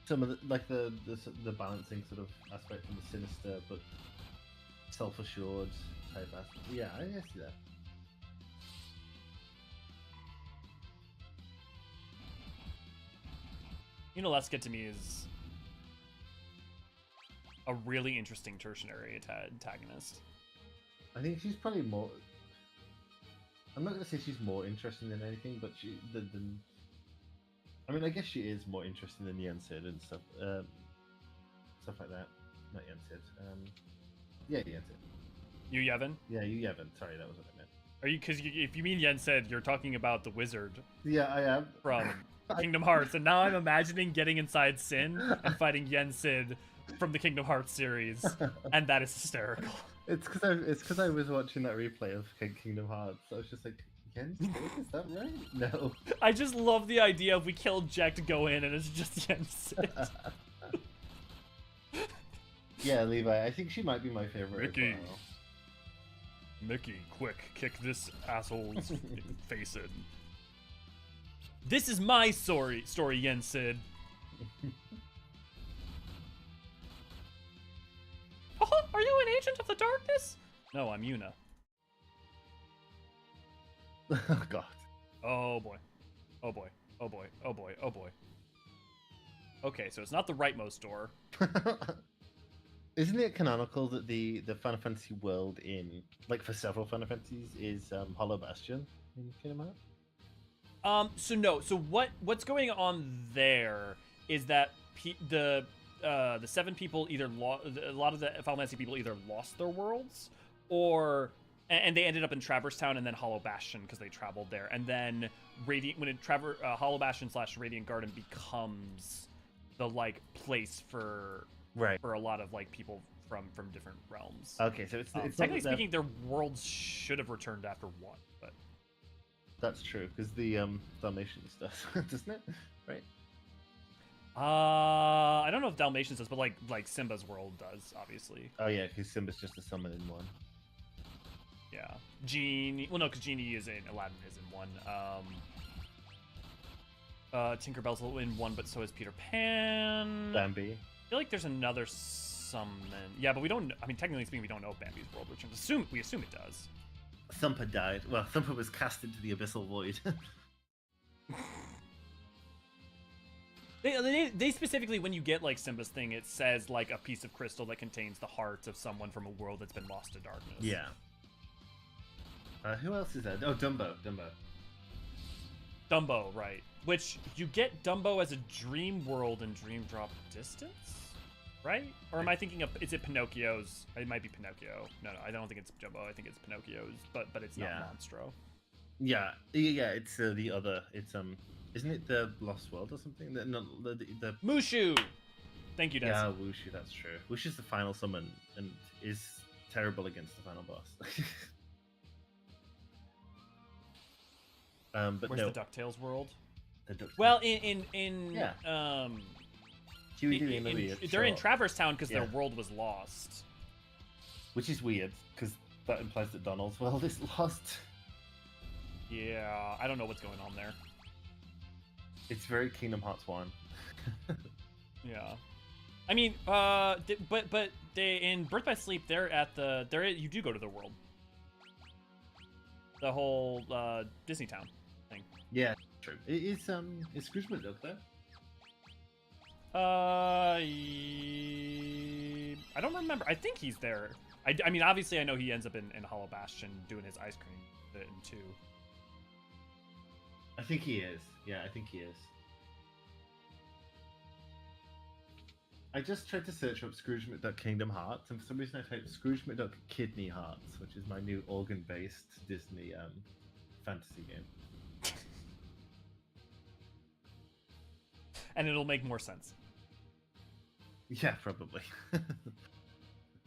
some of the balancing sort of aspect and the sinister, but self-assured type aspect. Yeah, I see that. You know, less get to me is a really interesting tertiary antagonist. I think she's probably more. I'm not gonna say she's more interesting than anything, but I mean, I guess she is more interesting than Yen Sid and stuff like that. Not Yen Sid. Yeah, Yen Sid. You Yevon? Yeah, you Yevon. Sorry, that was what I meant. Are you? Because if you mean Yen Sid, you're talking about the wizard. Yeah, I am. From Kingdom Hearts, and now I'm imagining getting inside Sin and fighting Yen Sid from the Kingdom Hearts series, and that is hysterical. It's because I was watching that replay of Kingdom Hearts. So I was just like, Yen Sid, is that right? No. I just love the idea of we kill Jack to go in, and it's just Yen Sid. Yeah, Levi. I think she might be my favorite. Mickey. As well. Mickey, quick, kick this asshole's face in. This is my story, Yen Sid. Oh, are you an agent of the darkness? No, I'm Yuna. Oh God. Oh boy. Oh boy. Oh boy. Oh boy. Oh boy. Okay, so it's not the rightmost door. Isn't it canonical that the Final Fantasy world in, like, for several Final Fantasies is Hollow Bastion in Kingdom Hearts? So no. So what's going on there is that the 7 people either a lot of the Final Fantasy people either lost their worlds, or and they ended up in Traverse Town and then Hollow Bastion because they traveled there, and then Hollow Bastion / Radiant Garden becomes the like place for a lot of like people from different realms. Okay, so it's technically speaking, their worlds should have returned after 1, but that's true because the Dalmatians does, doesn't it? Right. I don't know if Dalmatians does, but like Simba's world does, obviously. Oh yeah, because Simba's just a summon in 1. Yeah, Genie. Well, no, because Genie is in Aladdin is in 1. Tinkerbell's in 1, but so is Peter Pan. Bambi. I feel like there's another summon. Yeah, but we don't. I mean, technically speaking, we don't know if Bambi's world returns. We assume it does. Thumper died. Well, Thumper was cast into the abyssal void. They specifically, when you get like Simba's thing, it says like a piece of crystal that contains the heart of someone from a world that's been lost to darkness. Yeah. Who else is there? Oh, Dumbo. Dumbo, right. Which, you get Dumbo as a dream world in Dream Drop Distance? Right? Or am I thinking of, is it Pinocchio's? It might be Pinocchio. No, I don't think it's Dumbo. I think it's Pinocchio's, but it's not Monstro. Yeah, it's the other. It's isn't it the Lost World or something? The Mushu! Thank you, Des. Yeah, Wushu, that's true. Wushu's the final summon and is terrible against the final boss. But Where's no. the DuckTales world? DuckTales. Well, they're in Traverse Town because their world was lost. Which is weird, because that implies that Donald's world is lost. Yeah, I don't know what's going on there. It's very Kingdom Hearts 1. Yeah. I mean, but they in Birth by Sleep, you do go to their world. The whole Disney Town thing. Yeah, true. Is Scrooge McDuck there? I don't remember. I think he's there. I mean, obviously, I know he ends up in Hollow Bastion doing his ice cream bit in 2. I think he is. Yeah, I think he is. I just tried to search up Scrooge McDuck Kingdom Hearts, and for some reason I typed Scrooge McDuck Kidney Hearts, which is my new organ-based Disney fantasy game. And it'll make more sense. Yeah, probably.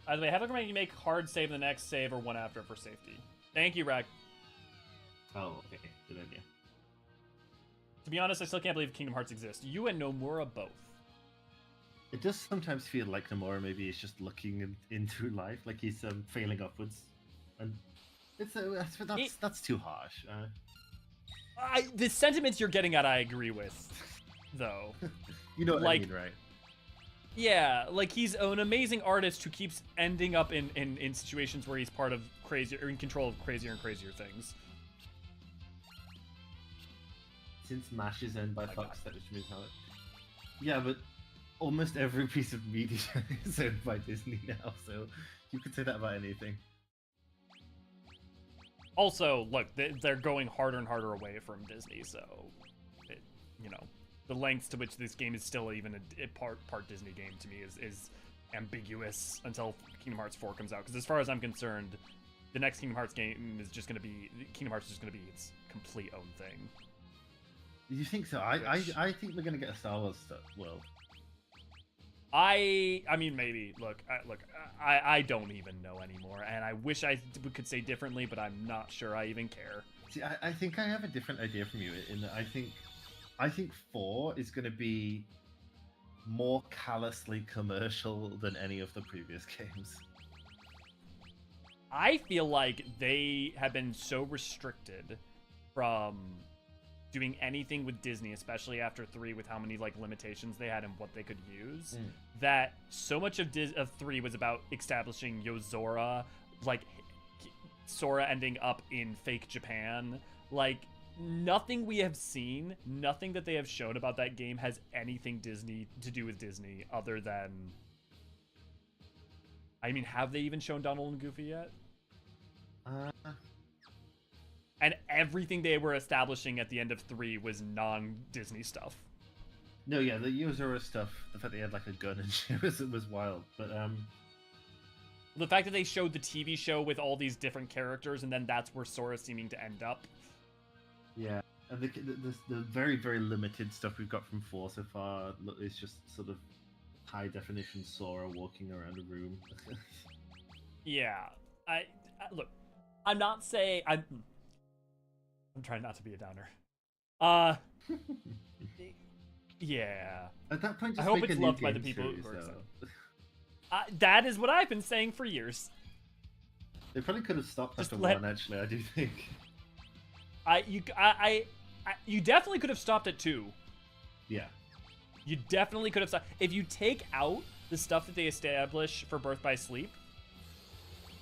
By the way, have a recommend you make hard save the next save or one after for safety. Thank you, Rag. Oh, okay. Good idea. To be honest, I still can't believe Kingdom Hearts exists. You and Nomura both. It does sometimes feel like Nomura maybe is just looking into life, like he's failing upwards, and that's too harsh. The sentiments you're getting at, I agree with, though. You know what I mean, right? Yeah, like he's an amazing artist who keeps ending up in situations where he's part of crazier or in control of crazier and crazier things. Since MASH is owned by Fox, that which means how it. Yeah, but almost every piece of media is owned by Disney now, so you could say that about anything. Also, look, they're going harder and harder away from Disney, so you know, the lengths to which this game is still even a part Disney game to me is ambiguous until Kingdom Hearts 4 comes out. Because as far as I'm concerned, the next Kingdom Hearts game is just going to be its complete own thing. You think so? I think we're gonna get a Star Wars world. I mean, maybe. Look, I don't even know anymore, and I wish I could say differently, but I'm not sure I even care. See, I think I have a different idea from you. In that I think 4 is going to be more callously commercial than any of the previous games. I feel like they have been so restricted from doing anything with Disney, especially after 3 with how many like limitations they had and what they could use, that so much of 3 was about establishing Yozora, like Sora ending up in fake Japan. Like nothing we have seen, nothing that they have shown about that game has anything Disney to do with Disney other than, I mean, have they even shown Donald and Goofy yet? And everything they were establishing at the end of 3 was non-Disney stuff. No, yeah, the Yozora stuff, the fact they had like a gun and shit was wild. But the fact that they showed the TV show with all these different characters, and then that's where Sora's seeming to end up. Yeah, and the very, very limited stuff we've got from 4 so far is just sort of high definition Sora walking around a room. Yeah, I look, I'm not saying I'm trying not to be a downer. Yeah. At that point, just I hope make it's a new loved by the game people series, who are though. excited. That is what I've been saying for years. They probably could have stopped Just after let- 1, actually, I do think. You definitely could have stopped at 2. Yeah. You definitely could have stopped. If you take out the stuff that they establish for Birth by Sleep,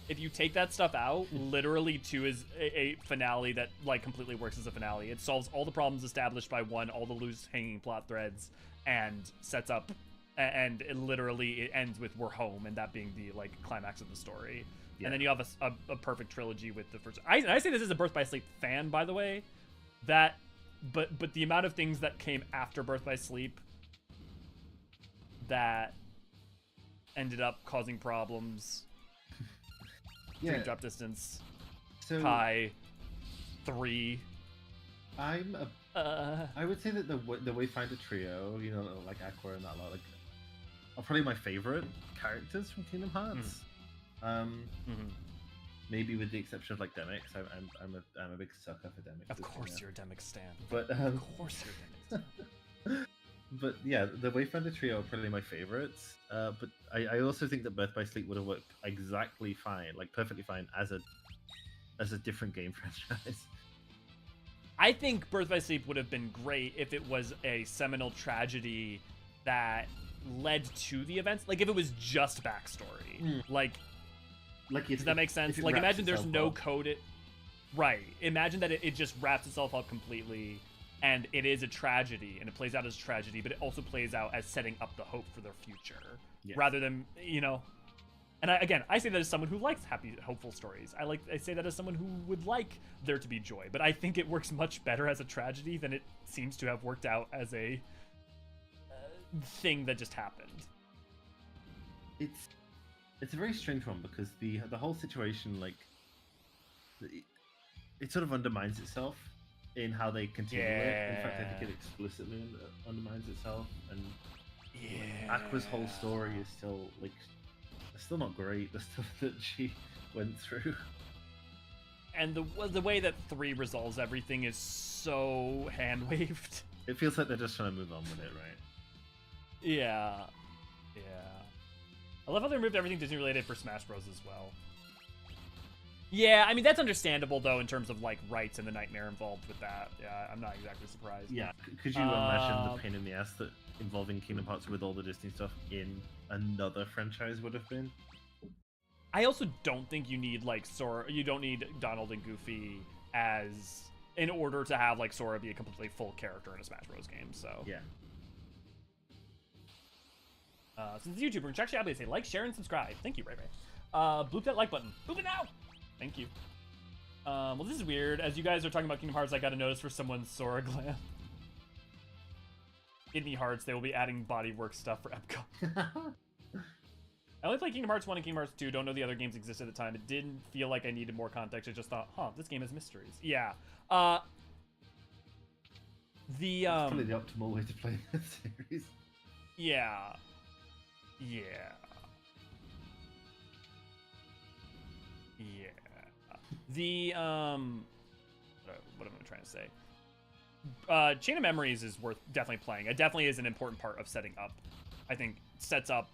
if you take that stuff out, literally 2 is a finale that like completely works as a finale. It solves all the problems established by 1, all the loose hanging plot threads, and sets up, and it ends with we're home, and that being the like climax of the story. Yeah. And then you have a perfect trilogy with the first. I say this as a Birth by Sleep fan, by the way. But the amount of things that came after Birth by Sleep that ended up causing problems. Yeah. Dream Drop Distance, So Kai, 3. I would say that the Wayfinder trio, you know, like Aqua and that lot, like, are probably my favorite characters from Kingdom Hearts. Maybe with the exception of like Demix. I'm a big sucker for Demix. Of course you're a Demix stan. But of course you're a Demix stan. But yeah, the Wayfinder trio are probably my favorites. But I also think that Birth by Sleep would have worked exactly fine, like perfectly fine as a different game franchise. I think Birth by Sleep would have been great if it was a seminal tragedy that led to the events. Like if it was just backstory. Like does that make sense? Like imagine there's no code. Right. Imagine that it just wraps itself up completely. And it is a tragedy, and it plays out as a tragedy, but it also plays out as setting up the hope for their future, rather than, you know. And I say that as someone who likes happy, hopeful stories. I say that as someone who would like there to be joy, but I think it works much better as a tragedy than it seems to have worked out as a thing that just happened. It's a very strange one because the whole situation, like, it sort of undermines itself in how they continue it. In fact, I think it explicitly undermines itself, and Aqua's whole story is still like, it's still not great. The stuff that she went through, and the way that 3 resolves everything is so hand waved. It feels like they're just trying to move on with it, right? Yeah. I love how they removed everything Disney related for Smash Bros as well. Yeah, I mean, that's understandable, though, in terms of, like, rights and the nightmare involved with that. Yeah, I'm not exactly surprised. Yeah, could you imagine the pain in the ass that involving Kingdom Hearts with all the Disney stuff in another franchise would have been? I also don't think you need, like, Sora. You don't need Donald and Goofy as in order to have, like, Sora be a completely full character in a Smash Bros. Game, so. Yeah. Since the YouTuber, check out, say like, share, and subscribe. Thank you, Ray Ray. Bloop that like button. Bloop it now! Thank you. Well, this is weird. As you guys are talking about Kingdom Hearts, I got a notice for someone's Sora glam. Kidney Hearts, they will be adding bodywork stuff for Epcot. I only played Kingdom Hearts 1 and Kingdom Hearts 2. Don't know the other games existed at the time. It didn't feel like I needed more context. I just thought, this game has mysteries. Yeah. It's probably the optimal way to play this series. Yeah. Yeah. Yeah. The, what am I trying to say? Chain of Memories is worth definitely playing. It definitely is an important part of setting up. I think sets up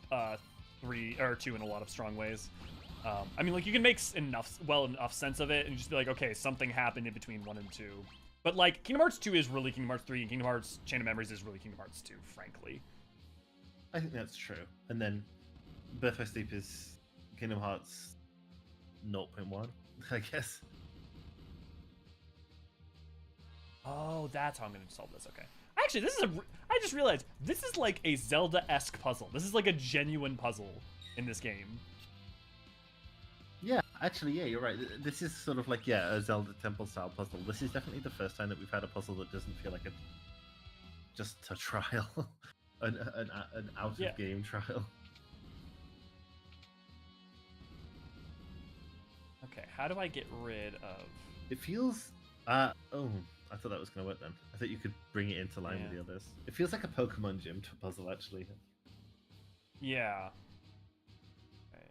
3 or 2 in a lot of strong ways. I mean, like, you can make enough sense of it and just be like, okay, something happened in between 1 and 2. But, like, Kingdom Hearts 2 is really Kingdom Hearts 3, and Kingdom Hearts Chain of Memories is really Kingdom Hearts 2, frankly. I think that's true. And then Birth by Sleep is Kingdom Hearts 0.1, I guess. Oh, that's how I'm going to solve this. Okay. Actually, I just realized this is like a Zelda-esque puzzle. This is like a genuine puzzle in this game. Yeah, actually, yeah, you're right. This is sort of like, a Zelda temple-style puzzle. This is definitely the first time that we've had a puzzle that doesn't feel like just a trial. an out-of-game trial. Okay, how do I get rid of... It feels... I thought that was going to work then. I thought you could bring it into line with the others. It feels like a Pokemon gym puzzle, actually. Yeah. Okay.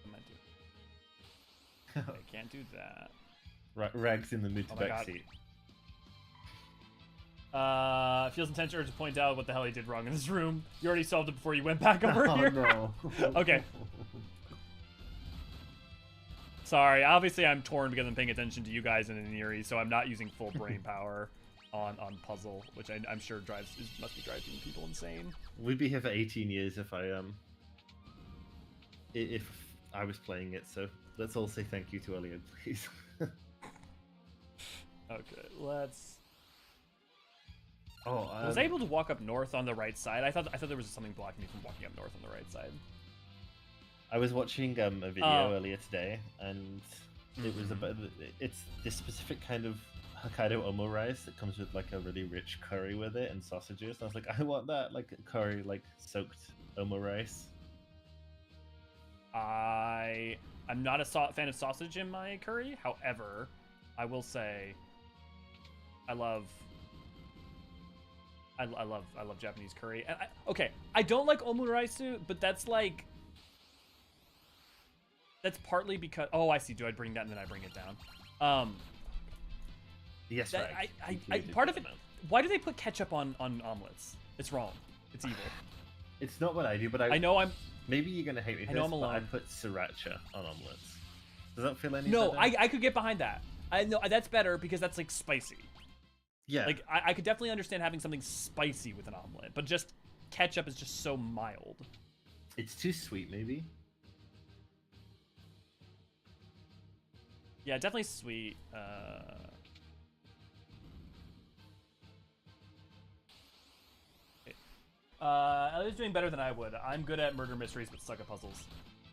What am I doing? I can't do that. Rag's in the mood to backseat. Feels intense urge to point out what the hell he did wrong in this room. You already solved it before you went back over here. No. Okay. Sorry, obviously I'm torn because I'm paying attention to you guys in an Eerie, so I'm not using full brain power on puzzle, which I'm sure must be driving people insane. We'd be here for 18 years if I was playing it, so let's all say thank you to Elliot, please. Okay, let's... Oh, I was able to walk up north on the right side. I thought there was something blocking me from walking up north on the right side. I was watching a video earlier today, and it was about it's this specific kind of Hokkaido omo rice that comes with like a really rich curry with it and sausages. And I was like, I want that, like curry, like soaked omo rice. I'm not a fan of sausage in my curry. However, I will say, I love Japanese curry. And I don't like omuraisu, but that's partly because... Oh, I see. Do I bring that and then I bring it down? Yes, right. Part of it... Why do they put ketchup on omelets? It's wrong. It's evil. It's not what I do, but I know I'm... Maybe you're going to hate me for this, but I put sriracha on omelets. Does that feel any better? No, I could get behind that. I know that's better because that's, like, spicy. Yeah. Like, I could definitely understand having something spicy with an omelet, but just ketchup is just so mild. It's too sweet, maybe? Yeah, definitely sweet. Elliot's doing better than I would. I'm good at murder mysteries, but suck at puzzles.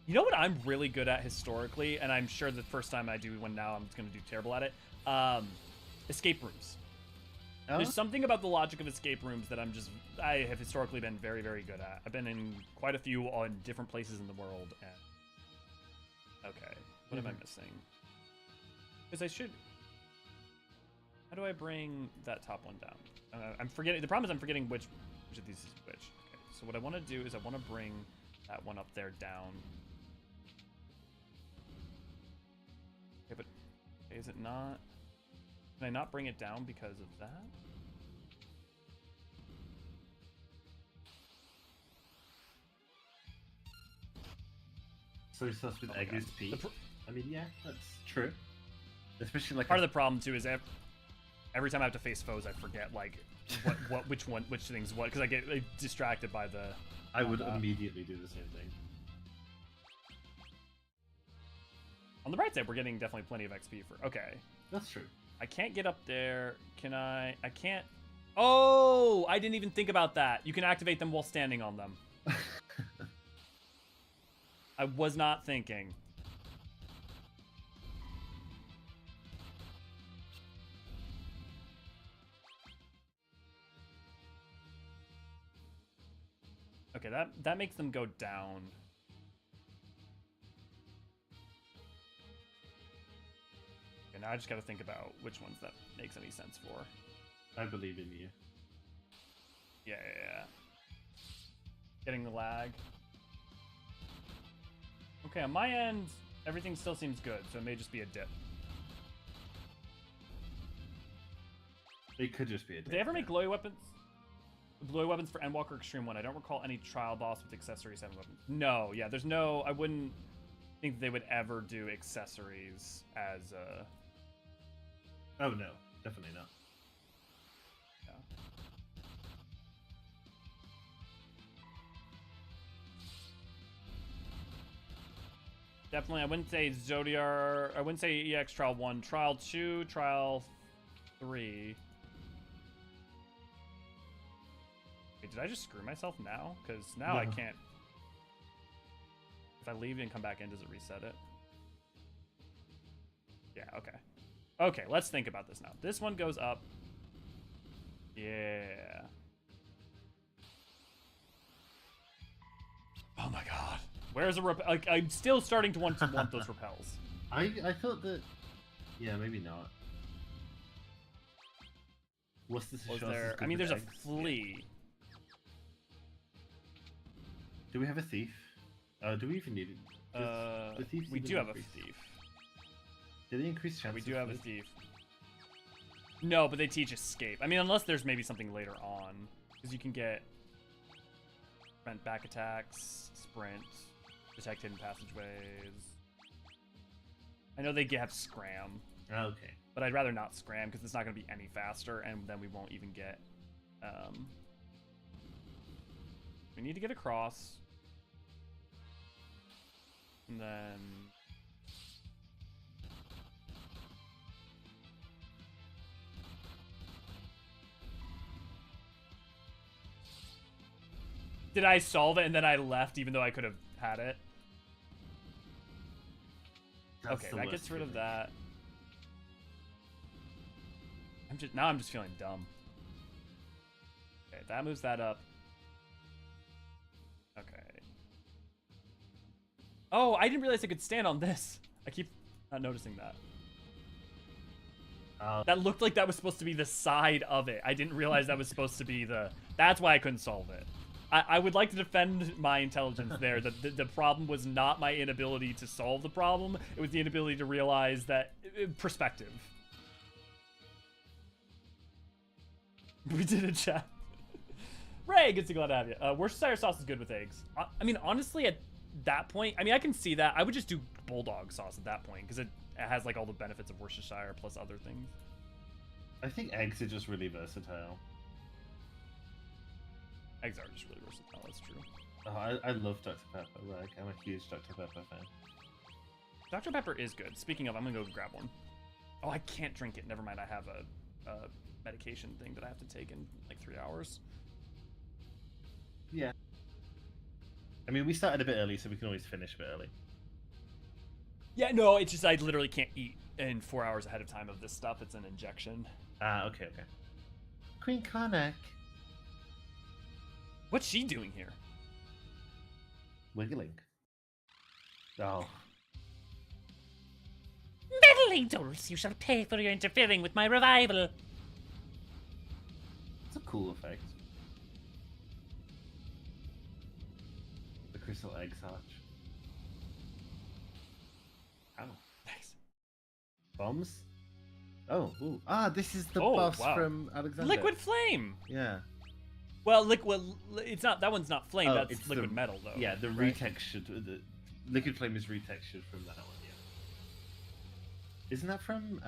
You know what I'm really good at historically, and I'm sure the first time I do one now, I'm going to do terrible at it? Escape rooms. Oh? There's something about the logic of escape rooms that I have historically been very, very good at. I've been in quite a few on different places in the world, and... Okay, what am I missing? Because I should... How do I bring that top one down? I'm forgetting... The problem is I'm forgetting which of these is which. Okay, so what I want to do is I want to bring that one up there down. Okay, but is it not... Can I not bring it down because of that? Soy sauce with egg is peak. I mean, yeah, that's true. Especially like Part of the problem too is every time I have to face foes, I forget like which thing's what, because I get distracted by the. I would immediately do the same thing. On the bright side, we're getting definitely plenty of XP for. Okay. That's true. I can't get up there. Can I? I can't. Oh, I didn't even think about that. You can activate them while standing on them. I was not thinking. Okay, that makes them go down. Okay, now I just got to think about which ones that makes any sense for. I believe in you. Yeah. Getting the lag. Okay, on my end, everything still seems good, so it may just be a dip. It could just be a dip. Did they ever make glowy weapons? Glowy weapons for Endwalker Extreme 1. I don't recall any trial boss with accessory 7 weapons. No, yeah, there's no... I wouldn't think they would ever do accessories as a... Oh, no. Definitely not. Yeah. Definitely, I wouldn't say Zodiar... I wouldn't say EX Trial 1. Trial 2, Trial 3... Did I just screw myself now? Because now No. I can't. If I leave and come back in, does it reset it? Yeah, okay. Okay, let's think about this now. This one goes up. Yeah. Oh my god. Where's a repel? Like, I'm still starting to want those repels. I thought that... Yeah, maybe not. What's this? Was there? I mean, there's a flea. Do we have a thief? Do we even need it? The thief We do have a thief. Did they increase chances? We do have a thief. No, but they teach escape. I mean, unless there's maybe something later on. Because you can get sprint back attacks, sprint, detect hidden passageways. I know they have scram. Okay. But I'd rather not scram because it's not going to be any faster, and then we won't even get... we need to get across. And then... Did I solve it and then I left even though I could have had it? Okay, that gets rid of that. I'm just feeling dumb. Okay, that moves that up. Okay. Oh, I didn't realize I could stand on this. I keep not noticing that. That looked like that was supposed to be the side of it. I didn't realize that was supposed to be the... That's why I couldn't solve it. I would like to defend my intelligence there. The problem was not my inability to solve the problem. It was the inability to realize that... Perspective. We did a chat. Ray, good to glad to have you. Worcestershire sauce is good with eggs. I mean, honestly, at that point, I mean, I can see that. I would just do bulldog sauce at that point because it has like all the benefits of Worcestershire plus other things. I think eggs are just really versatile. Eggs are just really versatile. That's true. Oh, I love Dr. Pepper. Like, I'm a huge Dr. Pepper fan. Dr. Pepper is good. Speaking of, I'm gonna go grab one. Oh, I can't drink it. Never mind. I have a medication thing that I have to take in like 3 hours. Yeah. I mean, we started a bit early, so we can always finish a bit early. Yeah, no, it's just I literally can't eat in 4 hours ahead of time of this stuff. It's an injection. Okay. Queen Karnak. What's she doing here? Wiggling. Oh. Meddling dolls, you shall pay for your interfering with my revival. It's a cool effect. The crystal egg arch. Ow. Nice. Bombs? Oh, ooh. This is the Oh, boss wow. from Alexander. Liquid flame. Yeah. Well, liquid. It's not. That one's not flame. Oh, that's it's liquid the- metal, though. Yeah, the right? retextured. The liquid flame is retextured from that one. Yeah. Isn't that from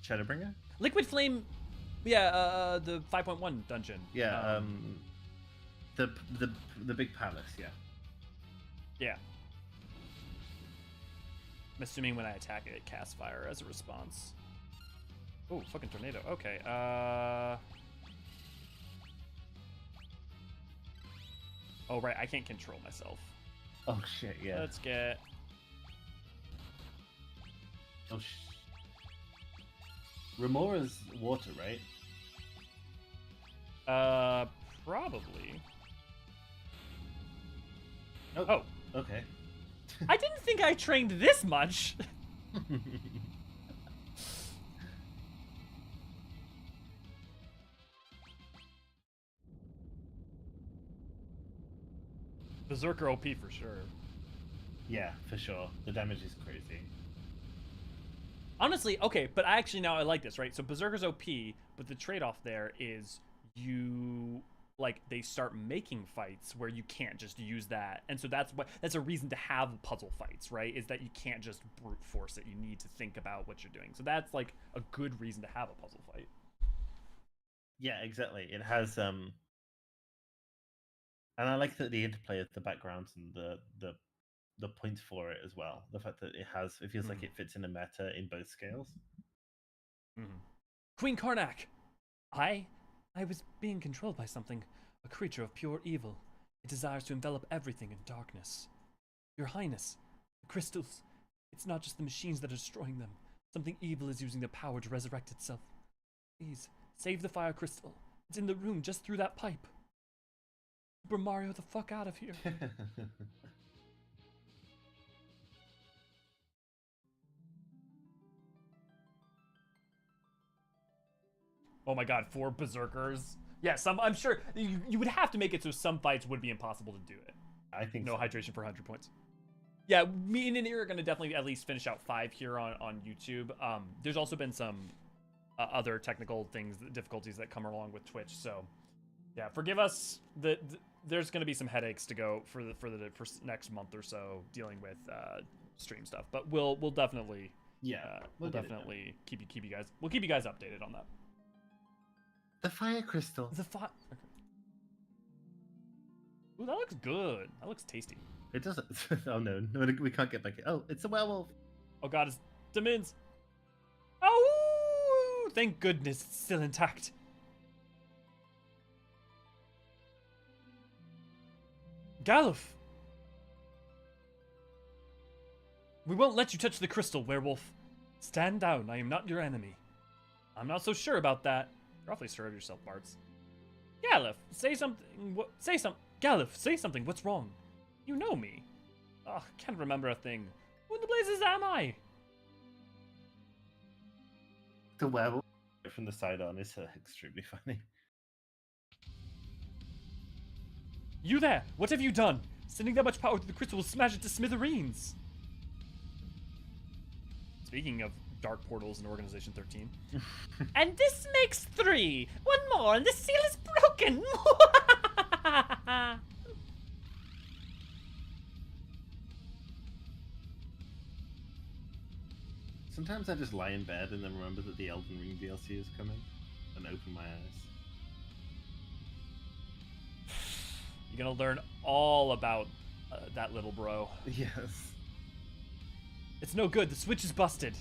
Shadowbringer? Liquid Flame, yeah, the 5.1 dungeon. Yeah, the big palace. Yeah. Yeah. I'm assuming when I attack it, it casts fire as a response. Oh, fucking tornado. Okay. Oh right, I can't control myself. Oh shit! Yeah. Let's get. Oh Remora's water, right? Probably. Oh. Okay. I didn't think I trained this much. Berserker OP for sure. Yeah, for sure. The damage is crazy. Honestly, okay, but I like this, right? So Berserker's OP, but the trade-off there is you they start making fights where you can't just use that, and so that's a reason to have puzzle fights, right? Is that you can't just brute force it. You need to think about what you're doing. So that's like a good reason to have a puzzle fight. Yeah, exactly. It has and I like the interplay of the backgrounds and the points for it as well. The fact that it feels like it fits in a meta in both scales. Mm-hmm. Queen Karnak, I was being controlled by something, a creature of pure evil. It desires to envelop everything in darkness. Your Highness, the crystals, it's not just the machines that are destroying them. Something evil is using their power to resurrect itself. Please, save the fire crystal. It's in the room just through that pipe. Super Mario the fuck out of here. Oh my god, 4 berserkers. Yeah, I'm sure you would have to make it so some fights would be impossible to do it. I think no so. Hydration for 100 points. Yeah, me and Nir are going to definitely at least finish out 5 here on YouTube. There's also been some other technical difficulties that come along with Twitch. So, yeah, forgive us. There's going to be some headaches to go for next month or so dealing with stream stuff. But we'll definitely we'll definitely keep you guys updated on that. The fire crystal. The fire. Okay. Ooh, that looks good. That looks tasty. It doesn't. Oh no, we can't get back. Oh, it's a werewolf. Oh god, it's Demins. Oh, thank goodness it's still intact. Galuf. We won't let you touch the crystal, werewolf. Stand down. I am not your enemy. I'm not so sure about that. You're awfully sure of yourself, Bartz. Galuf, say something. Galuf, say something. What's wrong? You know me. Oh, can't remember a thing. Who in the blazes am I? The werewolf from the side on is extremely funny. You there? What have you done? Sending that much power to the crystal will smash it to smithereens. Speaking of dark portals in Organization 13. And this makes 3. One more and the seal is broken. Sometimes I just lie in bed and then remember that the Elden Ring DLC is coming and open my eyes. You're gonna learn all about that little bro. Yes. It's no good. The switch is busted.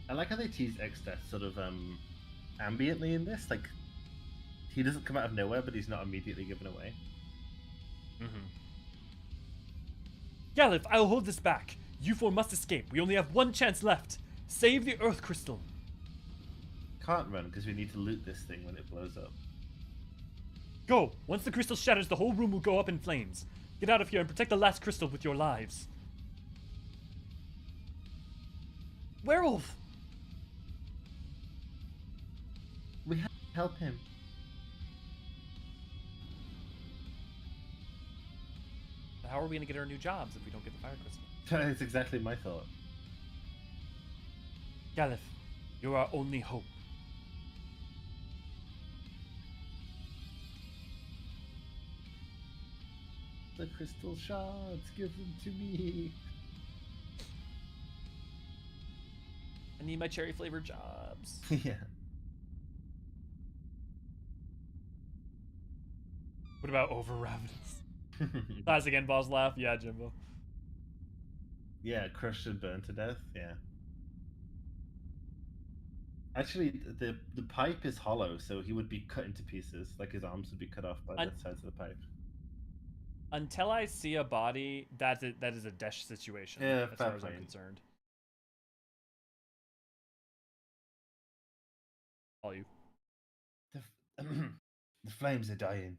I like how they tease Exdeath sort of ambiently in this. Like, he doesn't come out of nowhere, but he's not immediately given away. Mm-hmm. Galuf, I'll hold this back. You 4 must escape. We only have 1 chance left. Save the Earth Crystal. Can't run because we need to loot this thing when it blows up. Go! Once the crystal shatters, the whole room will go up in flames. Get out of here and protect the last crystal with your lives. Werewolf! We have to help him. How are we going to get our new jobs if we don't get the fire crystal? That's exactly my thought. Galuf, you're our only hope. the crystal shards. Give them to me. I need my cherry flavored jobs. Yeah. What about over ravenous? Classic end boss laugh. Yeah, Jimbo. Yeah, crushed and burned to death. Yeah. Actually, the pipe is hollow, so he would be cut into pieces. Like his arms would be cut off by the sides of the pipe. Until I see a body, that is a desh situation. Yeah, as far as I'm concerned. All you. The flames are dying.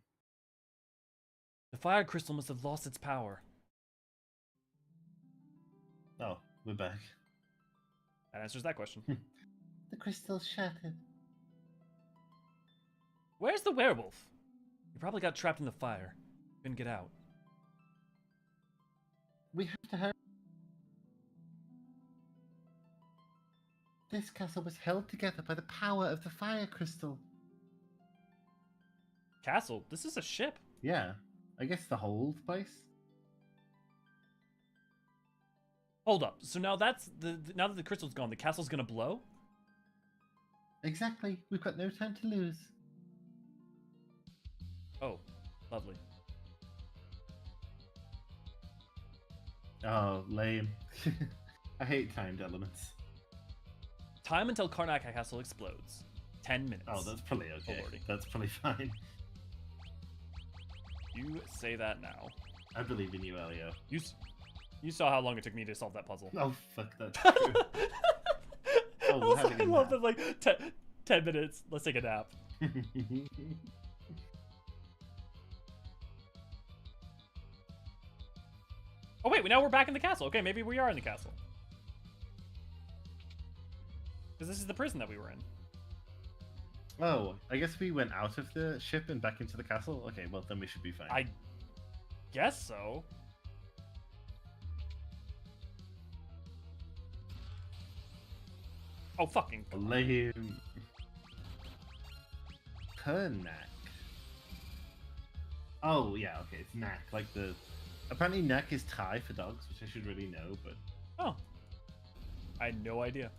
The fire crystal must have lost its power. Oh, we're back. That answers that question. The crystal's shattered. Where's the werewolf? He probably got trapped in the fire. Couldn't get out. We have to hurry. This castle was held together by the power of the fire crystal. Castle? This is a ship. Yeah, I guess the whole place. Hold up. So now that's now that the crystal's gone, the castle's gonna blow? Exactly. We've got no time to lose. Oh, lovely. Oh, lame. I hate timed elements. Time until Karnak Castle explodes. 10 minutes. Oh, that's probably okay. Oh, lordy. That's probably fine. You say that now. I believe in you, Elio. You saw how long it took me to solve that puzzle. Oh, fuck, that's true. Oh, I love that, like, 10 minutes. Let's take a nap. Oh, wait, now we're back in the castle. Okay, maybe we are in the castle. Because this is the prison that we were in. Oh, I guess we went out of the ship and back into the castle? Okay, well, then we should be fine. I guess so. Oh, fucking God. Lame. Karnak. Oh, yeah, okay, it's Knack. Like the... Apparently Knack is Thai for dogs, which I should really know, but... Oh. I had no idea.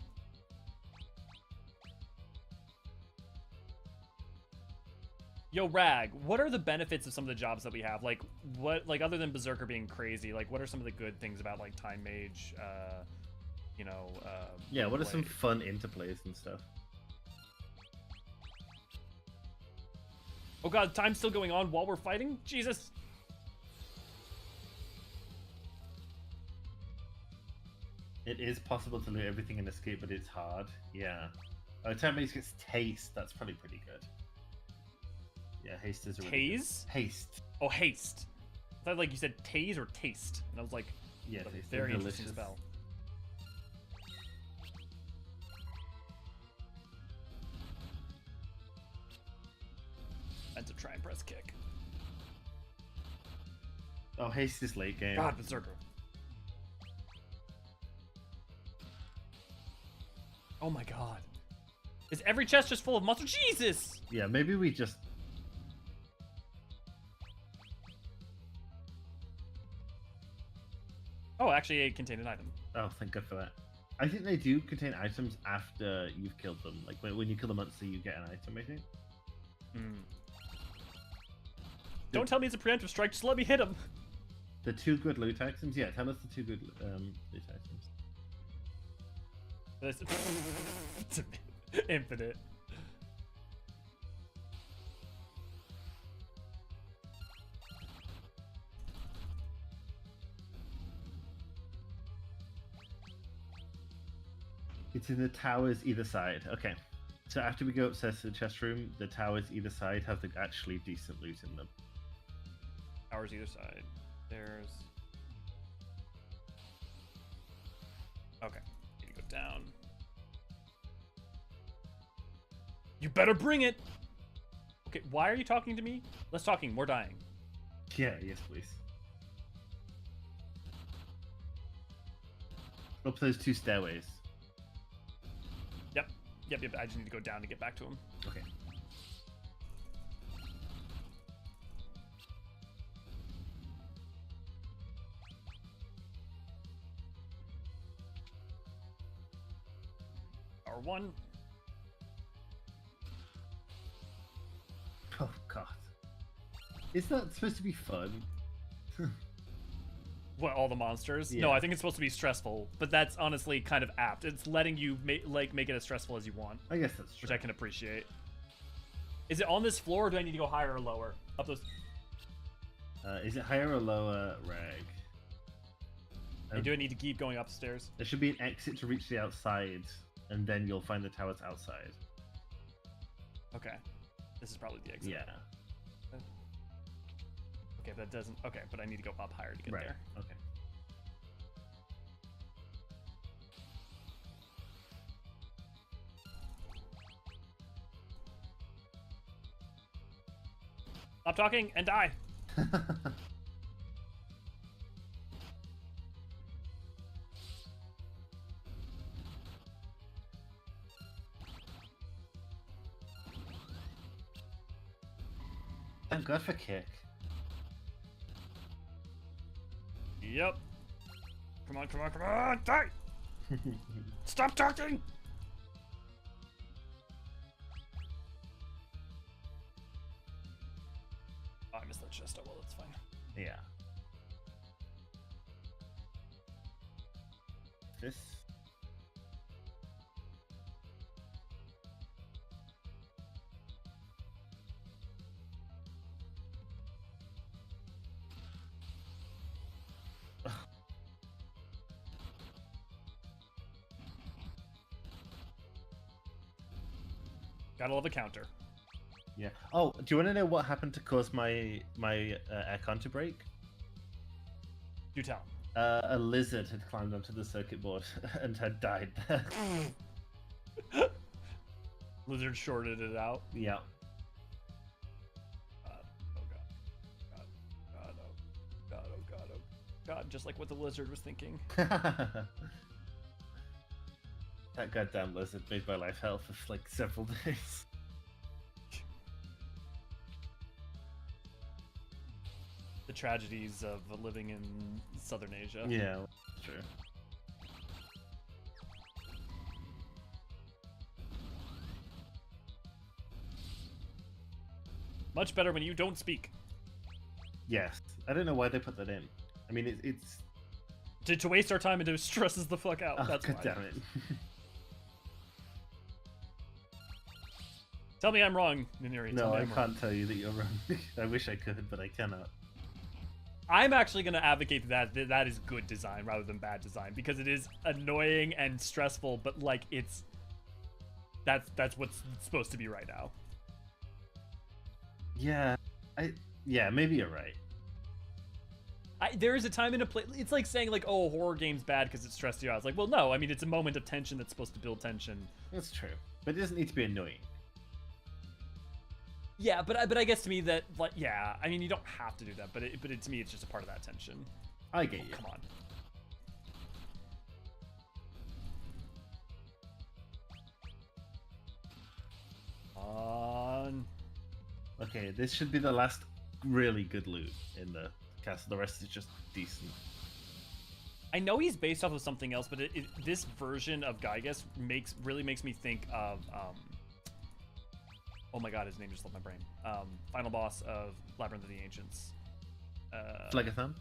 Yo, Rag, what are the benefits of some of the jobs that we have? Like, what, like, other than Berserker being crazy, like, what are some of the good things about, like, Time Mage, you know, yeah, what are some Blade? fun interplays and stuff? Oh god, time's still going on while we're fighting? Jesus! It is possible to loot everything and escape, but it's hard. Yeah. Oh, Time Mage gets Taste. That's probably pretty good. Yeah, Haste is a really good... Tase? Haste. Oh, Haste. I thought, like, you said tase or taste. And I was like, Yeah, what a Taste. very Delicious. interesting spell. And to try and press kick. Oh, Haste is late game. God, Berserker. Oh my god. Is every chest just full of monster? Jesus! Yeah, maybe we just... Oh, actually, it contained an item. Oh, thank God for that. I think they do contain items after you've killed them. Like, when you kill the monster, you get an item, I think. Hmm. Don't tell me it's a preemptive strike, just let me hit him. The 2 good loot items? Yeah, tell us the 2 good loot items. It's infinite. It's in the towers either side. Okay. So after we go upstairs to the chest room, the towers either side have the actually decent loot in them. Towers either side. There's... Okay. Need to go down. You better bring it! Okay, why are you talking to me? Less talking, more dying. Yeah, yes, please. Up those 2 stairways. Yep, I just need to go down to get back to him. Okay. Power 1. Oh god. Is that supposed to be fun? What, all the monsters? No, Yeah. I think it's supposed to be stressful, but that's honestly kind of apt. It's letting you make it as stressful as you want, I guess that's true. which I can appreciate. Is it on this floor, or do I need to go higher or lower? Up those. Is it higher or lower, Rag? Do I need to keep going upstairs? There should be an exit to reach the outside, and then you'll find the towers outside. Okay. This is probably the exit. Yeah. Okay, that doesn't. Okay, but I need to go up higher to get Right. there. Okay. Stop talking and die. Thank God for kick. Yep. Come on, come on, come on! Die! Stop talking! Oh, I missed that chest. Oh, well, that's fine. Yeah. This. Gotta love a counter. Yeah. Oh, do you want to know what happened to cause my aircon to break? Do tell. A lizard had climbed onto the circuit board and had died there. Lizard shorted it out. Yeah. Oh god. God. God. Oh god. Oh god. Oh god. Just like what the lizard was thinking. That goddamn lizard made my life hell for like several days. The tragedies of living in Southern Asia. Yeah, true. Much better when you don't speak. Yes. I don't know why they put that in. I mean, it's... To waste our time and to stress us the fuck out. Oh, That's God why. damn it. Tell me I'm wrong, Niniri. Tell No, me I I'm wrong. can't tell you that you're wrong. I wish I could, but I cannot. I'm actually going to advocate that is good design rather than bad design, because it is annoying and stressful, but like that's what's supposed to be right now. Yeah, yeah, maybe you're right. There is a time and a place. It's like saying like, oh, a horror game's bad because it stressed you out. It's like, well, no, I mean it's a moment of tension that's supposed to build tension. That's true, but it doesn't need to be annoying. Yeah, but I guess to me that, like, yeah, I mean you don't have to do that, but to me it's just a part of that tension. I get you. Come on. Okay, this should be the last really good loot in the castle. The rest is just decent. I know he's based off of something else, but this version of Gygas really makes me think of oh my god, his name just left my brain. Final boss of Labyrinth of the Ancients. Phlegathon?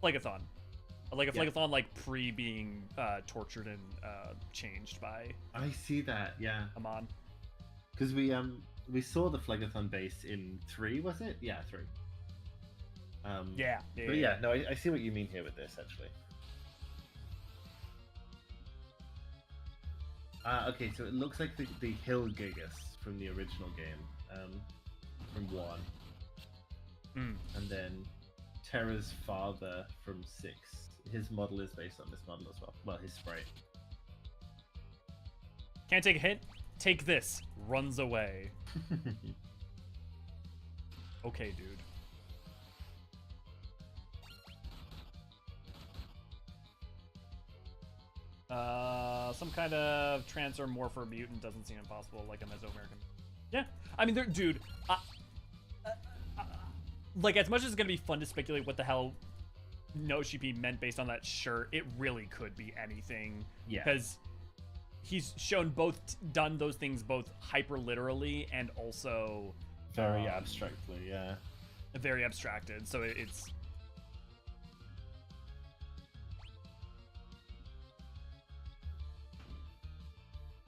Phlegathon. Like a Yeah. Phlegathon, like pre being tortured and changed by I see that, yeah. Amon. Because we saw the Phlegathon base in 3, was it? Yeah, 3. Yeah. But yeah, no, I see what you mean here with this, actually. Okay, so it looks like the Hill Gigas from the original game, from 1. And then Terra's father from 6. His model is based on this model as well. Well, his sprite. Can't take a hint? Take this. Runs away. Okay, dude. Some kind of trans or morpher mutant doesn't seem impossible, like a Mesoamerican. Yeah, I mean, dude. Like, as much as it's gonna be fun to speculate what the hell No Sheepy meant based on that shirt, it really could be anything. Yeah. Because he's shown both done those things both hyper literally and also very abstractly. Yeah. Very abstracted. So it's.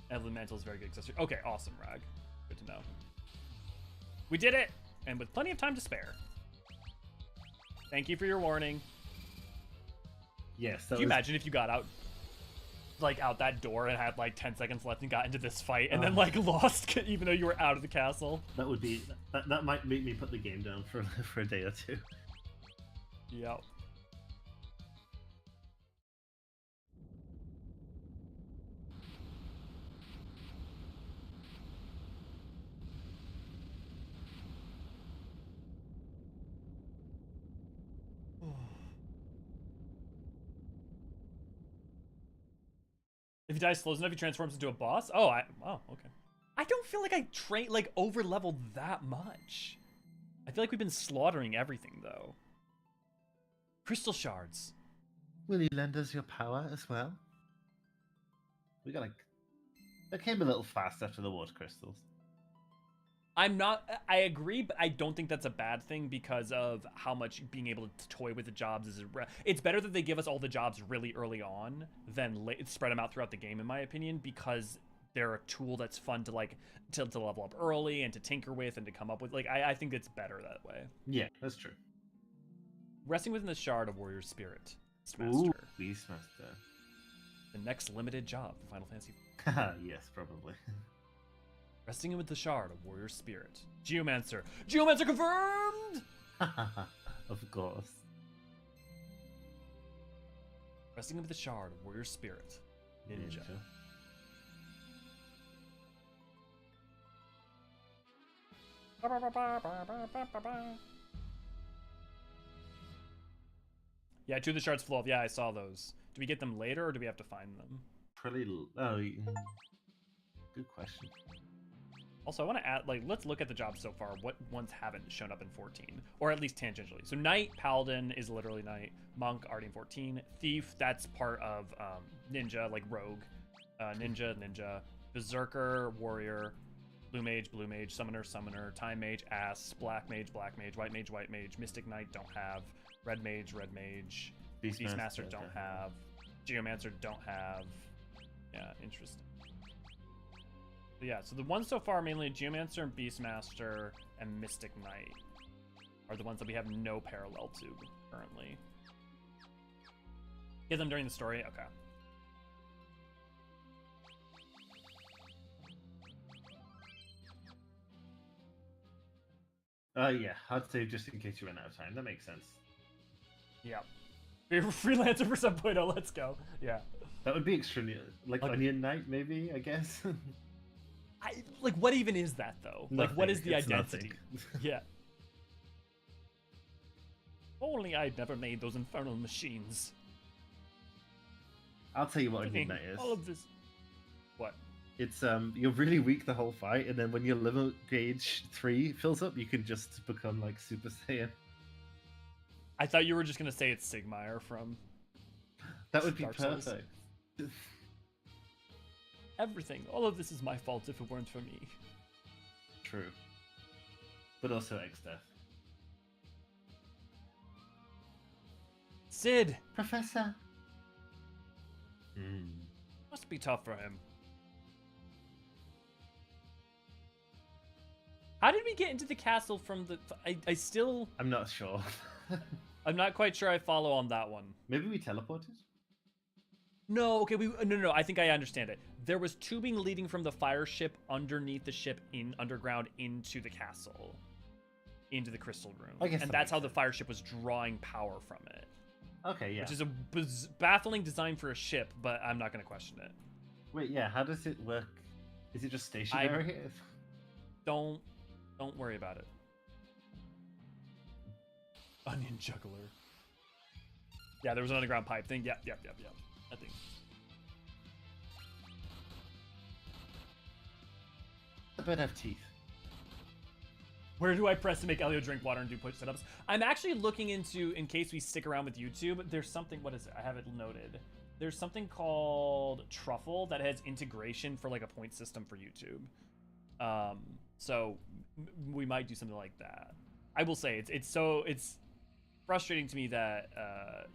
Evelyn Mantle is very good accessory. Okay, awesome, Rag. Good to know. We did it, and with plenty of time to spare. Thank you for your warning. Yes. Can you imagine if you got out, like, out that door and had like 10 seconds left and got into this fight and then like lost even though you were out of the castle? That would be that might make me put the game down for a day or two. Yep. If he dies slow enough, he transforms into a boss? Oh, okay. I don't feel like I over leveled that much. I feel like we've been slaughtering everything though. Crystal shards. Will you lend us your power as well? We got that came a little fast after the water crystals. I agree, but I don't think that's a bad thing because of how much being able to toy with the jobs is. It's better that they give us all the jobs really early on than spread them out throughout the game, in my opinion, because they're a tool that's fun to to level up early and to tinker with and to come up with. Like, I think it's better that way. Yeah, that's true. Resting within the shard of Warrior Spirit. Ooh, Beastmaster. The next limited job for Final Fantasy. Yes, probably. Resting in with the shard of Warrior Spirit. Geomancer. Geomancer confirmed! Of course. Resting in with the shard of Warrior Spirit. Ninja. Yeah, two of the shards flow off. Yeah, I saw those. Do we get them later or do we have to find them? Pretty. Good question. Also, I want to add, let's look at the jobs so far. What ones haven't shown up in 14? Or at least tangentially. So Knight, Paladin is literally Knight. Monk, already in 14. Thief, that's part of Ninja, like Rogue. Ninja. Berserker, Warrior. Blue Mage, Summoner. Time Mage, Ass. Black Mage, White Mage. Mystic Knight, don't have. Red Mage. Beastmaster, don't have. Geomancer, don't have. Yeah, interesting. Yeah, so the ones so far, mainly Geomancer and Beastmaster and Mystic Knight, are the ones that we have no parallel to currently. Get them during the story? Okay. Yeah, I'd say just in case you run out of time. That makes sense. Yeah. Freelancer for 7.0, let's go. Yeah. That would be extremely... Like Onion Knight, maybe, I guess? What even is that, though? Nothing. What is the It's identity? nothing. Yeah. Only I'd never made those infernal machines. I'll tell you what Onion Knight is. All of this... What? It's, you're really weak the whole fight, and then when your level gauge 3 fills up, you can just become, like, Super Saiyan. I thought you were just going to say it's Sigmire from... That would be Dark Souls. perfect. Everything. All of this is my fault if it weren't for me. True. But also X-Death. Sid! Professor! Must be tough for him. How did we get into the castle from the... I still... I'm not sure. I'm not quite sure I follow on that one. Maybe we teleported? No, okay, no, I think I understand it. There was tubing leading from the fire ship underneath the ship underground into the castle. Into the crystal room. I guess and that that's how makes the fire ship was drawing power from it. Okay, yeah. Which is a baffling design for a ship, but I'm not going to question it. Wait, yeah, how does it work? Is it just stationary? Don't worry about it. Onion juggler. Yeah, there was an underground pipe thing. Yep. I think. I bet have teeth. Where do I press to make Elio drink water and do push setups? I'm actually looking into, in case we stick around with YouTube, there's something, what is it? I have it noted. there's something called Truffle that has integration for like a point system for YouTube. So we might do something like that. I will say it's frustrating to me that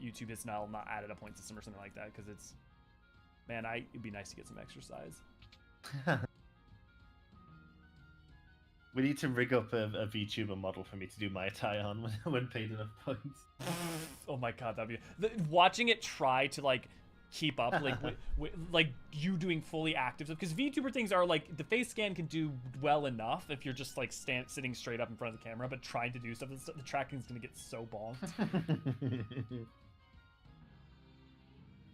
YouTube has not added a point system or something like that, because it'd be nice to get some exercise. We need to rig up a VTuber model for me to do my tie on when paid enough points. Oh my god, watching it try to like keep up like you doing fully active stuff, because VTuber things are like the face scan can do well enough if you're just like sitting straight up in front of the camera, but trying to do stuff, the tracking's gonna get so bonked.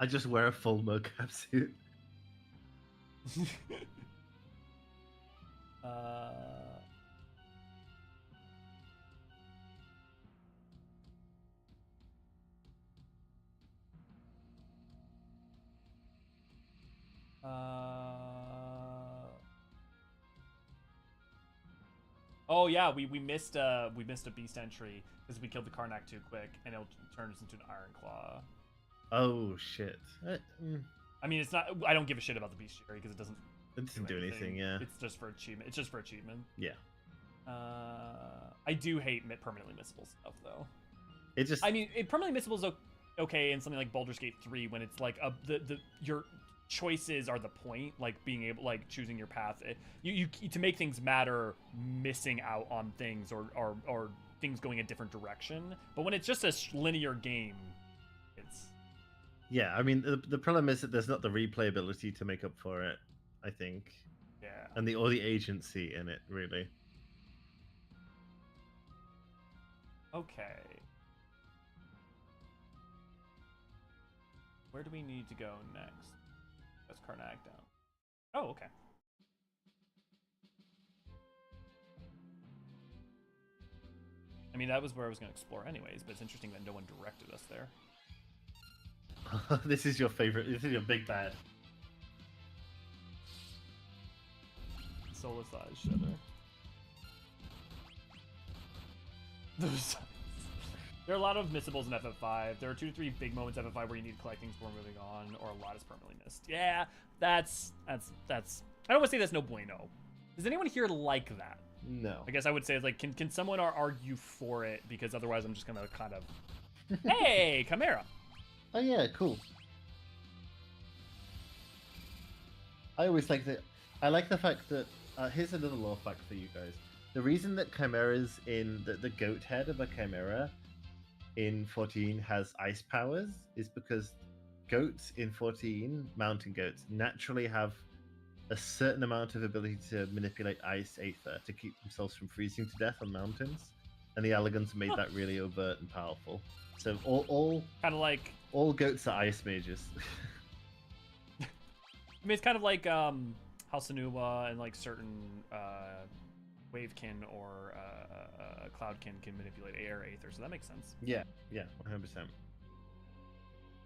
I just wear a full mocap suit. Oh yeah, we missed a beast entry because we killed the Karnak too quick, and it turns into an Iron Claw. Oh shit. I mean, it's not. I don't give a shit about the bestiary because it doesn't do anything. Yeah. It's just for achievement. It's just for achievement. Yeah. I do hate permanently missable stuff though. It just. I mean, permanently missable is okay in something like Baldur's Gate 3 when it's like your choices are the point, like being able, like choosing your path. You to make things matter, missing out on things or things going a different direction. But when it's just a linear game, it's. Yeah, I mean the problem is that there's not the replayability to make up for it, I think. Yeah. And the agency in it, really. Okay. Where do we need to go next? That's Karnak down. Oh, okay. I mean, that was where I was going to explore anyways, but it's interesting that no one directed us there. This is your favorite. This is your big bad. Solicized Shudder. There are a lot of missables in FF5. There are 2 to 3 big moments in FF5 where you need to collect things before moving on, or a lot is permanently missed. Yeah, that's. I don't want to say that's no bueno. Does anyone here like that? No. I guess I would say, like, can someone argue for it? Because otherwise I'm just gonna kind of. Hey, Chimera. Oh yeah, cool. I always like that. I like the fact that here's another lore fact for you guys. The reason that chimeras in the goat head of a chimera in 14 has ice powers is because goats in 14, mountain goats, naturally have a certain amount of ability to manipulate ice aether to keep themselves from freezing to death on mountains, and the Elegans made that really overt and powerful. So all kind of like all goats are ice mages. I mean, it's kind of like Halsanua and like certain Wavekin or Cloudkin can manipulate air aether, so that makes sense. Yeah, 100%.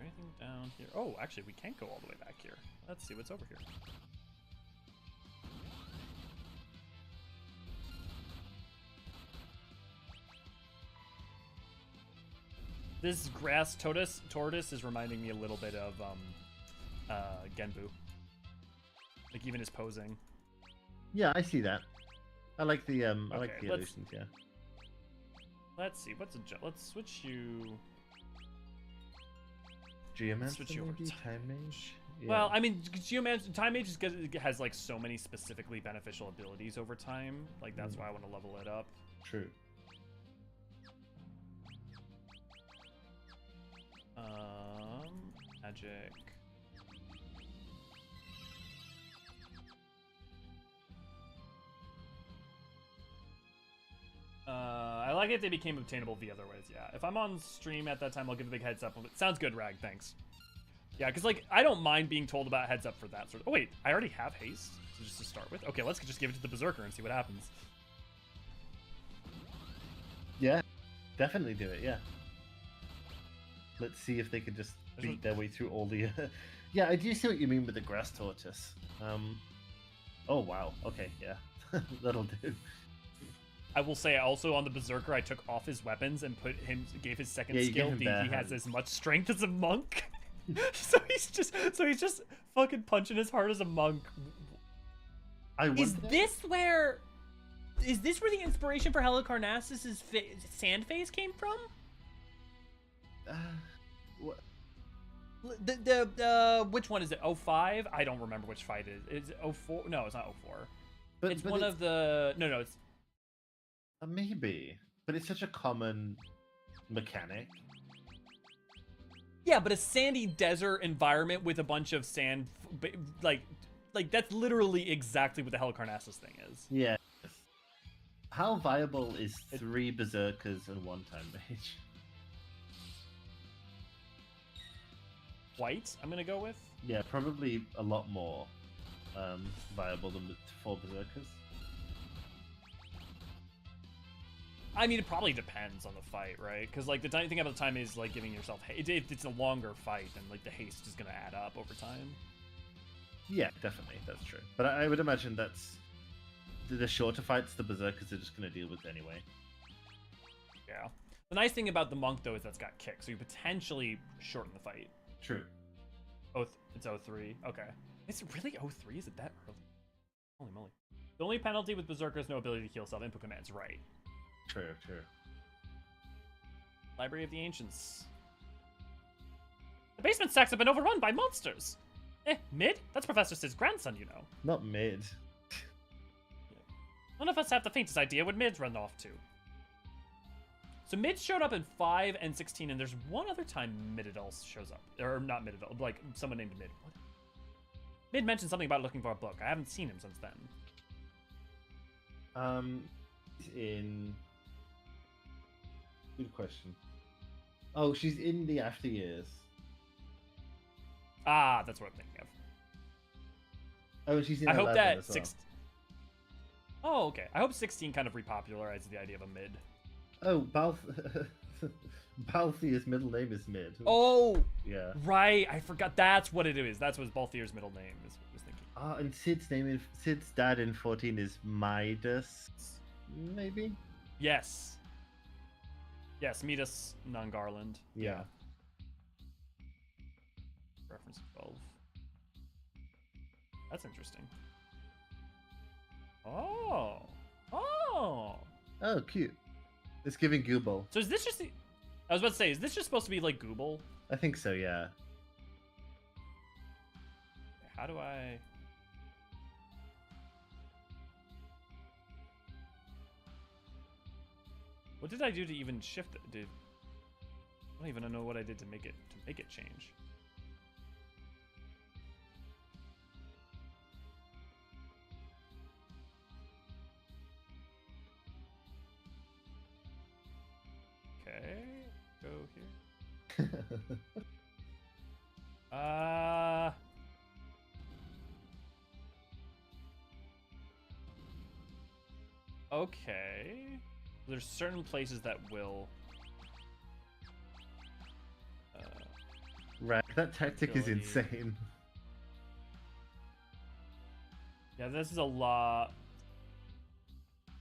Anything down here? Oh, actually, we can't go all the way back here. Let's see what's over here. This grass tortoise is reminding me a little bit of Genbu. Like even his posing. Yeah, I see that. I like the I like the illusions, yeah. Let's see. Let's switch you. Geomancer, switch you over to Time Mage. Yeah. Well, I mean, Geomancer, Time Mage has like so many specifically beneficial abilities over time. Like that's why I want to level it up. True. Magic. I like it they became obtainable the other ways, yeah. If I'm on stream at that time, I'll give a big heads up. Sounds good, Rag, thanks. Yeah, because, like, I don't mind being told about heads up for that sort of... Oh, wait, I already have haste, so just to start with. Okay, let's just give it to the Berserker and see what happens. Yeah, definitely do it, yeah. Let's see if they can just beat their way through all the... Yeah, I do see what you mean with the grass tortoise. Oh, wow. Okay, yeah. That'll do. I will say also on the Berserker, I took off his weapons and gave his second skill. He has as much strength as a monk. So he he's just fucking punching as hard as a monk. Is this where the inspiration for Halicarnass's sand phase came from? What? Which one is it? 05? I don't remember which fight it is. Is it 04? No, it's not 04. It's one of the... No, it's... Maybe. But it's such a common mechanic. Yeah, but a sandy desert environment with a bunch of sand... Like that's literally exactly what the Halicarnassus thing is. Yeah. How viable is 3 berserkers and 1-time mage? White, I'm gonna go with. Yeah, probably a lot more viable than the 4 berserkers. I mean, it probably depends on the fight, right? Because like the thing about the time is like giving yourself it's a longer fight, and like the haste is gonna add up over time. Yeah, definitely, that's true. But I would imagine that's the shorter fights, the berserkers are just gonna deal with anyway. Yeah. The nice thing about the monk though is that's got kick, so you potentially shorten the fight. True. Oh, it's 03. Okay. It's really 03? Is it that early? Holy moly. The only penalty with Berserker is no ability to heal self-input commands. Right. True. Library of the Ancients. The basement stacks have been overrun by monsters. Mid? That's Professor Sid's grandson, you know. Not Mid. None of us have the faintest idea what Mid's run off to. So Mid showed up in 5 and 16, and there's one other time Mididal shows up. Or not Mididal, like someone named Mid. What? Mid mentioned something about looking for a book. I haven't seen him since then. Good question. Oh, she's in the after years. Ah, that's what I'm thinking of. Oh, she's in I hope 11 that as well. Oh, okay. I hope 16 kind of repopularizes the idea of a Mid. Oh, Balthier's middle name is Mid. Oh! Yeah. Right, I forgot. That's what it is. That's what Balthier's middle name is. What I was thinking. And Sid's dad in 14 is Midas, maybe? Yes. Yes, Midas non-Garland. Yeah. Reference 12. That's interesting. Oh! Oh! Oh, cute. It's giving Google. So is this just I was about to say, is this just supposed to be like Google? I think so, yeah. How do I... What did I do to even shift it? I don't even know what I did to make it change. Okay, go here. Okay. There's certain places that will. Right, that tactic is ability. insane. Yeah, this is a lot.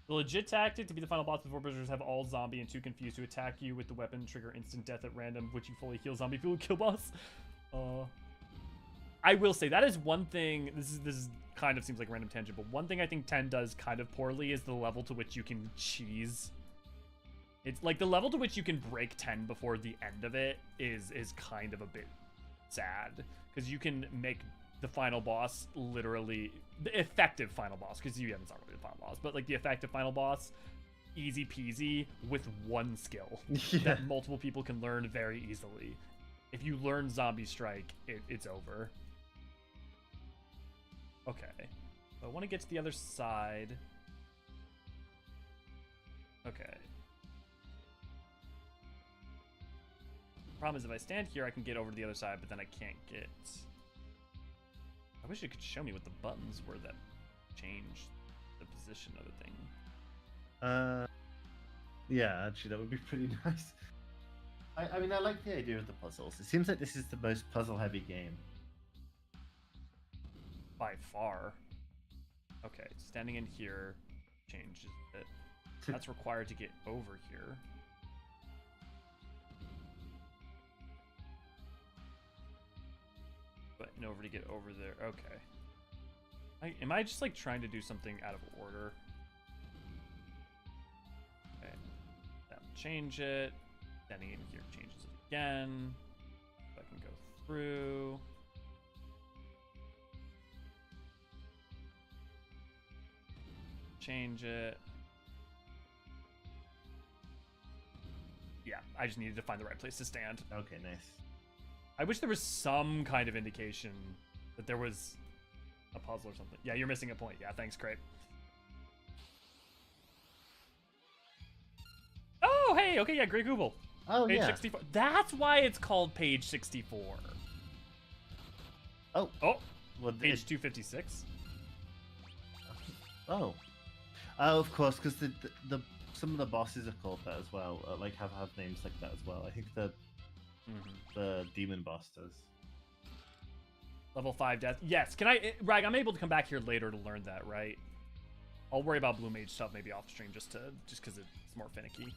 The legit tactic to be the final boss before Berserkers have all zombie and 2 confused to attack you with the weapon, trigger instant death at random, which you fully heal zombie people kill boss. I will say that is one thing. This is kind of seems like a random tangent, but one thing I think 10 does kind of poorly is the level to which you can cheese. It's like the level to which you can break 10 before the end of it is kind of a bit sad, because you can make the final boss literally the effective final boss, because you haven't started with the final boss, but like the effective final boss easy peasy with one skill that multiple people can learn very easily. If you learn Zombie Strike, it's over. Okay, so I want to get to the other side. Okay. Problem is, if I stand here, I can get over to the other side, but then I can't get... I wish it could show me what the buttons were that changed the position of the thing. Yeah, actually, that would be pretty nice. I mean, I like the idea of the puzzles. It seems like this is the most puzzle-heavy game. By far. Okay, standing in here changes it. That's required to get over here. over to get over there. Okay. Am I just like trying to do something out of order? Okay. That will change it. Standing in here changes it again. So I can go through. Change it. Yeah, I just needed to find the right place to stand. Okay, nice. I wish there was some kind of indication that there was a puzzle or something. Yeah, you're missing a point. Yeah, thanks, Crape. Oh, hey, okay, yeah, Grey Google. Oh, Page yeah. 64. That's why it's called page 64. Oh. Oh, Well, page 256. Oh. Oh, of course, because the some of the bosses are called that as well. Like have names like that as well. I think the demon boss does. Level 5 death. Yes, can I... Rag, I'm able to come back here later to learn that, right? I'll worry about Blue Mage stuff maybe off stream just because it's more finicky.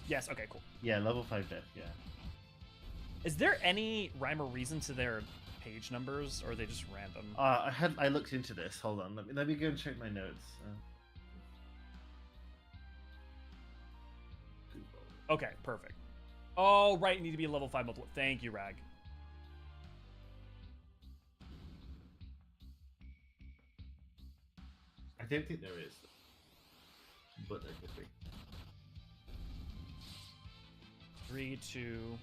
Yes, okay, cool. Yeah, level 5 death, yeah. Is there any rhyme or reason to their page numbers, or are they just random? I looked into this. Hold on. Let me go and check my notes. Okay, perfect. Oh, right, need to be a level 5 multiple. Thank you, Rag. I don't think there is, but there could be. 3, 2...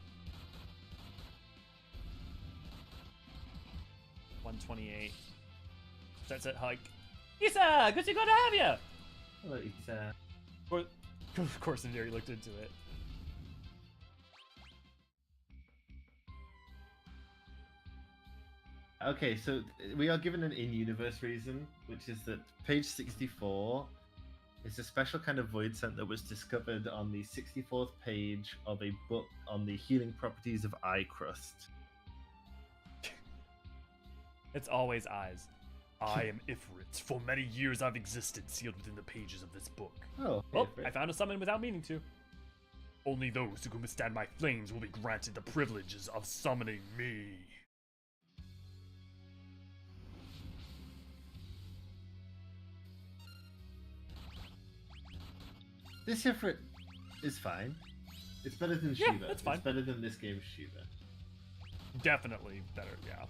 128. That's it, hike. Isa, good to go to have you. Hello, Isa. Of course, Indiri looked into it. Okay, so we are given an in-universe reason, which is that page 64 is a special kind of void scent that was discovered on the 64th page of a book on the healing properties of eye crust. It's always eyes. I am Ifrit. For many years I've existed, sealed within the pages of this book. Oh, Well, hey, I found a summon without meaning to. Only those who can withstand my flames will be granted the privileges of summoning me. This Ifrit is fine. It's better than Yeah, Shiva. it's fine. It's better than this game's Shiva. Definitely better, yeah.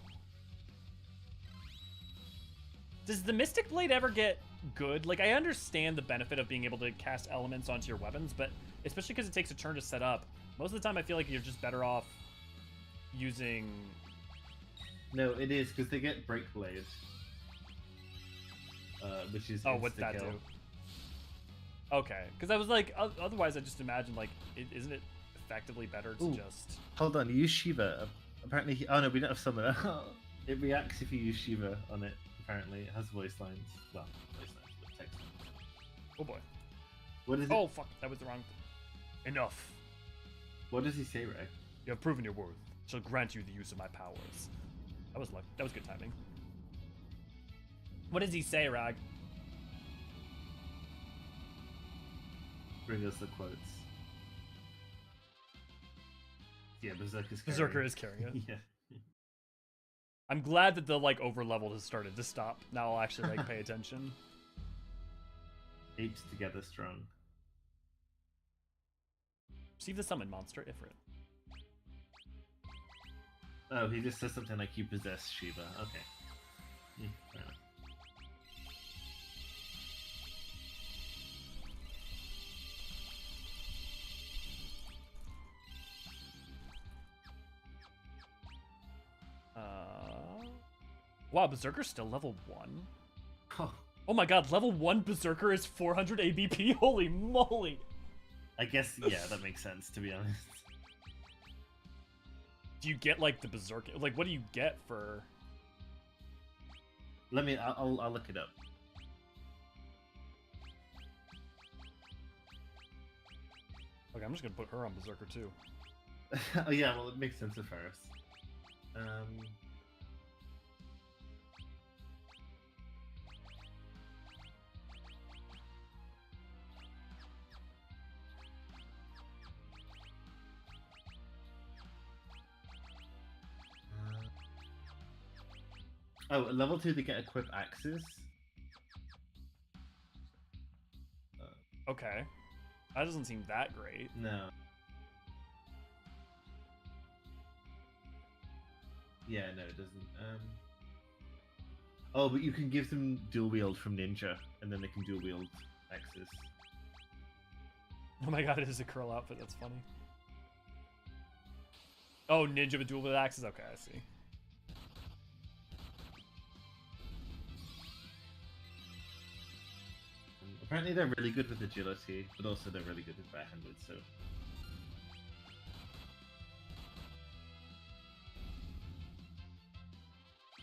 Does the Mystic Blade ever get good? Like, I understand the benefit of being able to cast elements onto your weapons, but especially because it takes a turn to set up, most of the time I feel like you're just better off using... No, it is, because they get Break Blade. Which is Oh, what's that insta-kill. do? Okay, because I was like, otherwise I just imagine, like, isn't it effectively better to Ooh. just... Hold on, you use Shiva. Apparently, oh no, we don't have Summoner. It reacts if you use Shiva on it, apparently. It has voice lines. Well, voice lines, but text lines. Oh boy. What is it? Oh, fuck, that was the wrong... Enough. What does he say, Ray? You have proven your worth. Shall grant you the use of my powers. That was luck. That was good timing. What does he say, Rag? Bring us the quotes. Yeah, Berserker's carrying. Berserker is carrying it. Yeah. I'm glad that the, like, overleveled has started to stop. Now I'll actually, like, pay attention. Apes together strong. Receive the summon monster, Ifrit. Oh, he just says something like you possess Shiva. Okay. Fair enough. Wow, Berserker's still level 1? Oh, Oh my god, level 1 Berserker is 400 ABP? Holy moly! I guess, yeah, that makes sense, to be honest. Do you get, like, the Berserker? Like, what do you get for... I'll look it up. Okay, I'm just gonna put her on Berserker, too. Oh yeah, well, it makes sense at first. Oh, at level 2 they get equip axes. Okay. That doesn't seem that great. No. Yeah, no, it doesn't. Oh, but you can give them dual wield from Ninja, and then they can dual wield axes. Oh my god, it is a curl outfit. That's funny. Oh, ninja with dual wield axes? Okay, I see. Apparently they're really good with agility, but also they're really good with barehanded, so...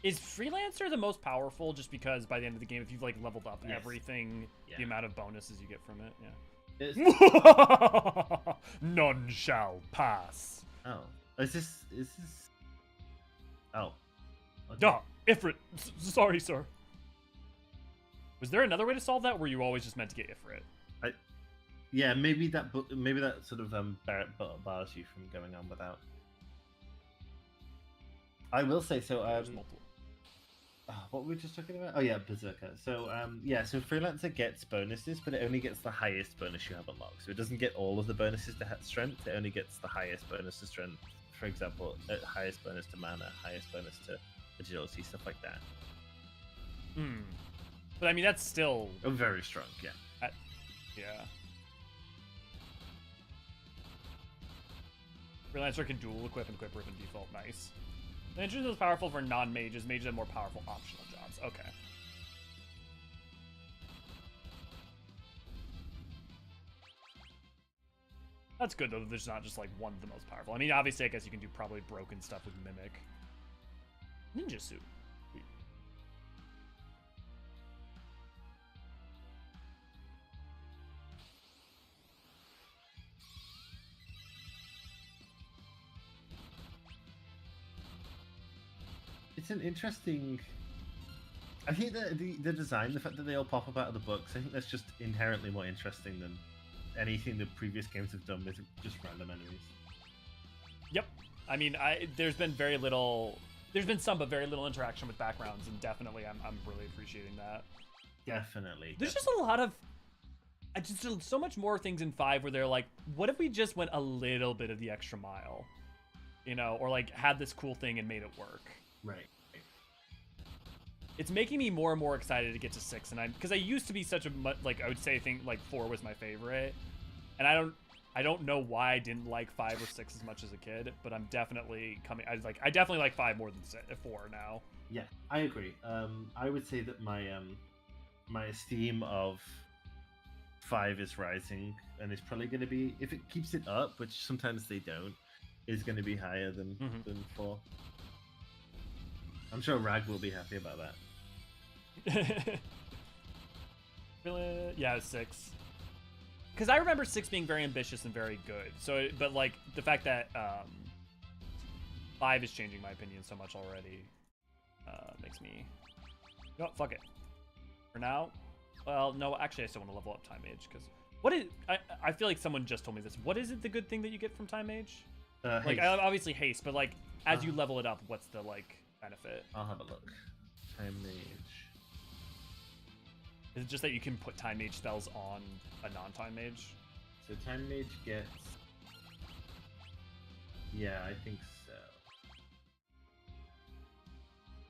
Is Freelancer the most powerful just because by the end of the game, if you've like leveled up Yes. everything, the amount of bonuses you get from it? Yeah. None shall pass. Oh. Is this... Oh. Okay. Duh, Ifrit. Sorry, sir. Was there another way to solve that, or were you always just meant to get Ifrit? Yeah, maybe that sort of bars you from going on without. I will say so. There's multiple. What were we just talking about? Oh yeah, Berserker. So yeah, so Freelancer gets bonuses, but it only gets the highest bonus you have unlocked. So it doesn't get all of the bonuses to strength. It only gets the highest bonus to strength. For example, highest bonus to mana, highest bonus to agility, stuff like that. Hmm. But I mean, that's still very strong. Yeah. Yeah. Freelancer can dual equip and equip Ribbon default. Nice. The engine is powerful for non-mages. Mages have more powerful optional jobs. Okay. That's good though. There's not just like one of the most powerful. I mean, obviously, I guess you can do probably broken stuff with Mimic. Ninja suit. Sweet. It's an interesting. I think that the design, the fact that they all pop up out of the books, I think that's just inherently more interesting than anything the previous games have done with just random enemies. Yep. I mean, there's been very little. There's been some, but very little interaction with backgrounds, and definitely, I'm really appreciating that. Definitely. There's just a lot of. Just so much more things in 5 where they're like, what if we just went a little bit of the extra mile, you know, or like had this cool thing and made it work. Right. It's making me more and more excited to get to 6, and because I used to be such a like I would say like 4 was my favorite, and I don't know why I didn't like 5 or 6 as much as a kid, but I'm definitely coming. I definitely like 5 more than 4 now. Yeah, I agree. I would say that my my esteem of 5 is rising, and it's probably going to be, if it keeps it up, which sometimes they don't, is going to be higher than 4. I'm sure Rag will be happy about that. Yeah, 6. Because I remember 6 being very ambitious and very good. So, but like the fact that 5 is changing my opinion so much already makes me. No, fuck it. For now, well, no, actually, I still want to level up Time Mage because what is? I feel like someone just told me this. What is it? The good thing that you get from Time Mage? Like obviously haste, but like as you level it up, what's the like benefit? I'll have a look. Time Mage. Is it just that you can put Time Mage spells on a non-Time Mage? So Time Mage gets... Yeah, I think so.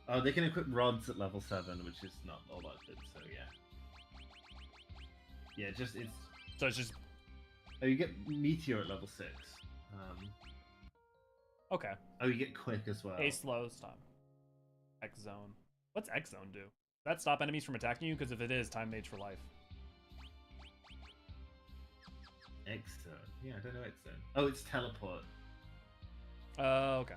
Oh, they can equip rods at level 7, which is not all that good, so yeah. Yeah, it's... So it's just... Oh, you get Meteor at level 6. Okay. Oh, you get Quick as well. A slow stop. X Zone. What's X Zone do? Does that stop enemies from attacking you? Because if it is, Time Mage for life. X Zone? Yeah, I don't know X Zone. Oh, it's Teleport. Okay.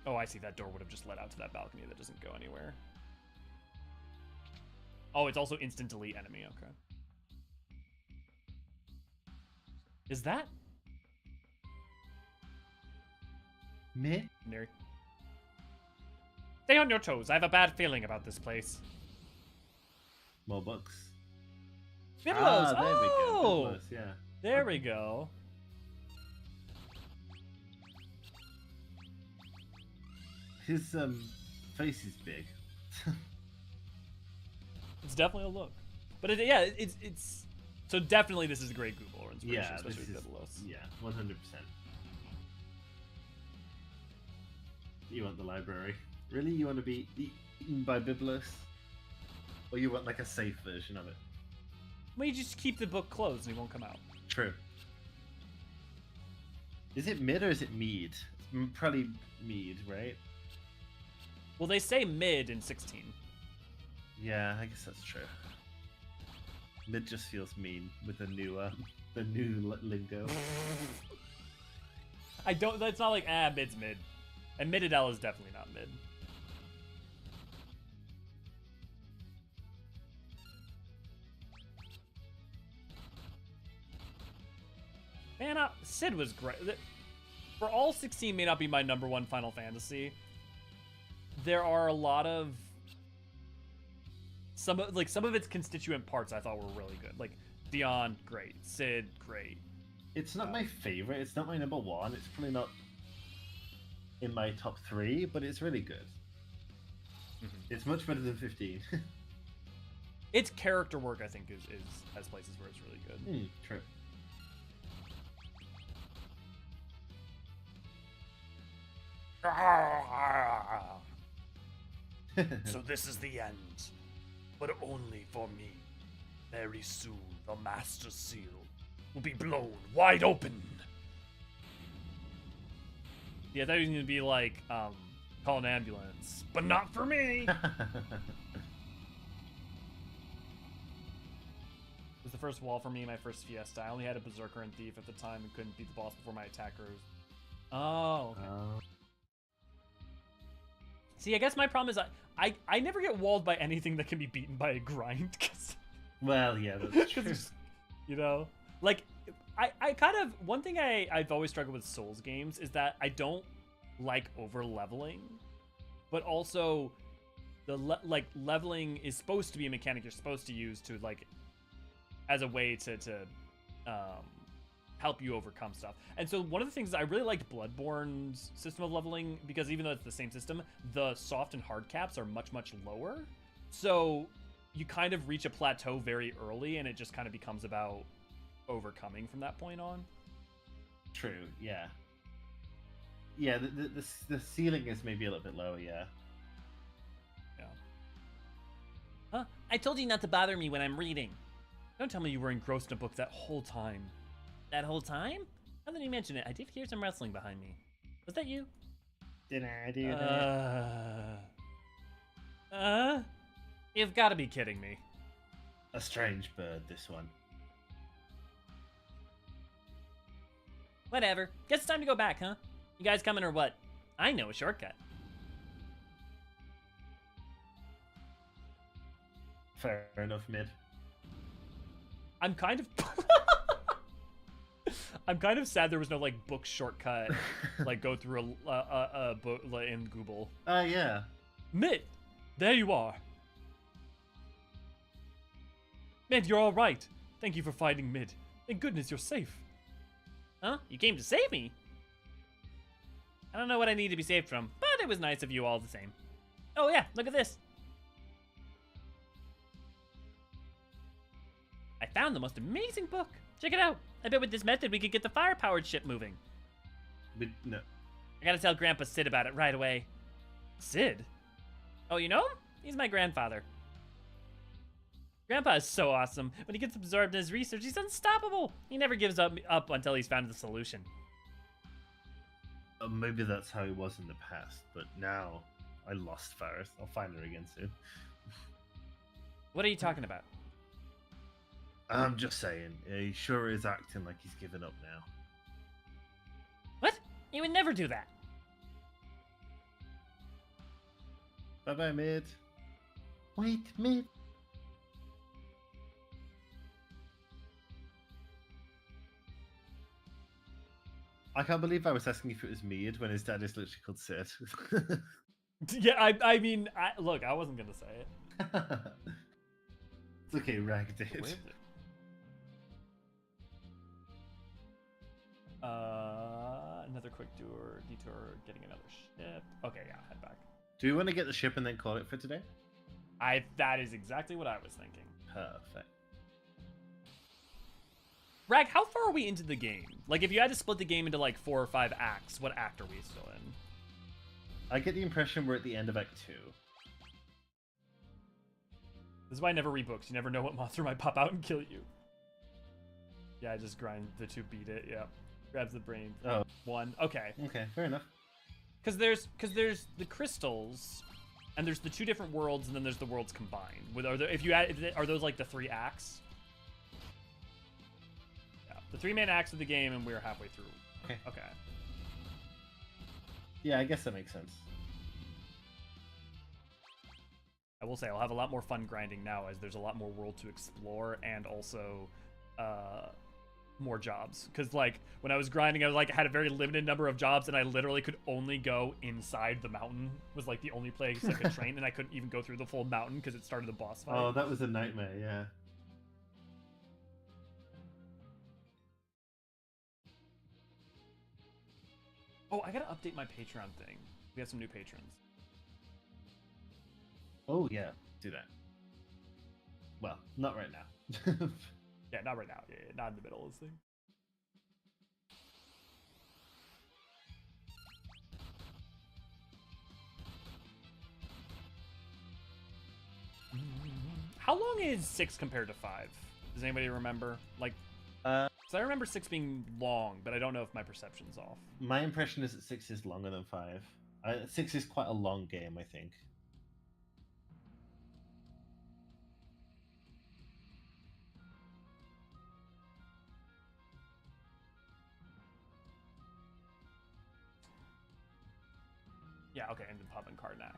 Oh, I see. That door would have just led out to that balcony that doesn't go anywhere. Oh, it's also instant delete enemy. Okay. Is that? Me? Neri. Stay on your toes. I have a bad feeling about this place. More books. Biblos! There we go. Oh! Biblos, yeah. There we go. His face is big. It's definitely a look. But it's so definitely this is a great Google or inspiration, Yeah, especially this with is, Biblos. yeah, 100%. You want the library? Really? You want to be eaten by Biblos? Or you want like a safe version of it? Well, you just keep the book closed and he won't come out. True. Is it mid or is it mead? It's probably mead, right? Well, they say mid in 16. Yeah, I guess that's true. Mid just feels mean with the new lingo. I don't. That's not like mid's mid, and Midadel is definitely not mid. Man, Sid was great. For all 16 may not be my number one Final Fantasy. There are a lot of some of its constituent parts I thought were really good. Like Dion, great. Sid, great. It's not my favorite. It's not my number one. It's probably not in my top 3, but it's really good. Mm-hmm. It's much better than 15. Its character work, I think, is has places where it's really good. True. So this is the end, but only for me. Very soon, the Master Seal will be blown wide open. Yeah, that was gonna be like, call an ambulance, but not for me. It was the first wall for me in my first Fiesta. I only had a Berserker and Thief at the time and couldn't beat the boss before my attackers. Oh, okay. See, I guess my problem is I never get walled by anything that can be beaten by a grind. Cause, well, yeah, that's true. You know? Like, I kind of... One thing I've always struggled with Souls games is that I don't like over-leveling. But also, leveling is supposed to be a mechanic you're supposed to use to, like... As a way to help you overcome stuff. And so one of the things is I really liked Bloodborne's system of leveling, because even though it's the same system, the soft and hard caps are much, much lower. So you kind of reach a plateau very early, and it just kind of becomes about overcoming from that point on. True, yeah. Yeah, the ceiling is maybe a little bit lower, yeah. Yeah. Huh? I told you not to bother me when I'm reading. Don't tell me you were engrossed in a book that whole time. That whole time? Now that you mention it, I did hear some rustling behind me. Was that you? Did I do that? You've got to be kidding me. A strange bird, this one. Whatever. Guess it's time to go back, huh? You guys coming or what? I know a shortcut. Fair enough, mid. I'm kind of... I'm kind of sad there was no, like, book shortcut, like, go through a book in Google. Yeah. Mid, there you are. Mid, you're all right. Thank you for finding Mid. Thank goodness you're safe. Huh? You came to save me? I don't know what I need to be saved from, but it was nice of you all the same. Oh yeah, look at this. I found the most amazing book. Check it out. I bet with this method we could get the fire-powered ship moving. But no. I gotta tell Grandpa Sid about it right away. Sid? Oh, you know him? He's my grandfather. Grandpa is so awesome. When he gets absorbed in his research, he's unstoppable. He never gives up until he's found the solution. Maybe that's how he was in the past, but now I lost Faris. I'll find her again soon. What are you talking about? I'm just saying, he sure is acting like he's given up now. What? He would never do that. Bye-bye, Mid. Wait, Mid. I can't believe I was asking if it was Mid when his dad is literally called Sid. Yeah, I mean, look, I wasn't gonna say it. It's okay, Rag did. Another quick detour, getting another ship. Okay, yeah, head back. Do we want to get the ship and then call it for today? That is exactly what I was thinking. Perfect. Rag, how far are we into the game? Like, if you had to split the game into like 4 or 5 acts, what act are we still in? I get the impression we're at the end of Act 2. This is why I never read books. You never know what monster might pop out and kill you. Yeah, I just grind the 2, beat it. Yeah, grabs the brain. Oh, 1. Okay. okay, fair enough. Because there's the crystals, and there's the 2 different worlds, and then there's the worlds combined. Are those like the 3 acts? Yeah, the 3 main acts of the game, and we're halfway through. Okay. Okay. Yeah, I guess that makes sense. I will say I'll have a lot more fun grinding now, as there's a lot more world to explore, and also more jobs. Because like when I was grinding, I had a very limited number of jobs, and I literally could only go inside the mountain. Was like the only place I could train, and I couldn't even go through the full mountain because it started the boss fight. Oh, that was a nightmare. Yeah. Oh, I gotta update my Patreon thing. We have some new patrons. Oh yeah, do that. Well, not right now. Yeah, not right now. Yeah, not in the middle of this thing. How long is 6 compared to 5? Does anybody remember? Like, because I remember 6 being long, but I don't know if my perception's off. My impression is that 6 is longer than 5. 6 is quite a long game, I think. Yeah, okay, and then pub and Karnak.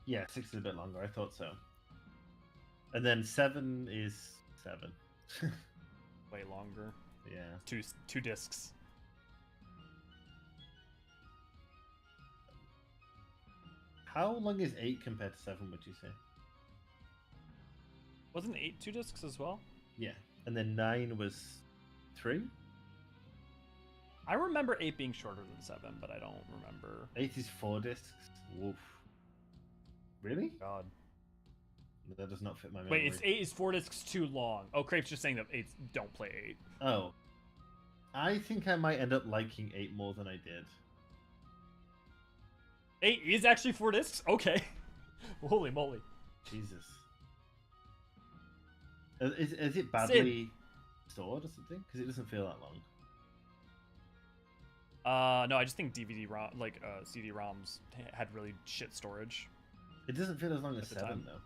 Yeah, 6 is a bit longer. I thought so. And then 7 is 7. Way longer. Yeah. Two discs. How long is 8 compared to 7, would you say? Wasn't 8 2 discs as well? Yeah. And then 9 was 3? I remember 8 being shorter than 7, but I don't remember. 8 is 4 discs? Woof. Really? God. That does not fit my memory. Wait, it's 8 is 4 discs too long. Oh, Crape's just saying that 8 don't play 8. Oh. I think I might end up liking 8 more than I did. 8 is actually 4 discs? Okay. Holy moly. Jesus. Is it badly stored or something? Because it doesn't feel that long. No, I just think DVD-ROM, CD-ROMs had really shit storage. It doesn't feel as long as 7, time. though.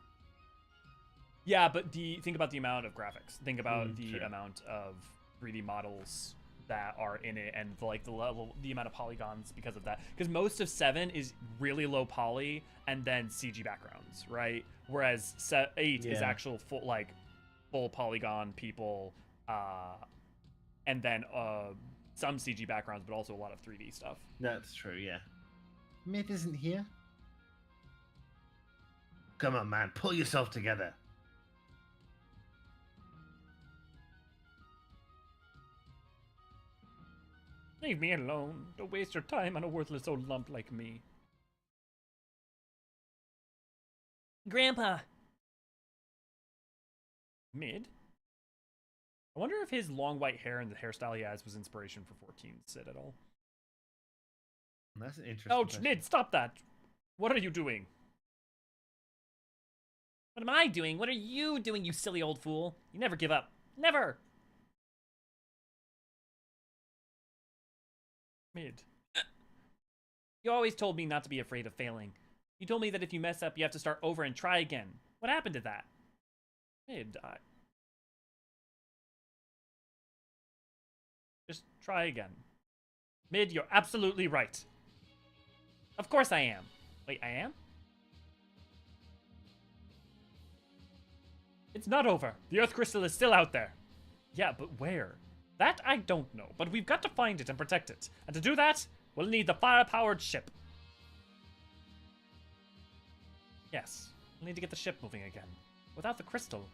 Yeah, but think about the amount of graphics. Think about the sure. amount of 3D models that are in it, and the amount of polygons because of that. Because most of 7 is really low poly and then CG backgrounds, right? Whereas 8 is actual full polygon people, and then some CG backgrounds, but also a lot of 3D stuff. That's true, yeah. Mid isn't here. Come on, man, pull yourself together. Leave me alone. Don't waste your time on a worthless old lump like me. Grandpa! Mid? I wonder if his long white hair and the hairstyle he has was inspiration for 14 Sid at all. That's an interesting Oh, question. Mid, stop that! What are you doing? What am I doing? What are you doing, you silly old fool? You never give up. Never! Mid. You always told me not to be afraid of failing. You told me that if you mess up, you have to start over and try again. What happened to that? Mid, just try again. Mid, you're absolutely right. Of course I am. Wait, I am? It's not over. The Earth Crystal is still out there. Yeah, but where? That I don't know, but we've got to find it and protect it. And to do that, we'll need the fire-powered ship. Yes, we'll need to get the ship moving again. Without the crystal.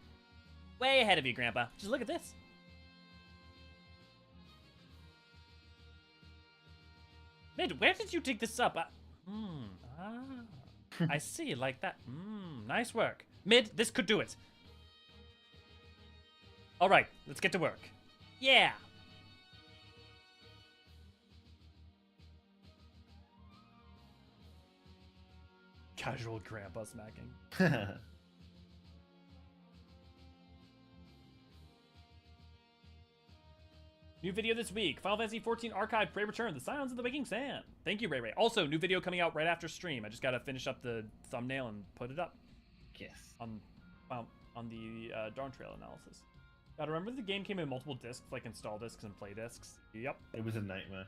Way ahead of you, Grandpa. Just look at this. Mid, where did you dig this up? I see, like that. Nice work. Mid, this could do it. All right, let's get to work. Yeah. Casual grandpa smacking. New video this week. Final Fantasy 14 Archive Prey Return, The Silence of the Waking Sand. Thank you, Ray Ray. Also, new video coming out right after stream. I just gotta finish up the thumbnail and put it up. Yes. On the Darn Trail analysis. Gotta remember the game came in multiple discs, like install discs and play discs. Yep. It was a nightmare.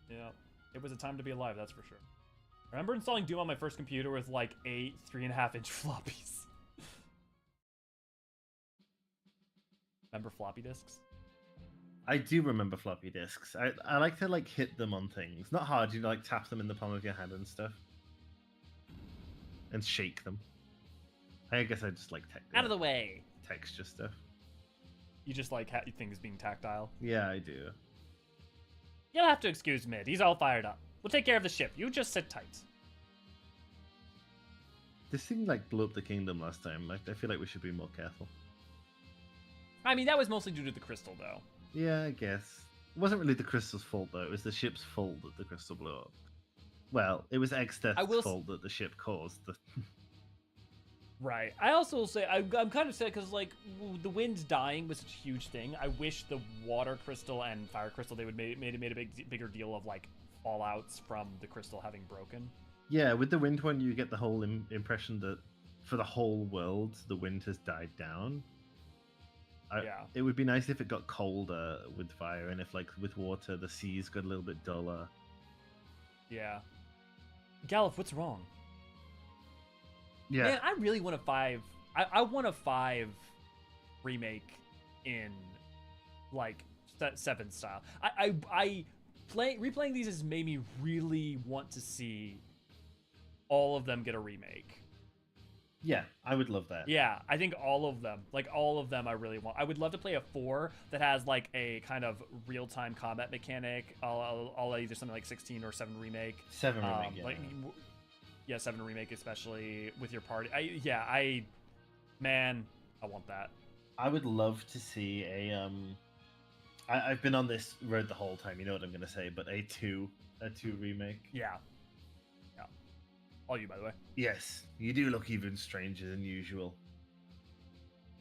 Yeah. It was a time to be alive, that's for sure. I remember installing Doom on my first computer with like 8 3.5-inch floppies. Remember floppy disks? I do remember floppy disks. I like to like hit them on things. Not hard, you like tap them in the palm of your hand and stuff. And shake them. I guess I just like Out of the way! texture stuff. You just like things being tactile? Yeah, I do. You'll have to excuse Mid, he's all fired up. We'll take care of the ship, you just sit tight. This thing like blew up the kingdom last time. Like I feel like we should be more careful. I mean, that was mostly due to the crystal, though. Yeah, I guess. It wasn't really the crystal's fault though. It was the ship's fault that the crystal blew up. Well, it was Exdeath's fault that the ship caused. Right. I also will say, I'm kind of sad because, like, the wind dying was such a huge thing. I wish the water crystal and fire crystal, they would made a bigger deal of, like, fallouts from the crystal having broken. Yeah, with the wind one, you get the whole impression that for the whole world, the wind has died down. Yeah. It would be nice if it got colder with fire, and if, like, with water, the seas got a little bit duller. Yeah. Galuf, what's wrong? Yeah. Man, I really want a 5. I want a 5 remake in, like, 7 style. Replaying these has made me really want to see all of them get a remake. Yeah, I would love that. Yeah, I think all of them. Like, all of them I really want. I would love to play a 4 that has, like, a kind of real-time combat mechanic. I'll either something like 16 or 7 remake. 7 remake, yeah. Like, yeah, 7 remake, especially with your party. Man, I want that. I would love to see a I've been on this road the whole time. You know what I'm gonna say, but a 2 remake. Yeah. All you, by the way. Yes, you do look even stranger than usual.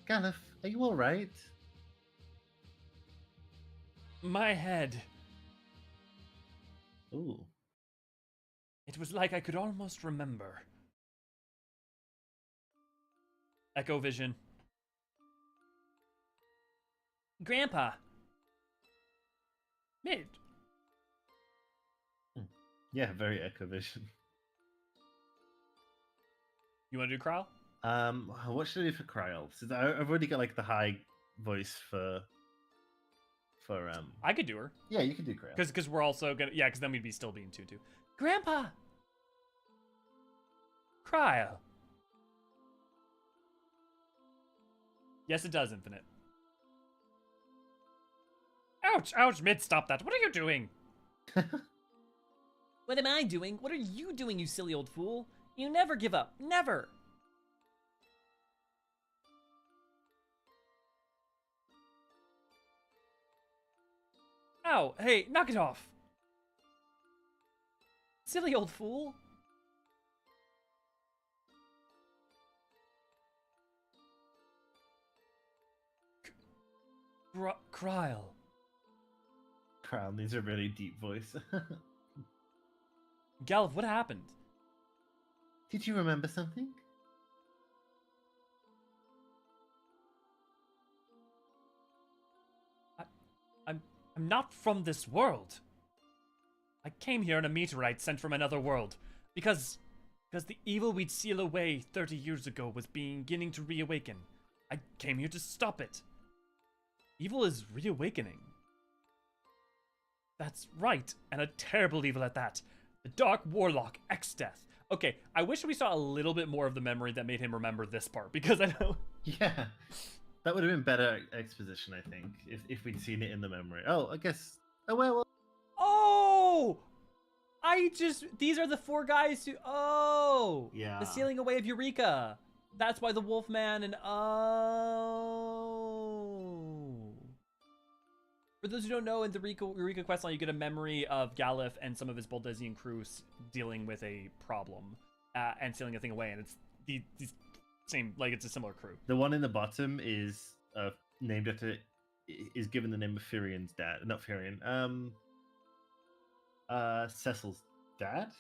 Galuf, are you all right? My head. Ooh. It was like I could almost remember. Echo vision. Grandpa. Mid. Yeah, very Echo Vision. You want to do Krile? What should I do for Krile? Since I've already got like the high voice for I could do her. Yeah, you can do Krile. Because we're also gonna because then we'd be still being 2-2. Grandpa. Krile. Yes, it does, Infinite. Ouch, ouch, Mid, stop that. What are you doing? What am I doing? What are you doing, you silly old fool? You never give up. Never. Ow, hey, knock it off. Silly old fool. Krile. Krile needs a really deep voice. Galuf, what happened? Did you remember something? I'm not from this world. I came here on a meteorite sent from another world because the evil we'd seal away 30 years ago was beginning to reawaken. I came here to stop it. Evil is reawakening. That's right, and a terrible evil at that. The Dark Warlock, Exdeath. Okay, I wish we saw a little bit more of the memory that made him remember this part, because I know... Yeah, that would have been better exposition, I think, if we'd seen it in the memory. Oh, I guess... Oh, well... These are the 4 guys who, oh! Yeah. The sealing away of Eureka. That's why the Wolfman and, oh. For those who don't know, in the Eureka questline, you get a memory of Galif and some of his Boldesian crew dealing with a problem and sealing a thing away, and it's these same, like, it's a similar crew. The one in the bottom is named after, is given the name of Firian's dad. Not Firian. Cecil's dad?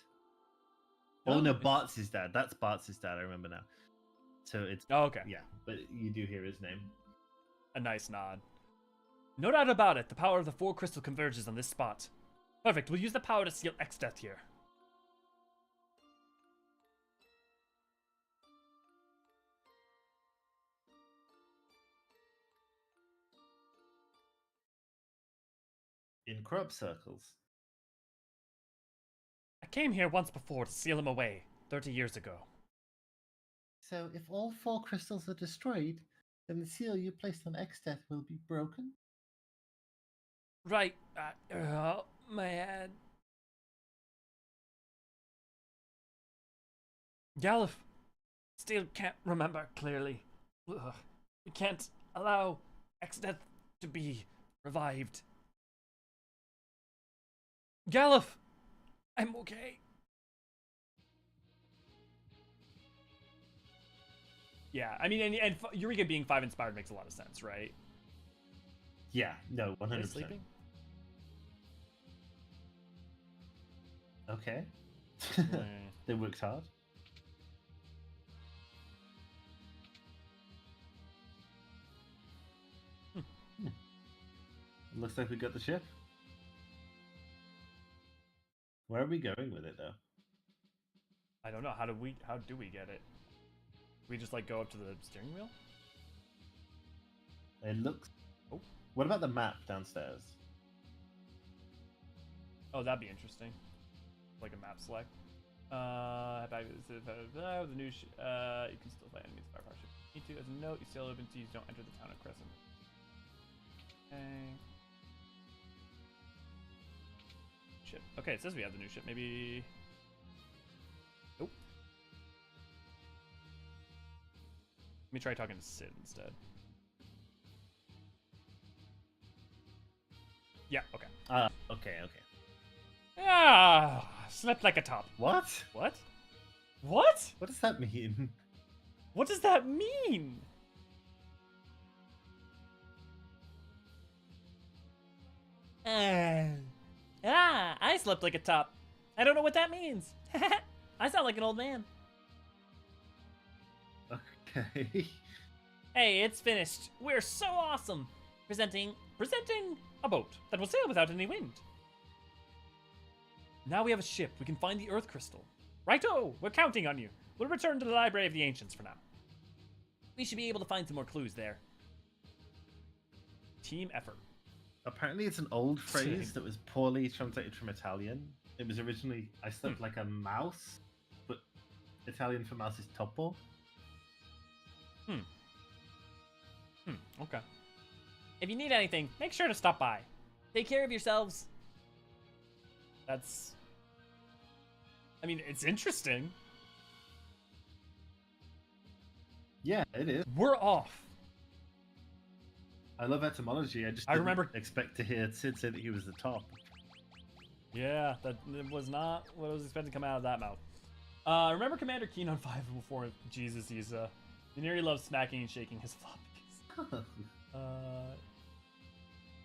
Oh, no, Bart's dad. That's Bart's dad, I remember now. So it's... Oh, okay. Yeah, but you do hear his name. A nice nod. No doubt about it, the power of the 4 crystal converges on this spot. Perfect, we'll use the power to seal X-Death here. In crop circles. I came here once before to seal him away, 30 years ago. So if all 4 crystals are destroyed, then the seal you placed on X-Death will be broken? Right, my head. Galif, still can't remember clearly. Ugh. We can't allow X-Death to be revived. Galif, I'm okay. Yeah, I mean, and Eureka being 5 inspired makes a lot of sense, right? Yeah, no, 100%. Are you sleeping? Okay. They worked hard. Looks like we got the ship. Where are we going with it, though? I don't know. How do we get it? We just like go up to the steering wheel? It looks... Oh. What about the map downstairs? Oh, that'd be interesting. Like a map select. Back to the new you can still find enemies firepower ship. Need to, as a note, you still open to don't enter the town of Crescent. Okay. Ship. Okay, it says we have the new ship. Maybe. Nope. Let me try talking to Sid instead. Yeah, okay. Okay. Ah, slept like a top. What? What? What? What does that mean? What does that mean? I slept like a top. I don't know what that means. I sound like an old man. Okay. Hey, it's finished. We're so awesome. Presenting a boat that will sail without any wind. Now we have a ship. We can find the Earth Crystal. Righto, we're counting on you. We'll return to the Library of the Ancients for now. We should be able to find some more clues there. Team effort. Apparently it's an old phrase that was poorly translated from Italian. It was originally, I slept like a mouse, but Italian for mouse is topo. Okay. If you need anything, make sure to stop by. Take care of yourselves. That's... I mean, it's interesting. Yeah, it is. We're off. I love etymology. I just I didn't remember- expect to hear Sid say that he was the top. Yeah, that was not what I was expecting to come out of that mouth. Remember Commander Keen on 5 before? Jesus, he's Yaniri loves smacking and shaking his floppies.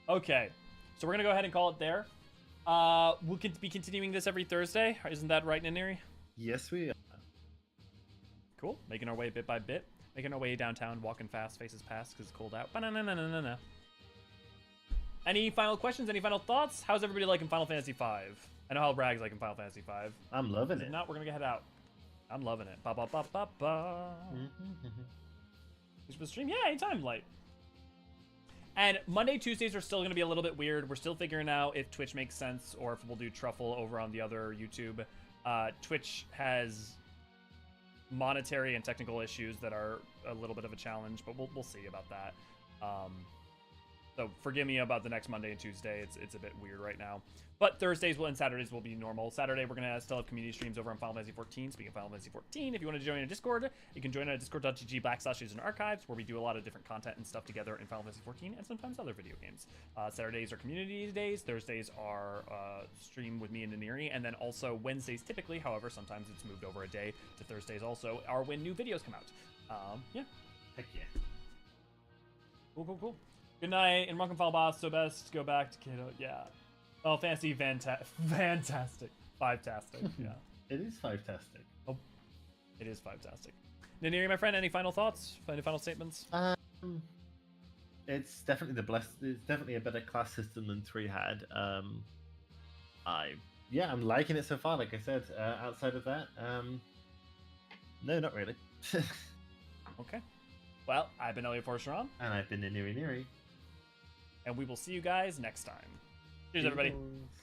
Okay, so we're gonna go ahead and call it there. We'll be continuing this every Thursday. Isn't that right, Naniri? Yes, we are. Cool. Making our way bit by bit. Making our way downtown, walking fast, faces past because it's cold out. Ba-na-na-na-na-na. Any final questions? Any final thoughts? How's everybody liking Final Fantasy V? I know how Brag's liking Final Fantasy V. I'm loving If it. not, we're gonna head out. I'm loving it. Ba ba ba ba ba. Thanks for the stream. Yeah, anytime, Light. And Monday, Tuesdays are still going to be a little bit weird. We're still figuring out if Twitch makes sense or if we'll do Truffle over on the other YouTube. Twitch has monetary and technical issues that are a little bit of a challenge, but we'll see about that. So forgive me about the next Monday and Tuesday. It's a bit weird right now. But Thursdays and Saturdays will be normal. Saturday, we're going to still have community streams over on Final Fantasy 14. Speaking of Final Fantasy 14, if you want to join a Discord, you can join at discord.gg/archives, where we do a lot of different content and stuff together in Final Fantasy 14 and sometimes other video games. Saturdays are community days. Thursdays are stream with me and Naniri. And then also Wednesdays typically, however, sometimes it's moved over a day to Thursdays also, are when new videos come out. Yeah. Heck yeah. Cool. Good night, and Monk Fall Boss, so best go back to Kiddo. Yeah. Oh, fantasy, fantastic. Five-tastic, yeah. It is five-tastic. Oh, it is five-tastic. Naniri, my friend, any final thoughts? Any final statements? It's definitely it's definitely a better class system than 3 had. I'm liking it so far, like I said. Outside of that, no, not really. Okay. Well, I've been Elliot Forsteron. And I've been Niri. And we will see you guys next time. Cheers, everybody. Cheers.